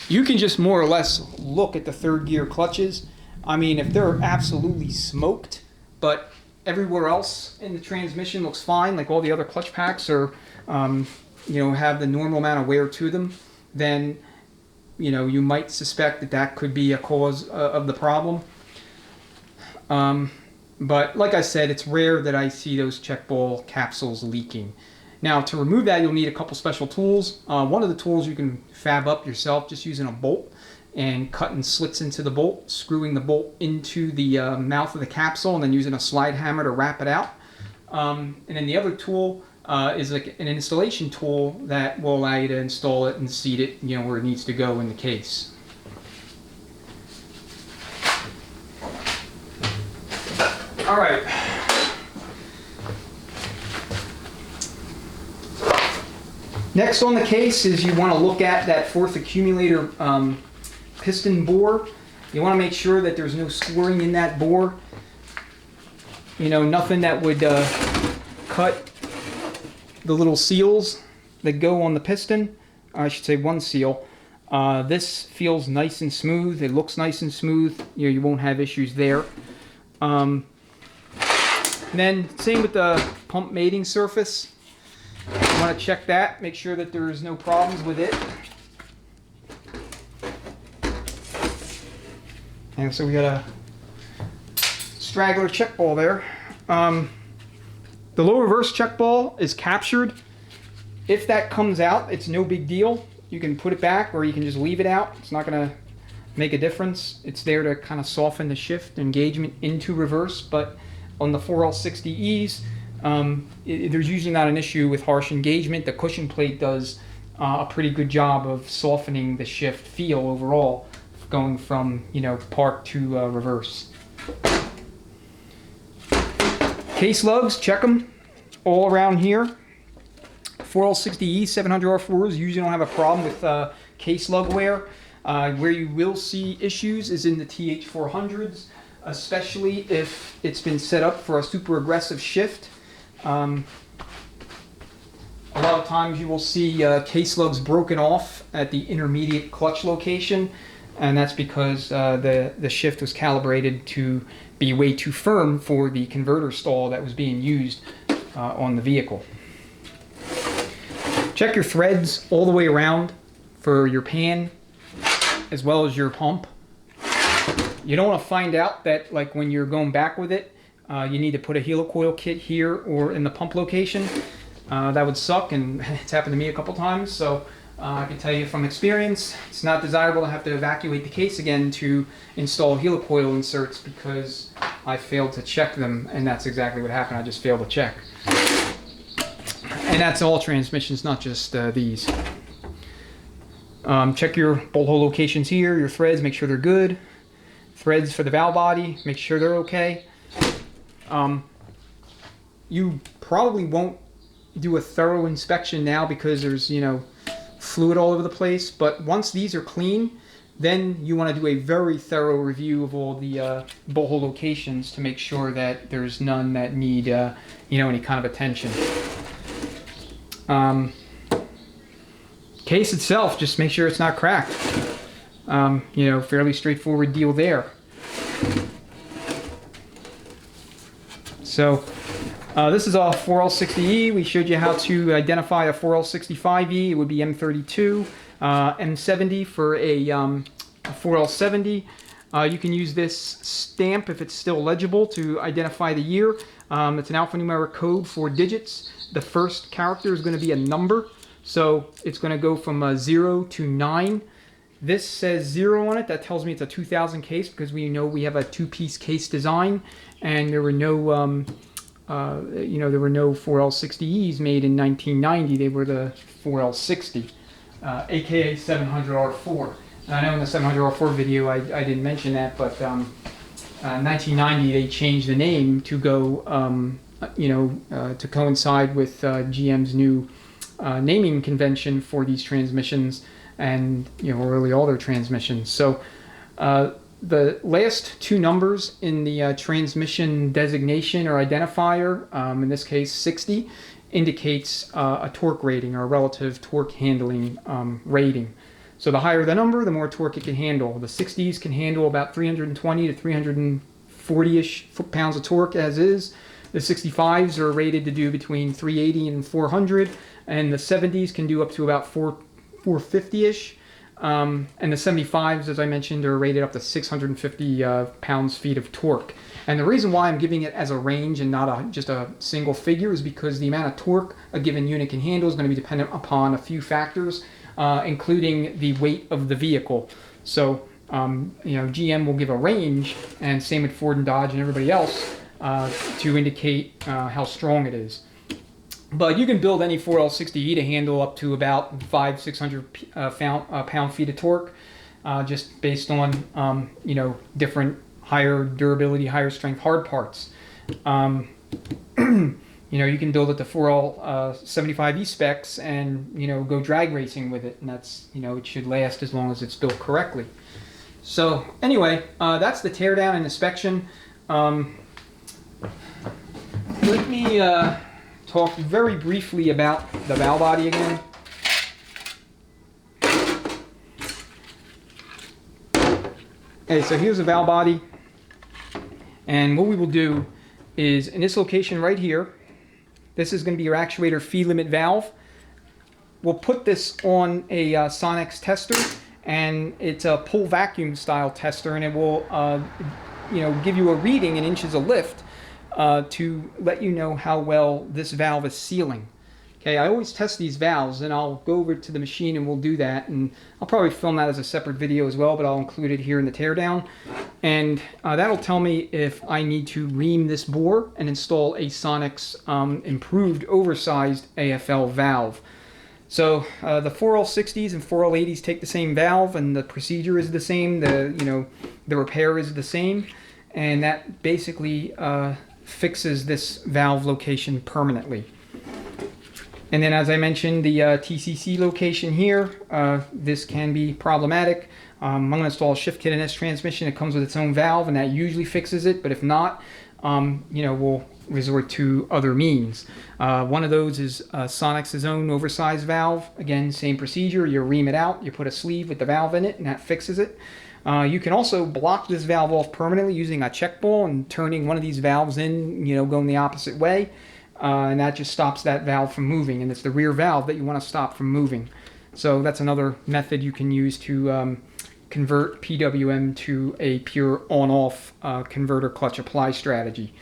you can just more or less look at the third gear clutches. I mean, if they're absolutely smoked, but everywhere else in the transmission looks fine, like all the other clutch packs are have the normal amount of wear to them, then you might suspect that could be a cause of the problem. But like I said, it's rare that I see those check ball capsules leaking. Now, to remove that, you'll need a couple special tools. One of the tools you can fab up yourself just using a bolt and cutting slits into the bolt, screwing the bolt into the mouth of the capsule, and then using a slide hammer to wrap it out. And then the other tool is like an installation tool that will allow you to install it and seat it, you know, where it needs to go in the case. All right. Next on the case is you want to look at that fourth accumulator piston bore. You want to make sure that there's no scoring in that bore. You know, nothing that would cut the little seals that go on the piston. I should say one seal. This feels nice and smooth. It looks nice and smooth. You know, you won't have issues there. Then same with the pump mating surface. You want to check that, make sure that there's no problems with it. And so we got a straggler check ball there. The low reverse check ball is captured. If that comes out, it's no big deal. You can put it back or you can just leave it out. It's not going to make a difference. It's there to kind of soften the shift engagement into reverse, but on the 4L60Es, there's usually not an issue with harsh engagement. The cushion plate does a pretty good job of softening the shift feel overall, going from, you know, park to reverse. Case lugs, check them all around here. 4L60E 700R4s usually don't have a problem with case lug wear. Where you will see issues is in the TH400s, especially if it's been set up for a super aggressive shift. A lot of times you will see case lugs broken off at the intermediate clutch location, and that's because the shift was calibrated to be way too firm for the converter stall that was being used on the vehicle. Check your threads all the way around for your pan as well as your pump. You don't want to find out that, like, when you're going back with it, you need to put a helicoil kit here or in the pump location. That would suck, and it's happened to me a couple times. So I can tell you from experience, it's not desirable to have to evacuate the case again to install helicoil inserts because I failed to check them, and that's exactly what happened. I just failed to check. And that's all transmissions, not just these. Check your bolt hole locations here, your threads, make sure they're good. Threads for the valve body, make sure they're okay. You probably won't do a thorough inspection now because there's, you know, fluid all over the place, but once these are clean, then you want to do a very thorough review of all the bolt hole locations to make sure that there's none that need, you know, any kind of attention. Case itself, just make sure it's not cracked. You know, fairly straightforward deal there. So this is a 4L60E. We showed you how to identify a 4L65E. It would be M32, M70 for a 4L70. You can use this stamp if it's still legible to identify the year. It's an alphanumeric code, 4 digits. The first character is going to be a number, so it's going to go from 0 to 9. This says 0 on it. That tells me it's a 2000 case because we know we have a 2-piece case design, and there were no, you know, there were no 4L60Es made in 1990. They were the 4L60, aka 700R4. I know in the 700R4 video I didn't mention that, but 1990 they changed the name to go, you know, to coincide with GM's new naming convention for these transmissions, and, you know, really all their transmissions. So the last 2 numbers in the transmission designation or identifier, in this case 60, indicates a torque rating or a relative torque handling rating. So the higher the number, the more torque it can handle. The 60s can handle about 320 to 340-ish foot-pounds of torque as is. The 65s are rated to do between 380 and 400, and the 70s can do up to about 450-ish. And the 75s, as I mentioned, are rated up to 650 pounds-feet of torque. And the reason why I'm giving it as a range and not just a single figure is because the amount of torque a given unit can handle is going to be dependent upon a few factors, including the weight of the vehicle. So, you know, GM will give a range, and same with Ford and Dodge and everybody else. to indicate how strong it is. But you can build any 4L60E to handle up to about 500-600 pound-feet of torque, just based on you know, different higher durability, higher strength hard parts. You know, you can build it to 4L75E specs and, you know, go drag racing with it, and that's, you know, it should last as long as it's built correctly. So anyway, that's the teardown and inspection. Let me talk very briefly about the valve body again. Okay, so here's the valve body, and what we will do is in this location right here, this is going to be your actuator feed limit valve. We'll put this on a Sonnax tester, and it's a pull vacuum style tester, and it will you know, give you a reading in inches of lift to let you know how well this valve is sealing. Okay, I always test these valves, and I'll go over to the machine and we'll do that, and I'll probably film that as a separate video as well, but I'll include it here in the teardown. And that'll tell me if I need to ream this bore and install a Sonnax improved oversized AFL valve. So the 4L60s and 4L80s take the same valve, and the procedure is the same. The repair is the same, and that basically fixes this valve location permanently. And then, as I mentioned, the TCC location here, this can be problematic. I'm going to install a shift kit in this transmission. It comes with its own valve, and that usually fixes it. But if not, you know, we'll resort to other means. One of those is Sonnax's own oversized valve. Again, same procedure. You ream it out, you put a sleeve with the valve in it, and that fixes it. You can also block this valve off permanently using a check ball and turning one of these valves in, you know, going the opposite way. And that just stops that valve from moving, and it's the rear valve that you want to stop from moving. So that's another method you can use to convert PWM to a pure on-off converter clutch apply strategy.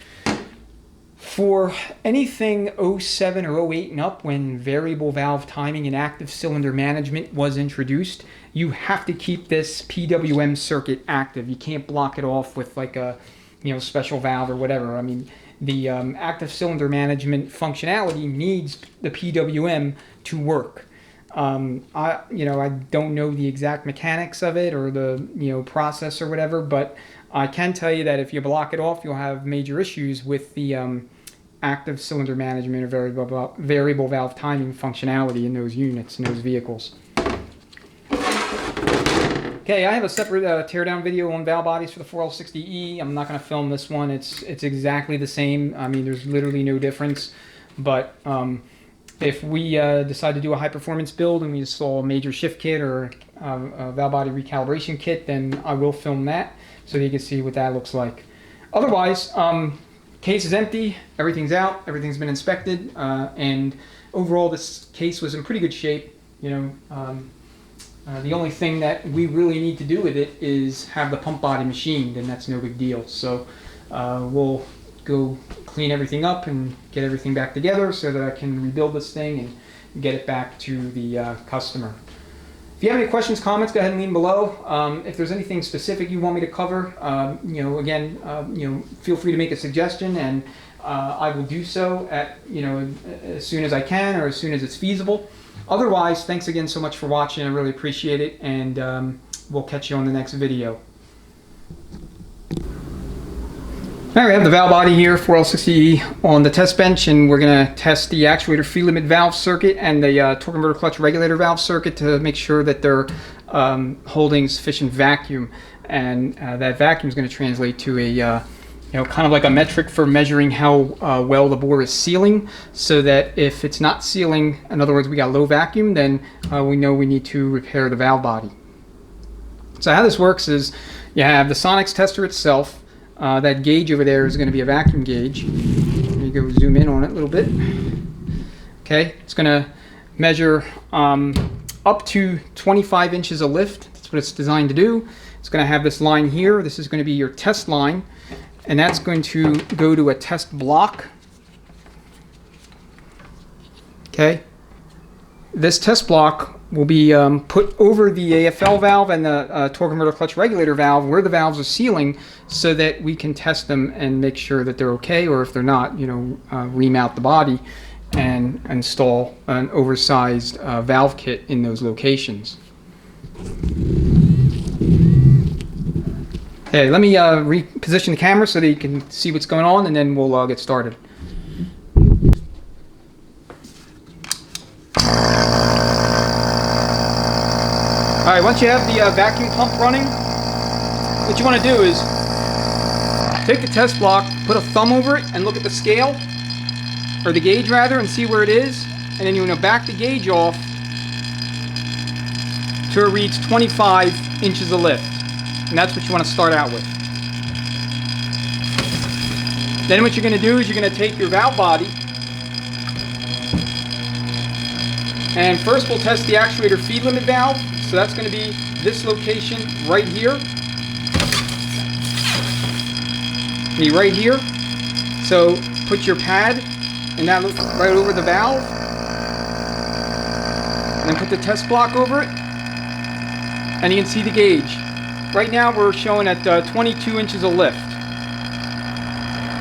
For anything 07 or 08 and up, when variable valve timing and active cylinder management was introduced, you have to keep this PWM circuit active. You can't block it off with like a, you know, special valve or whatever. I mean, the active cylinder management functionality needs the PWM to work. I don't know the exact mechanics of it or the, you know, process or whatever, but I can tell you that if you block it off, you'll have major issues with the active cylinder management or variable valve timing functionality in those units, in those vehicles. Okay, I have a separate teardown video on valve bodies for the 4L60E. I'm not going to film this one. It's exactly the same. I mean, there's literally no difference. But if we decide to do a high performance build and we install a major shift kit or a valve body recalibration kit, then I will film that so that you can see what that looks like. Otherwise, case is empty. Everything's out. Everything's been inspected, and overall, this case was in pretty good shape. You know. The only thing that we really need to do with it is have the pump body machined, and that's no big deal. So we'll go clean everything up and get everything back together so that I can rebuild this thing and get it back to the customer. If you have any questions, comments, go ahead and leave them below. If there's anything specific you want me to cover, you know, again, you know, feel free to make a suggestion, and I will do so at, you know, as soon as I can or as soon as it's feasible. Otherwise, thanks again so much for watching. I really appreciate it, and we'll catch you on the next video. All right, we have the valve body here, 4L60E, on the test bench, and we're going to test the actuator feed limit valve circuit and the torque converter clutch regulator valve circuit to make sure that they're holding sufficient vacuum, and that vacuum is going to translate to a you know, kind of like a metric for measuring how well the bore is sealing, so that if it's not sealing, in other words, we got low vacuum, then we know we need to repair the valve body. So how this works is you have the Sonnax tester itself. That gauge over there is going to be a vacuum gauge. Let me go zoom in on it a little bit. Okay, it's going to measure up to 25 inches of lift. That's what it's designed to do. It's going to have this line here. This is going to be your test line, and that's going to go to a test block. Okay, this test block will be put over the AFL valve and the torque converter clutch regulator valve where the valves are sealing, so that we can test them and make sure that they're okay, or if they're not, remount the body and install an oversized valve kit in those locations. Okay, let me reposition the camera so that you can see what's going on, and then we'll get started. Alright, once you have the vacuum pump running, what you want to do is take the test block, put a thumb over it, and look at the scale, or the gauge rather, and see where it is. And then you want to back the gauge off till it reads 25 inches of lift. And that's what you want to start out with. Then what you're going to do is you're going to take your valve body, and first we'll test the actuator feed limit valve. So that's going to be this location right here. Be right here. So put your pad and that right over the valve. And then put the test block over it. And you can see the gauge. Right now we're showing at 22 inches of lift.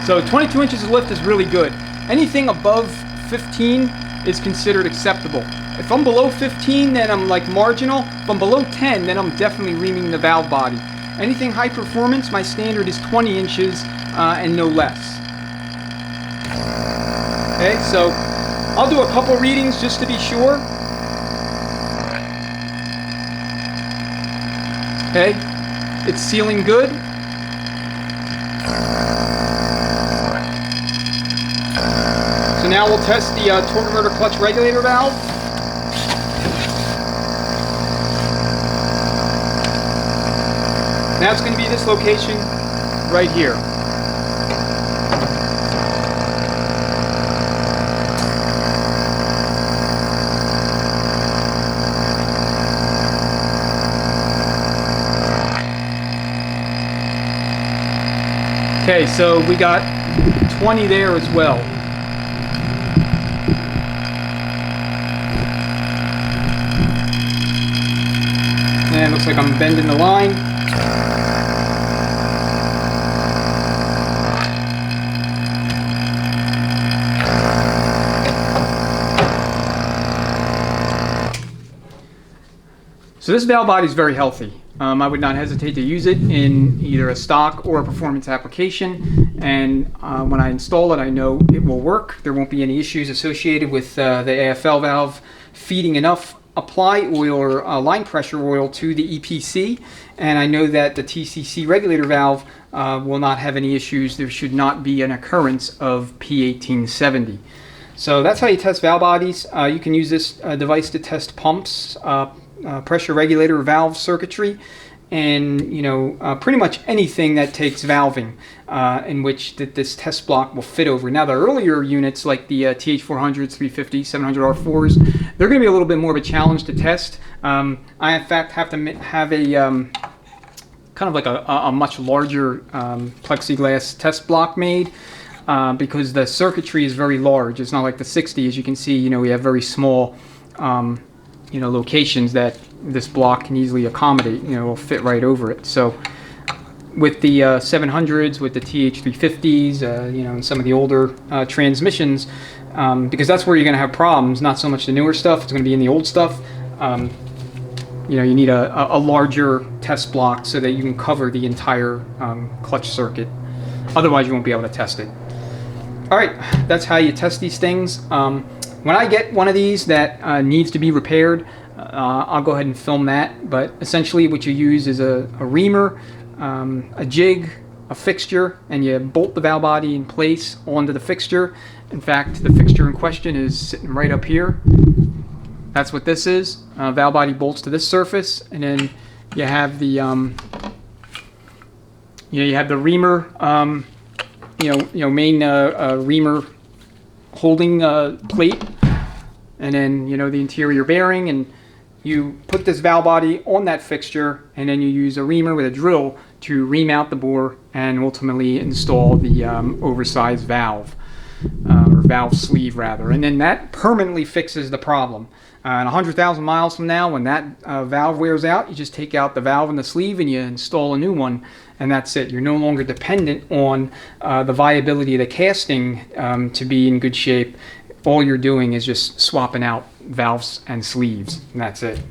So 22 inches of lift is really good. Anything above 15 is considered acceptable. If I'm below 15, then I'm like marginal. If I'm below 10, then I'm definitely reaming the valve body. Anything high performance, my standard is 20 inches and no less. Okay, so I'll do a couple readings just to be sure. Okay, it's sealing good. So now we'll test the torque converter clutch regulator valve. Now it's going to be this location right here. Okay, so we got 20 there as well. And it looks like I'm bending the line. So this valve body is very healthy. I would not hesitate to use it in either a stock or a performance application. And when I install it, I know it will work. There won't be any issues associated with the AFL valve feeding enough apply oil or line pressure oil to the EPC. And I know that the TCC regulator valve will not have any issues. There should not be an occurrence of P1870. So that's how you test valve bodies. You can use this device to test pumps, pressure regulator valve circuitry, and pretty much anything that takes valving in which this test block will fit over. Now the earlier units like the TH400s, 350, 700R4s, they're going to be a little bit more of a challenge to test. I in fact have to have a kind of like a much larger plexiglass test block made because the circuitry is very large. It's not like the 60. As you can see, we have very small locations that this block can easily accommodate. Will fit right over it. So with the 700s, with the TH350s, and some of the older transmissions, because that's where you're going to have problems. Not so much the newer stuff; it's going to be in the old stuff. You need a larger test block so that you can cover the entire clutch circuit. Otherwise, you won't be able to test it. All right, that's how you test these things. When I get one of these that needs to be repaired, I'll go ahead and film that. But essentially what you use is a reamer, a jig, a fixture, and you bolt the valve body in place onto the fixture. In fact, the fixture in question is sitting right up here. That's what this is. Valve body bolts to this surface, and then you have the you have the reamer, main reamer holding plate, and then the interior bearing, and you put this valve body on that fixture, and then you use a reamer with a drill to remount the bore and ultimately install the oversized valve. or valve sleeve rather, and then that permanently fixes the problem. And 100,000 miles from now, when that valve wears out, you just take out the valve and the sleeve and you install a new one, and that's it. You're no longer dependent on the viability of the casting to be in good shape. All you're doing is just swapping out valves and sleeves, and that's it.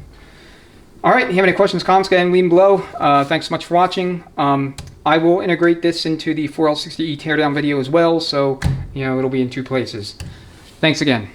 All right, if you have any questions, comments, go ahead and leave them below. Thanks so much for watching. I will integrate this into the 4L60E teardown video as well, so it'll be in 2 places. Thanks again.